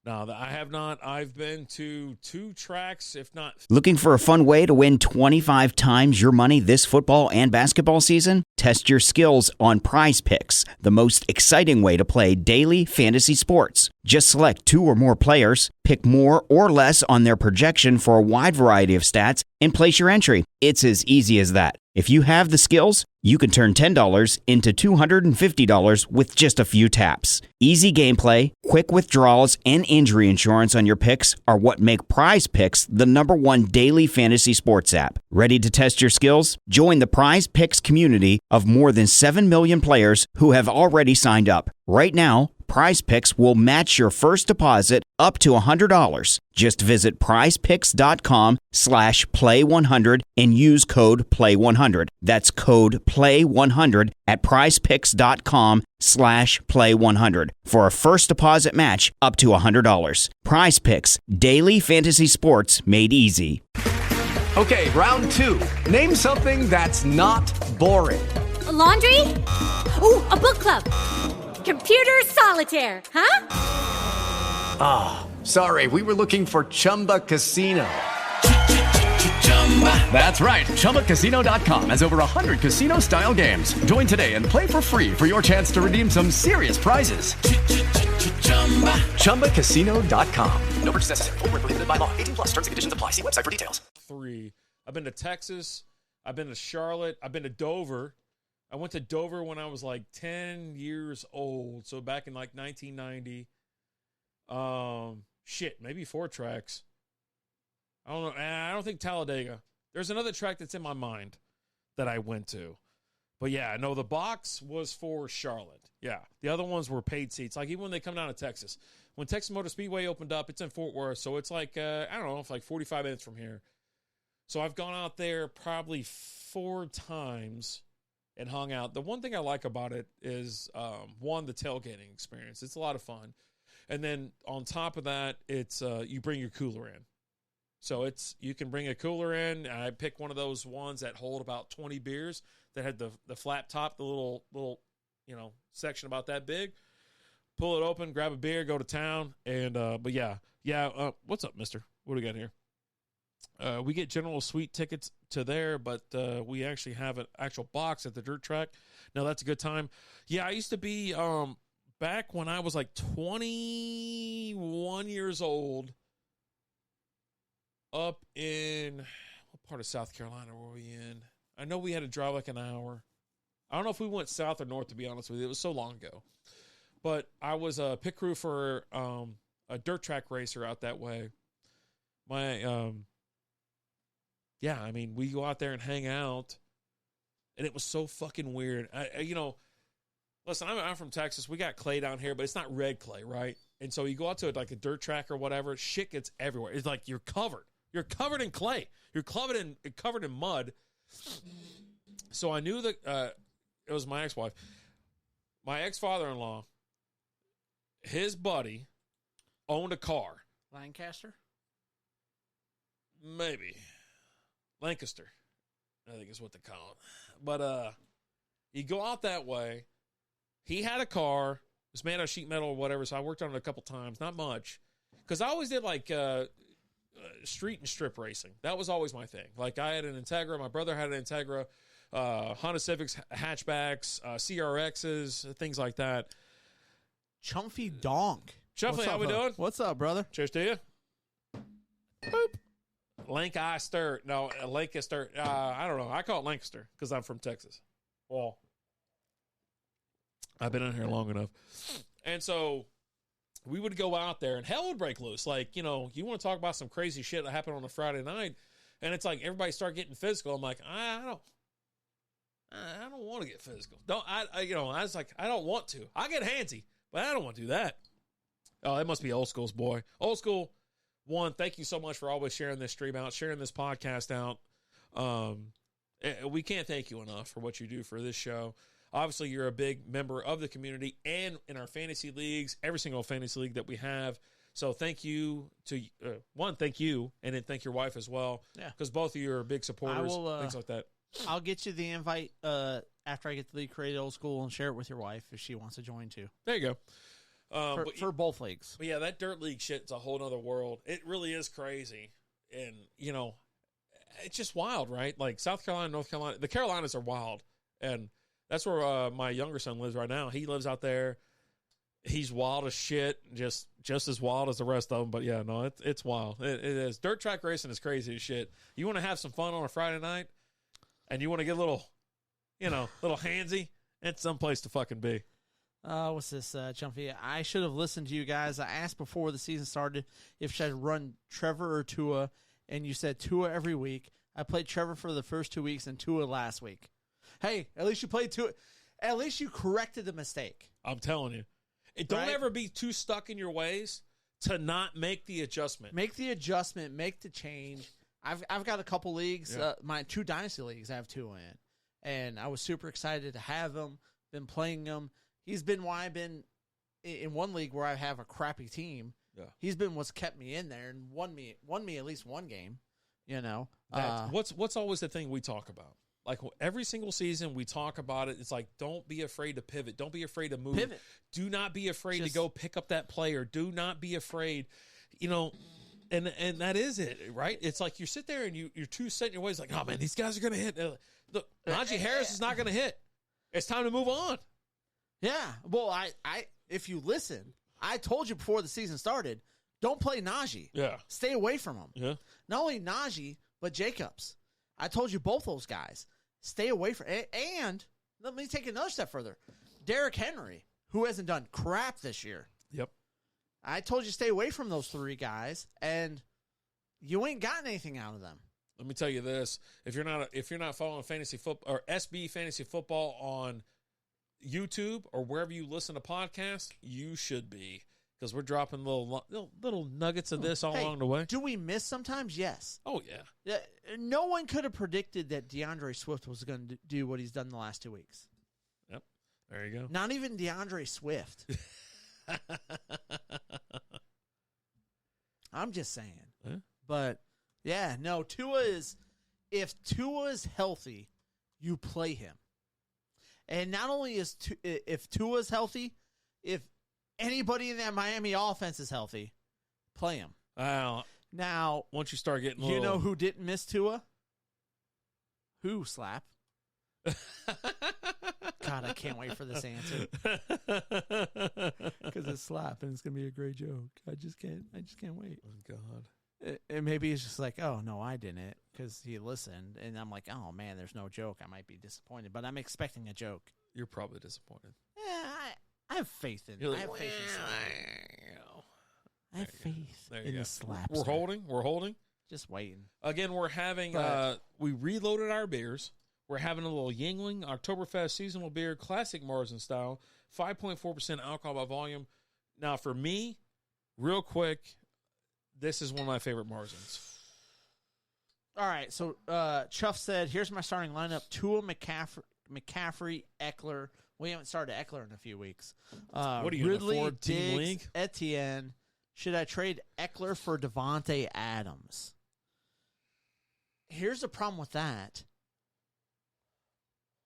No, I have not. I've been to 2 tracks, if not. Looking for a fun way to win 25 times your money this football and basketball season? Test your skills on Prize Picks, the most exciting way to play daily fantasy sports. Just select 2 or more players, pick more or less on their projection for a wide variety of stats, and place your entry. It's as easy as that. If you have the skills, you can turn $10 into $250 with just a few taps. Easy gameplay, quick withdrawals, and injury insurance on your picks are what make Prize Picks the #1 daily fantasy sports app. Ready to test your skills? Join the Prize Picks community of more than 7 million players who have already signed up. Right now, Prize Picks will match your first deposit up to $100. Just visit prizepicks.com/play100 and use code PLAY100. That's code PLAY100 at prizepicks.com/play100 for a first deposit match up to $100. Prize Picks, daily fantasy sports made easy. Okay, round 2. Name something that's not boring. A laundry? Ooh, a book club. Computer solitaire, huh? Ah, sorry, we were looking for Chumba Casino. That's right, ChumbaCasino.com has over 100 casino-style games. Join today and play for free for your chance to redeem some serious prizes. ChumbaCasino.com. No purchase necessary. Void where prohibited by law. 18+. Terms and conditions apply. See website for details. 3. I've been to Texas. I've been to Charlotte. I've been to Dover. I went to Dover when I was like 10 years old. So back in like 1990. Maybe 4 tracks. I don't know. I don't think Talladega. There's another track that's in my mind that I went to. But yeah, no, the box was for Charlotte. Yeah. The other ones were paid seats. Like even when they come down to Texas. When Texas Motor Speedway opened up, it's in Fort Worth. So it's like, I don't know, it's like 45 minutes from here. So I've gone out there probably 4 times and hung out. The one thing I like about it is, one, the tailgating experience. It's a lot of fun. And then on top of that, it's you bring your cooler in. So you can bring a cooler in. I pick one of those ones that hold about 20 beers that had the flat top, the little section about that big. Pull it open, grab a beer, go to town, and what's up, mister? What do we got here? We get general suite tickets to there, but we actually have an actual box at the dirt track. Now that's a good time. Yeah, I used to be back when I was like 21 years old. Up in, what part of South Carolina were we in? I know we had to drive like an hour. I don't know if we went south or north, to be honest with you. It was so long ago. But I was a pit crew for a dirt track racer out that way. We go out there and hang out. And it was so fucking weird. Listen, I'm from Texas. We got clay down here, but it's not red clay, right? And so you go out to like a dirt track or whatever, shit gets everywhere. It's like you're covered. You're covered in clay. You're covered in mud. So I knew that it was my ex-wife. My ex-father-in-law, his buddy, owned a car. Lancaster? Maybe. Lancaster, I think is what they call it. But you go out that way. He had a car. It was made out of sheet metal or whatever, so I worked on it a couple times. Not much. Because I always did like street and strip racing. That was always my thing. Like I had an Integra. My brother had an Integra. Honda Civics, hatchbacks, CRXs, things like that. Chumpy Donk. Chumpy, how we doing? What's up, brother? Cheers to you. Boop. Lancaster. No, Lancaster. I don't know. I call it Lancaster because I'm from Texas. Well, I've been in here long enough. And so we would go out there and hell would break loose. Like, you want to talk about some crazy shit that happened on a Friday night. And it's like everybody start getting physical. I'm like, I don't want to get physical. I was like, I don't want to. I get handsy, but I don't want to do that. Oh, that must be old school's boy. Old school. One, thank you so much for always sharing this stream out, sharing this podcast out. We can't thank you enough for what you do for this show. Obviously, you're a big member of the community and in our fantasy leagues, every single fantasy league that we have. So thank you to thank you, and then thank your wife as well. Yeah, because both of you are big supporters. Things like that. I'll get you the invite after I get the league created old school and share it with your wife if she wants to join too. There you go. For both leagues. But yeah, that dirt league shit's a whole other world. It really is crazy. And, it's just wild, right? Like South Carolina, North Carolina, the Carolinas are wild. And that's where my younger son lives right now. He lives out there. He's wild as shit, just as wild as the rest of them. But yeah, no, it's wild. It is. Dirt track racing is crazy as shit. You want to have some fun on a Friday night, and you want to get a little, little handsy, it's someplace to fucking be. What's this, Chumpy? I should have listened to you guys. I asked before the season started if should I run Trevor or Tua, and you said Tua every week. I played Trevor for the first 2 weeks and Tua last week. Hey, at least you played Tua. At least you corrected the mistake. I'm telling you. Don't ever be too stuck in your ways to not make the adjustment. Make the adjustment. Make the change. I've got a couple leagues. Yeah. My 2 dynasty leagues I have Tua in, and I was super excited to have him. Been playing him. He's been why I've been in one league where I have a crappy team. Yeah. He's been what's kept me in there and won me at least one game. What's always the thing we talk about? Like every single season we talk about it. It's like, don't be afraid to pivot. Don't be afraid to move. Pivot. Do not be afraid to go pick up that player. Do not be afraid. And that is it, right? It's like you sit there and you're too set in your ways. Like, oh man, these guys are going to hit. Look, Najee Harris is not going to hit. It's time to move on. Yeah. Well, I if you listen, I told you before the season started, don't play Najee. Yeah. Stay away from him. Yeah. Not only Najee, But Jacobs, I told you both those guys, stay away from it. And let me take another step further. Derrick Henry, who hasn't done crap this year. Yep. I told you stay away from those three guys, and you ain't gotten anything out of them. Let me tell you this: if you're not following fantasy football or SB fantasy football on YouTube or wherever you listen to podcasts, you should be, because we're dropping little nuggets of this all along the way. Do we miss sometimes? Yes. Oh yeah. No one could have predicted that DeAndre Swift was going to do what he's done the last 2 weeks. Yep. There you go. Not even DeAndre Swift. I'm just saying. Huh? But yeah, no, if Tua's healthy, you play him. And not only if Tua's healthy, if anybody in that Miami offense is healthy, play him. Now, once you start getting you know who didn't miss Tua? Who, Slap? God, I can't wait for this answer. Because it's Slap and it's gonna be a great joke. I just can't wait. Oh God. And maybe he's just like, oh no, I didn't, because he listened, and I'm like, oh man, there's no joke. I might be disappointed, but I'm expecting a joke. You're probably disappointed. Yeah, I have faith in. You're like, I have faith in Slap. I have faith in the Slap. We're holding. Just waiting. Again, we're having. We reloaded our beers. We're having a little Yingling Oktoberfest seasonal beer, classic Marzen style, 5.4% alcohol by volume. Now, for me, real quick, this is one of my favorite Marzens. All right, so Chuff said, here's my starting lineup: Tua, McCaffrey, Eckler. We haven't started Eckler in a few weeks. What are you, Ridley, in a 4-team Diggs, league? Etienne. Should I trade Eckler for Devontae Adams? Here's the problem with that.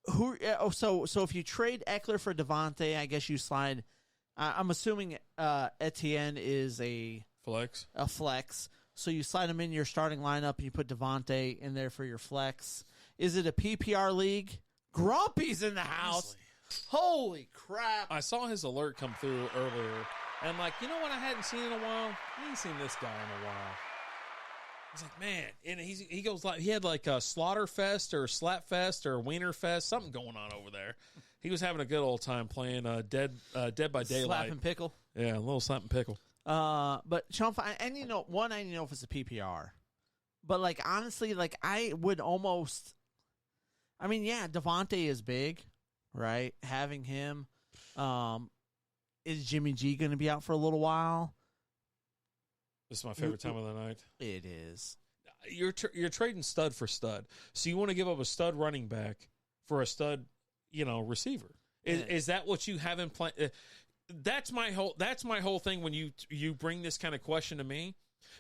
So if you trade Eckler for Devontae, I guess you slide. I'm assuming Etienne is a flex. So you slide him in your starting lineup and you put Devontae in there for your flex. Is it a PPR league? Grumpy's in the house. Holy crap. I saw his alert come through earlier. And I'm like, you know what I hadn't seen in a while? I ain't seen this guy in a while. I was like, man. And he goes like, he had like a Slaughterfest or Slapfest or Wienerfest, something going on over there. He was having a good old time playing Dead by Daylight. Slap and pickle. Yeah, a little slap and pickle. But Chump, I need to know if it's a PPR. But like honestly, like I would almost. I mean, yeah, Devontae is big, right? Having him, is Jimmy G going to be out for a little while? This is my favorite time of the night. It is. You're trading stud for stud, so you want to give up a stud running back for a stud, receiver. Is that what you have in plan? That's my whole thing when you bring this kind of question to me,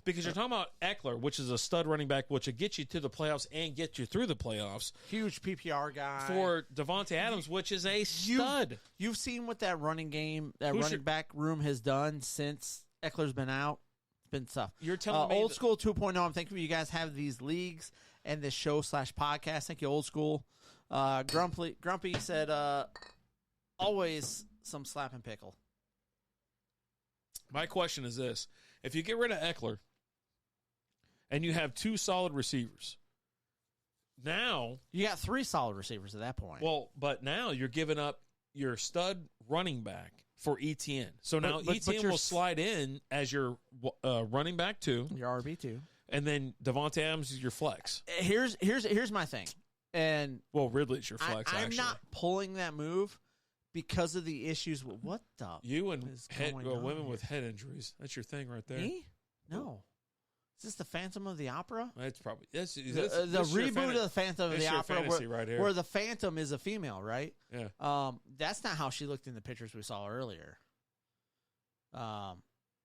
because you're talking about Eckler, which is a stud running back, which will get you to the playoffs and get you through the playoffs. Huge PPR guy. For Devontae Adams, which is a stud. You've seen what that running back room has done since Eckler's been out. It's been tough. You're telling me Old School 2.0. I'm thankful you guys have these leagues and this show /podcast. Thank you, Old School. Grumpy said, always some slap and pickle. My question is this. If you get rid of Eckler and you have two solid receivers, now you got three solid receivers at that point. Well, but now you're giving up your stud running back for Etienne. So now Etienne will slide in as your running back 2, your RB2, and then Devontae Adams is your flex. Here's my thing, and Ridley's your flex. I'm not pulling that move because of the issues with what the you and women with head injuries. That's your thing right there. Me? No. Is this the Phantom of the Opera? It's probably the reboot of the Phantom of the Opera, where the Phantom is a female, right? Yeah. That's not how she looked in the pictures we saw earlier.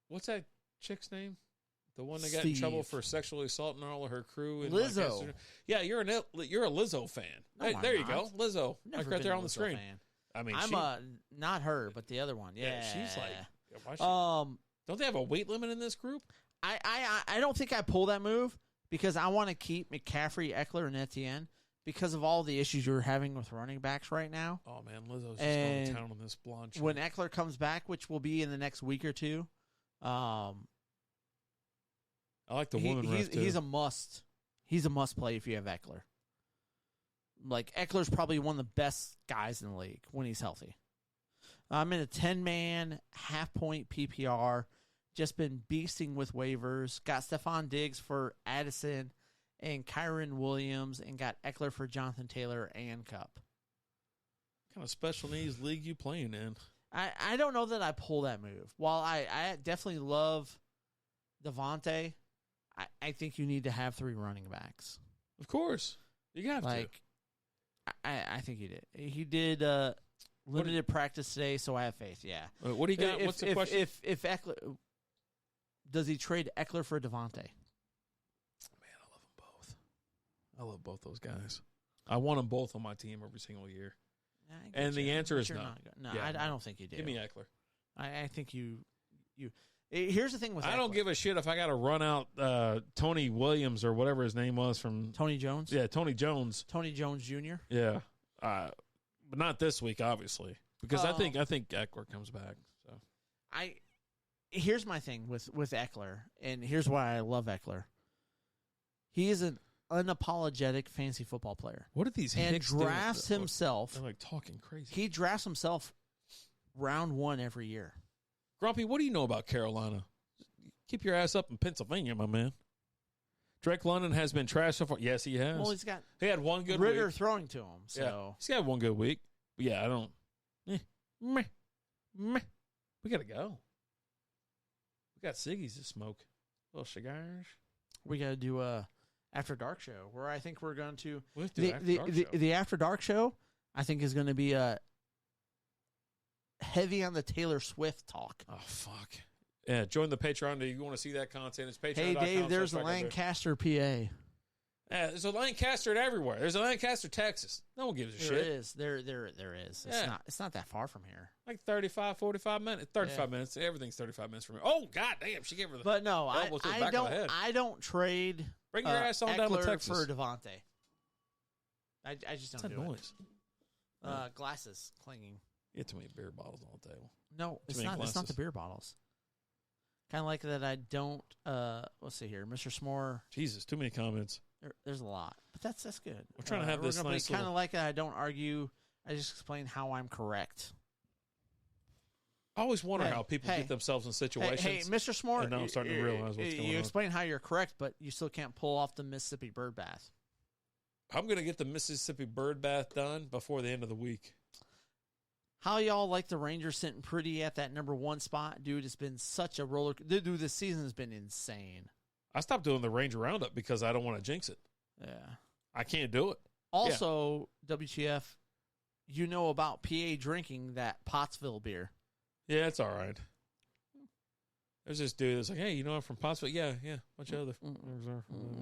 What's that chick's name? The one that got Steve. in trouble for sexually assaulting all of her crew. Lizzo. Yeah, you're a Lizzo fan. No, hey, there you go, Lizzo. Never right there on the Lizzo screen. Fan. I mean, I'm not her, but the other one. Yeah, she's like. Don't they have a weight limit in this group? I don't think I pull that move because I want to keep McCaffrey, Eckler, and Etienne because of all the issues you're having with running backs right now. Oh man, Lizzo's just going to town on this blonde chick. When Eckler comes back, which will be in the next week or two, I like the woman ref too. He's a must. He's a must-play if you have Eckler. Like, Eckler's probably one of the best guys in the league when he's healthy. I'm in a 10-man, half-point PPR. Just been beasting with waivers. Got Stephon Diggs for Addison and Kyron Williams, and got Eckler for Jonathan Taylor and Kupp. What kind of special needs league you playing in? I don't know that I pull that move. While I definitely love Devontae, I think you need to have 3 running backs. Of course. You got to. I think he did. He did limited practice today, so I have faith, yeah. What do you got? What's the question? If Eckler, does he trade Eckler for Devontae? Man, I love them both. I love both those guys. I want them both on my team every single year. And the answer is no. No, yeah, I don't think you do. Give me Eckler. I think you. Here's the thing with Eckler. I don't give a shit if I got to run out Tony Williams or whatever his name was from Tony Jones. Yeah, Tony Jones. Tony Jones Jr. Yeah, but not this week, obviously, because I think Eckler comes back. So here's my thing with Eckler, and here's why I love Eckler. He is an unapologetic fantasy football player. What are these and Hicks drafts doing? himself? They're like talking crazy. He drafts himself round 1 every year. Grumpy, what do you know about Carolina? Keep your ass up in Pennsylvania, my man. Drake London has been trashed so far. Yes, he has. Well, he had one good Ritter week. throwing to him. So yeah, he's got one good week. But yeah, I don't. We gotta go. We got ciggies to smoke. Little cigars. We gotta do a After Dark show where I think we're going to the After Dark show. I think is going to be a heavy on the Taylor Swift talk. Oh fuck! Yeah, join the Patreon. Do you want to see that content? It's Patreon. Hey Dave, there's a Lancaster, PA. Yeah, there's a Lancaster everywhere. There's a Lancaster, Texas. No one gives a shit. There is. Yeah. It's not that far from here. Like 35, 45 minutes. 35 minutes. Everything's 35 minutes from here. Oh god damn! She gave her the. But no, I don't trade. Bring your ass on down to Texas for Devontae. I just don't do noise. It. Glasses clanging. You have too many beer bottles on the table. No, it's not. It's not the beer bottles. Kind of like that. I don't. Let's see here, Mr. S'more. Jesus, too many comments. There's a lot, but that's good. We're trying to have this nice. Kind of like that. I don't argue. I just explain how I'm correct. I always wonder how people get themselves in situations. Hey, Mr. S'more. And now I'm starting to realize what's going on. You explain how you're correct, but you still can't pull off the Mississippi bird bath. I'm going to get the Mississippi bird bath done before the end of the week. How y'all like the Rangers sitting pretty at that number 1 spot? Dude, it's been such a roller. Dude, this season has been insane. I stopped doing the Ranger Roundup because I don't want to jinx it. Yeah. I can't do it. Also, WTF, you know about PA drinking that Pottsville beer. Yeah, it's all right. There's this dude that's like, hey, you know I'm from Pottsville? Yeah, bunch of other.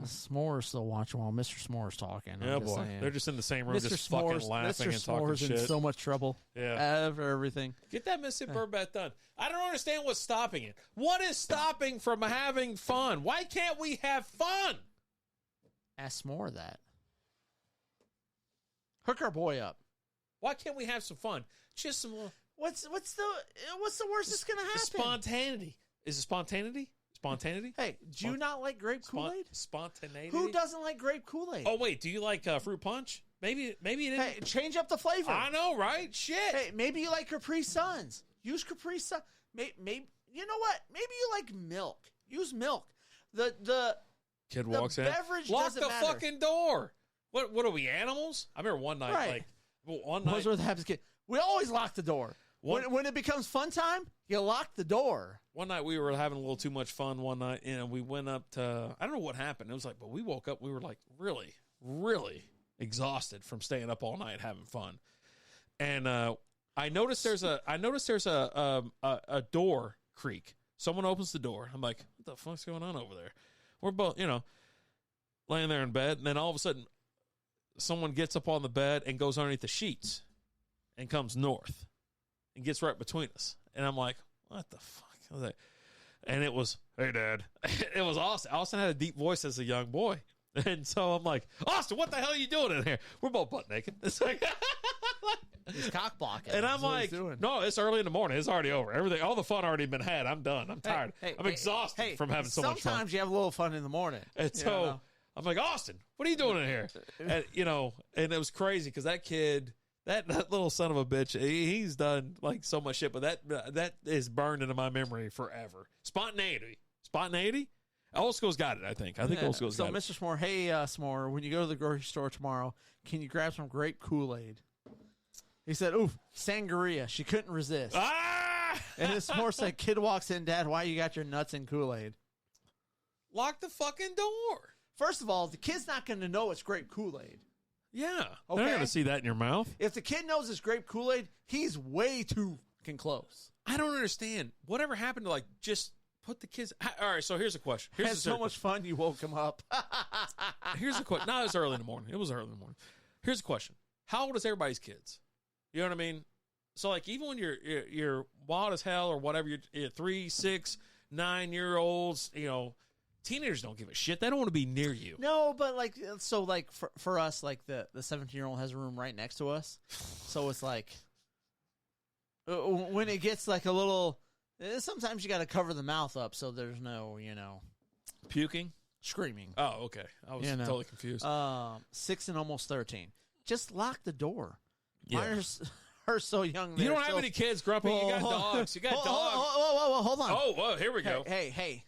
S'more's still watching while Mr. S'more's talking. Yeah, boy. Saying. They're just in the same room just fucking laughing and talking S'more's shit. in so much trouble. Yeah. After everything. Get that Mississippi bird bath done. I don't understand what's stopping it. What is stopping from having fun? Why can't we have fun? Ask S'more that. Hook our boy up. Why can't we have some fun? Just some little... What's the worst that's going to happen? Spontaneity. Is it spontaneity? Spontaneity? Hey, do you not like grape Kool-Aid? Spontaneity? Who doesn't like grape Kool-Aid? Oh, wait. Do you like fruit punch? Maybe it didn't. Hey, change up the flavor. I know, right? Shit. Hey, maybe you like Capri Suns. Use Capri Sun. Maybe you know what? Maybe you like milk. Use milk. The kid walks in. Beverage Lock doesn't the matter. Fucking door. What are we, animals? I remember one night, one night. What happens, kid? We always lock the door. When it becomes fun time, you lock the door. One night we were having a little too much fun one night, and we went up to, I don't know what happened. It was like, but we woke up, we were like really, really exhausted from staying up all night having fun. And I noticed there's a door creak. Someone opens the door. I'm like, what the fuck's going on over there? We're both, laying there in bed, and then all of a sudden someone gets up on the bed and goes underneath the sheets and comes north and gets right between us. And I'm like, what the fuck? I was like, and it was, hey, Dad. It was Austin. Austin had a deep voice as a young boy. And so I'm like, Austin, what the hell are you doing in here? We're both butt naked. It's like, he's cock blocking. And I'm like, no, it's early in the morning. It's already over. Everything, all the fun already been had. I'm done. I'm tired. I'm exhausted from having so much fun. Sometimes you have a little fun in the morning. And so I'm like, Austin, what are you doing in here? And, and it was crazy because that kid, that little son of a bitch, he's done like so much shit, but that is burned into my memory forever. Spontaneity. Old School's got it, I think. Old School's got it. So, Mr. S'more, hey, S'more, when you go to the grocery store tomorrow, can you grab some grape Kool-Aid? He said, oof, sangria. She couldn't resist. And his S'more said, kid walks in, Dad, why you got your nuts in Kool-Aid? Lock the fucking door. First of all, the kid's not going to know it's grape Kool-Aid. Yeah. Okay? They're not going to see that in your mouth. If the kid knows it's grape Kool-Aid, he's way too fucking close. I don't understand. Whatever happened to, just put the kids... All right, so here's a question. Had so much fun, you woke him up. Here's a question. No, it was early in the morning. Here's a question. How old is everybody's kids? You know what I mean? So, even when you're wild as hell or whatever, you're 3, 6, 9-year-olds, teenagers don't give a shit. They don't want to be near you. No, but for us, the 17-year-old has a room right next to us. So it's when it gets a little, sometimes you got to cover the mouth up so there's no, puking, screaming. Oh, okay. I was totally confused. 6 and almost 13. Just lock the door. Yeah. Her so young. You don't have any kids, Grumpy. You got dogs. You got dogs. Hold on. Oh, here we go. Hey.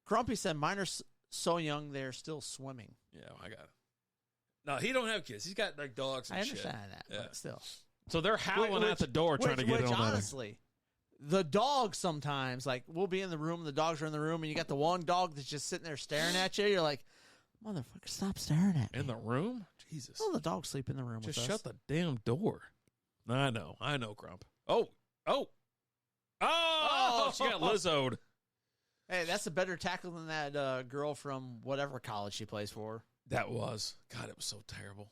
Grumpy said mine are so young they're still swimming. Yeah, I got it. No, he don't have kids. He's got dogs and I shit. understand that, but still. So they're howling at the door trying to get on that. Honestly, the dogs sometimes, we'll be in the room, the dogs are in the room, and you got the one dog that's just sitting there staring at you. You're like, motherfucker, stop staring at me. In the room? Jesus. Well, the dogs sleep in the room just with us. Just shut the damn door. I know, Grump. Oh, she got Lizzo'd. Hey, that's a better tackle than that girl from whatever college she plays for. That was. God, it was so terrible.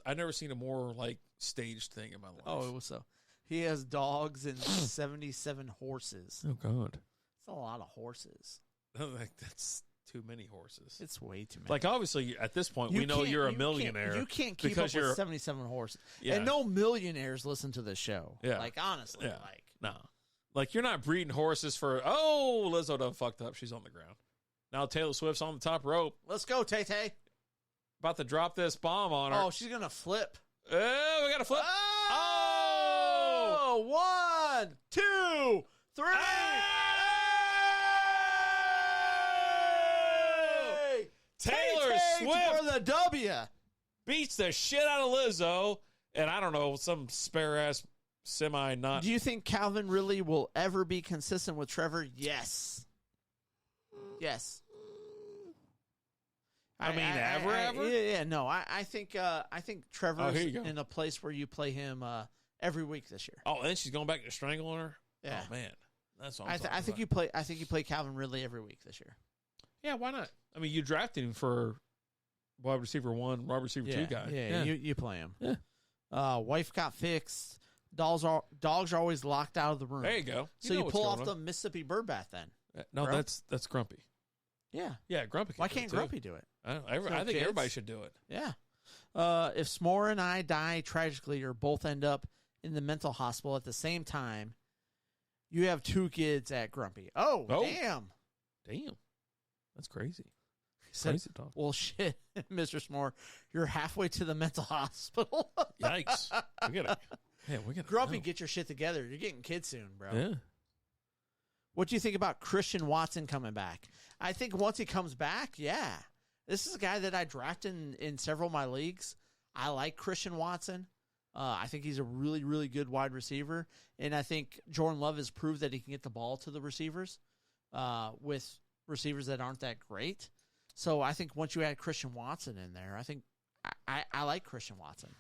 I've never seen a more, staged thing in my life. Oh, it was so. He has dogs and 77 horses. Oh, God. That's a lot of horses. That's too many horses. It's way too many. Obviously, at this point, we know you're a millionaire. You can't keep up with 77 horses. Yeah. And no millionaires listen to this show. Yeah. Honestly. Yeah. No. You're not breeding horses for, Lizzo done fucked up. She's on the ground. Now Taylor Swift's on the top rope. Let's go, Tay-Tay. About to drop this bomb on her. Oh, she's going to flip. Oh, we got to flip. Oh! 1, 2, 3. Hey! Taylor Swift for the W. Beats the shit out of Lizzo. And I don't know, some spare-ass semi-not. Do you think Calvin Ridley will ever be consistent with Trevor? Yes. I mean, ever? Yeah, no. I think Trevor's in a place where you play him every week this year. Oh, and then she's going back to strangling her? Yeah. Oh, man. That's what I think you play Calvin Ridley every week this year. Yeah, why not? I mean, you drafted him for wide receiver 1, wide receiver 2 guy. Yeah. You play him. Yeah. Wife got fixed. Dogs are always locked out of the room. There you go. So you pull off the Mississippi bird bath then. No, bro? that's Grumpy. Yeah. Yeah, Grumpy. Why can't Grumpy do it? I think everybody should do it. Yeah. If S'more and I die tragically or both end up in the mental hospital at the same time, you have 2 kids at Grumpy. Oh. Damn. That's crazy. Crazy talk. Well, shit, Mr. S'more, you're halfway to the mental hospital. Yikes. We gotta Grumpy, get your shit together. You're getting kids soon, bro. Yeah. What do you think about Christian Watson coming back? I think once he comes back, yeah. This is a guy that I drafted in several of my leagues. I like Christian Watson. I think he's a really, really good wide receiver. And I think Jordan Love has proved that he can get the ball to the receivers with receivers that aren't that great. So I think once you add Christian Watson in there, I think I like Christian Watson.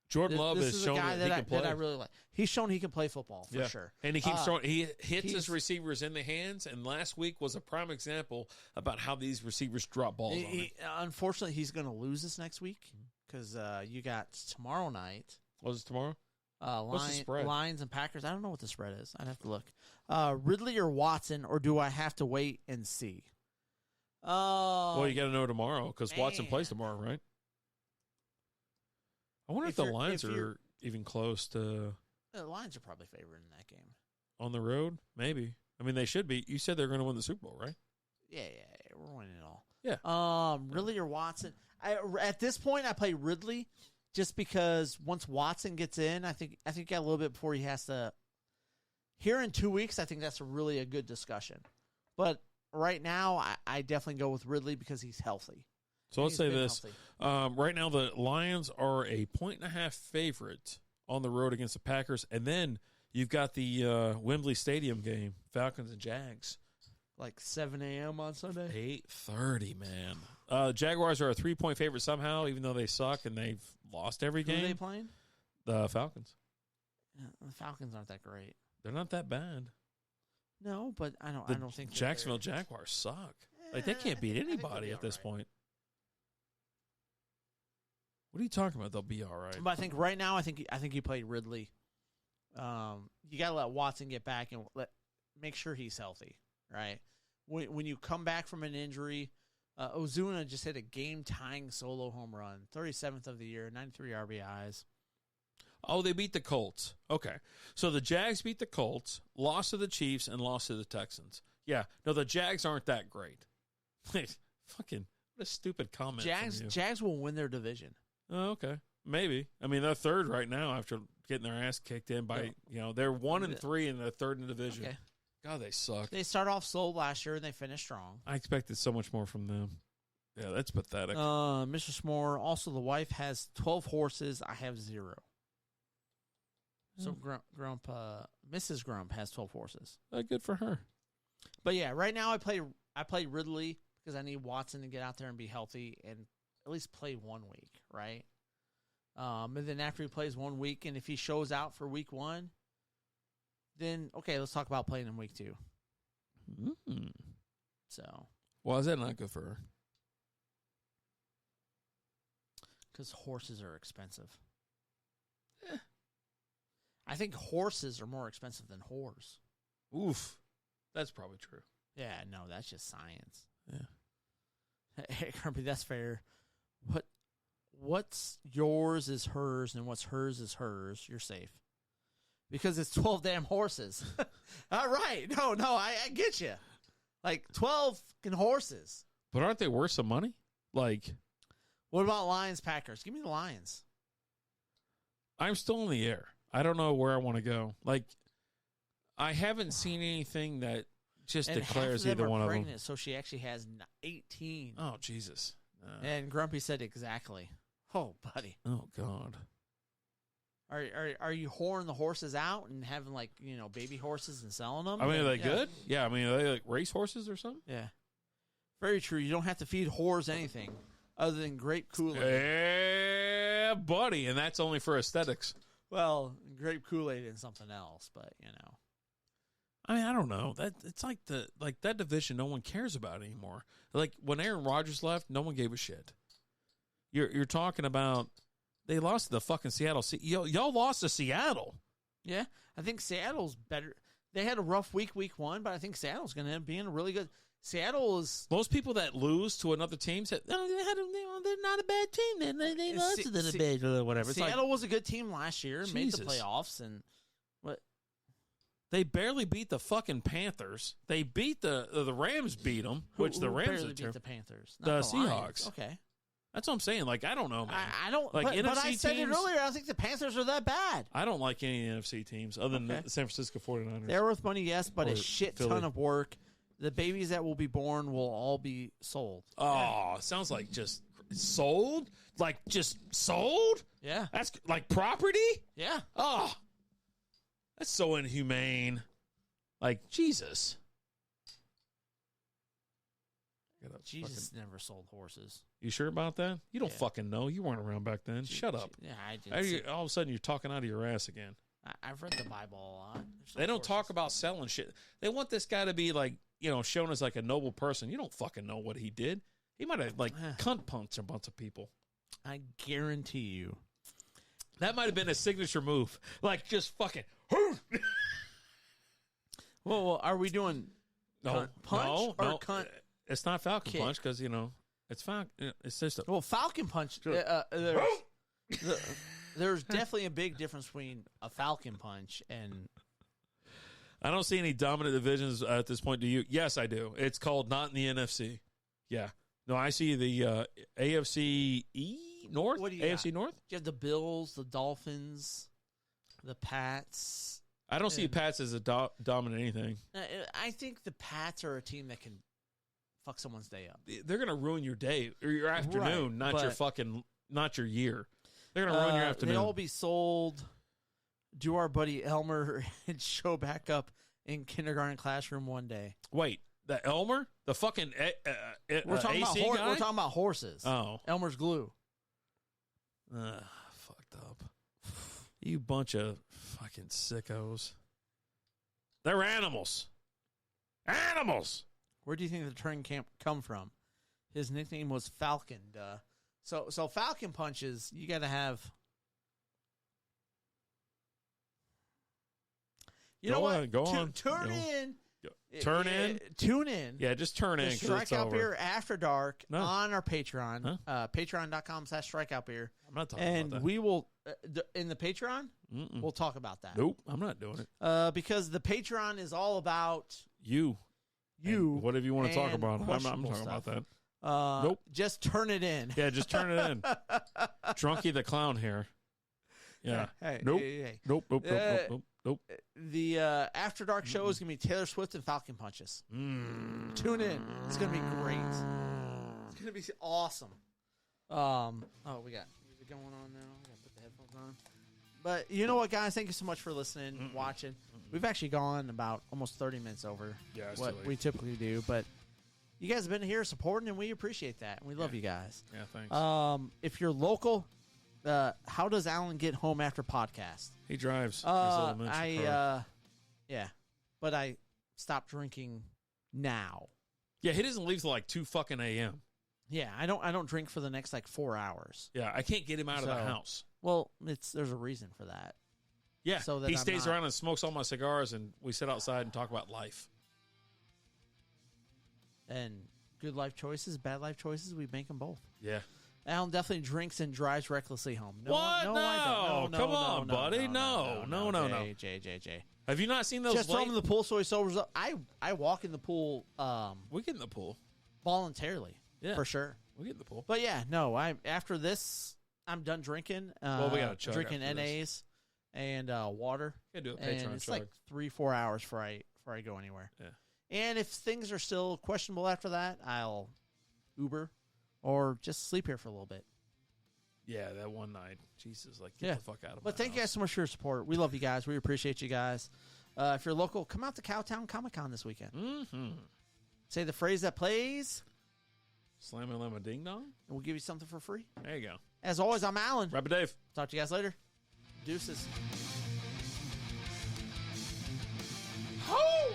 Jordan Love has shown that he can play. That I really like. He's shown he can play football for sure, and he keeps he hits his receivers in the hands. And last week was a prime example about how these receivers drop balls on him. Unfortunately, he's going to lose this next week because you got tomorrow night. What is it tomorrow? What's the spread? Lions and Packers. I don't know what the spread is. I'd have to look. Ridley or Watson, or do I have to wait and see? Well, you got to know tomorrow because Watson plays tomorrow, right? I wonder if the Lions are even close to. The Lions are probably favored in that game. On the road? Maybe. I mean, they should be. You said they're going to win the Super Bowl, right? Yeah, we're winning it all. Yeah. Ridley or Watson. At this point, I play Ridley just because once Watson gets in, I think got a little bit before he has to. Here in 2 weeks, I think that's really a good discussion. But right now, I definitely go with Ridley because he's healthy. So let's say this. Right now, the Lions are a 1.5 favorite on the road against the Packers. And then you've got the Wembley Stadium game, Falcons and Jags. Like 7 a.m. on Sunday? 8:30, man. Jaguars are a 3-point favorite somehow, even though they suck and they've lost every game. Who are they playing? The Falcons. Yeah, the Falcons aren't that great. They're not that bad. No, but I don't think Jacksonville Jaguars suck. Like they can't beat anybody at this point. What are you talking about? They'll be all right. But I think right now, I think you played Ridley. You got to let Watson get back and make sure he's healthy, right? When you come back from an injury, Ozuna just hit a game-tying solo home run, 37th of the year, 93 RBIs. Oh, they beat the Colts. Okay. So the Jags beat the Colts, lost to the Chiefs, and lost to the Texans. Yeah. No, the Jags aren't that great. Fucking, what a stupid comment from you. Jags will win their division. Oh, okay. Maybe. I mean, they're third right now after getting their ass kicked in by, they're 1-3 and they're third in the division. Okay. God, they suck. They started off slow last year and they finished strong. I expected so much more from them. Yeah, that's pathetic. Mr. S'more, also the wife has 12 horses. I have 0. So Mrs. Grump has 12 horses. Good for her. But yeah, right now I play Ridley because I need Watson to get out there and be healthy and at least play 1 week, right? And then after he plays 1 week, and if he shows out for week 1, then okay, let's talk about playing in week 2. Mm. So, why is that not good for her? Because horses are expensive. I think horses are more expensive than whores. Oof. That's probably true. Yeah, no, that's just science. Yeah. Hey, Grumpy, that's fair. What's yours is hers, and what's hers is hers. You're safe. Because it's 12 damn horses. All right. No, I get you. Like 12 fucking horses. But aren't they worth some money? Like, what about Lions, Packers? Give me the Lions. I'm still in the air. I don't know where I want to go. Like, I haven't seen anything that just declares either one of them. So she actually has 18. Oh, Jesus. And Grumpy said exactly. Oh, buddy. Oh, God. Are you whoring the horses out and having, like, baby horses and selling them? I mean, are they good? Yeah, I mean, are they like race horses or something? Yeah. Very true. You don't have to feed whores anything other than grape Kool-Aid. Yeah, buddy. And that's only for aesthetics. Well, grape Kool-Aid and something else, but, I mean, I don't know. It's like that division no one cares about anymore. Like when Aaron Rodgers left, no one gave a shit. You're talking about they lost to the fucking Seattle. Y'all lost to Seattle. Yeah, I think Seattle's better. They had a rough week 1, but I think Seattle's going to end up being a really good. Seattle is most people that lose to another team said, "No, they're not a bad team. They lost to the bad or whatever." Seattle was a good team last year, made the playoffs, and what? They barely beat the fucking Panthers. They beat the Rams beat them, which the Rams barely beat the Panthers. The Seahawks. Okay. That's what I'm saying. Like, I don't know, man. I don't like but I said teams, it earlier. I don't think the Panthers are that bad. I don't like any NFC teams other than the San Francisco 49ers. They're worth money, yes, but or a shit Philly. ton of work. The babies that will be born will all be sold. Oh, sounds like just sold? Like just sold? Yeah. That's like property? Yeah. Oh, that's so inhumane. Like, Jesus. Jesus never sold horses. You sure about that? You don't fucking know. You weren't around back then. Shut up. Yeah, I did. All of a sudden, you're talking out of your ass again. I've read the Bible a lot. They don't talk about selling shit. They want this guy to be like, shown as like a noble person. You don't fucking know what he did. He might have like cunt punched a bunch of people. I guarantee you. That might have been a signature move. Like just fucking. Well, are we doing punch or cunt? It's not Falcon kick? Punch because it's Falcon. It's just Falcon Punch. There's definitely a big difference between a Falcon Punch and. I don't see any dominant divisions at this point. Do you? Yes, I do. It's called not in the NFC. Yeah, No, I see the AFC North. What do you AFC got? North? You have the Bills, the Dolphins, the Pats. I don't see Pats as a dominant anything. I think the Pats are a team that can fuck someone's day up. They're going to ruin your day or your afternoon, not your year. They're going to ruin your afternoon. They'll all be sold. Do our buddy Elmer and show back up in kindergarten classroom one day. Wait, the Elmer? The fucking we're talking AC about guy? We're talking about horses. Oh. Elmer's glue. Fucked up. You bunch of fucking sickos. They're animals. Animals! Where do you think the term come from? His nickname was Falcon. So Falcon punches, you got to have... You know what? Go on. Tune in. Turn in? Tune in. Yeah, just turn in. Strikeout Beer After Dark on our Patreon. Huh? Patreon.com/Strikeout Beer. I'm not talking about that. And we will, in the Patreon, we'll talk about that. Nope, I'm not doing it. Because the Patreon is all about you. And whatever you want to talk about. I'm not talking stuff. about that. Nope. Just turn it in. Yeah, just turn it in. Drunky the Clown here. Yeah. Hey, nope. hey. Nope. The After Dark show is going to be Taylor Swift and Falcon Punches. Tune in. It's going to be great. It's going to be awesome. We got music going on now. I got to put the headphones on. But you know what, guys? Thank you so much for listening, watching. We've actually gone about almost 30 minutes over what we typically do. But you guys have been here supporting, and we appreciate that. And we love you guys. Yeah, thanks. If you're local... how does Alan get home after podcast? He drives. But I stopped drinking now. Yeah, he doesn't leave till like 2 fucking a.m. Yeah, I don't drink for the next like 4 hours. Yeah, I can't get him out of the house. Well, there's a reason for that. Yeah, so that he stays around and smokes all my cigars, and we sit outside and talk about life. And good life choices, bad life choices, we make them both. Yeah. Alan definitely drinks and drives recklessly home. No, I don't. Come on, buddy. No. Jay. Have you not seen those? Just throw him in the pool so he sobers up. I walk in the pool. We get in the pool voluntarily. Yeah, for sure. We get in the pool. But yeah, no. After this, I'm done drinking. Well, we got to chug drinking NAs this. And water. Yeah, do a Patreon and it's chug. like 3-4 hours before I go anywhere. Yeah. And if things are still questionable after that, I'll Uber. Or just sleep here for a little bit. Yeah, that one night. Jesus, get the fuck out of my But thank you guys so much for your support. We love you guys. We appreciate you guys. If you're local, come out to Cowtown Comic Con this weekend. Mm-hmm. Say the phrase that plays. Slam-a-lam-a ding-dong. And we'll give you something for free. There you go. As always, I'm Alan. Rapid Dave. Talk to you guys later. Deuces. Ho!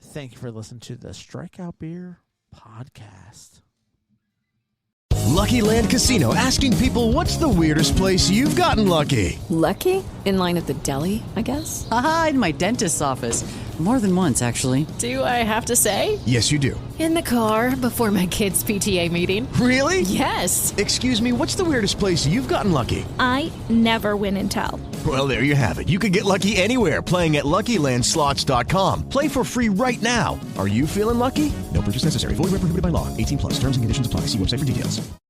Thank you for listening to the Strikeout Beer Podcast. Lucky Land Casino, asking people, what's the weirdest place you've gotten lucky? Lucky? In line at the deli, I guess? Aha, in my dentist's office. More than once, actually. Do I have to say? Yes, you do. In the car before my kids' PTA meeting. Really? Yes. Excuse me, what's the weirdest place you've gotten lucky? I never win and tell. Well, there you have it. You can get lucky anywhere, playing at LuckyLandSlots.com. Play for free right now. Are you feeling lucky? No purchase necessary. Void where prohibited by law. 18+. Terms and conditions apply. See website for details.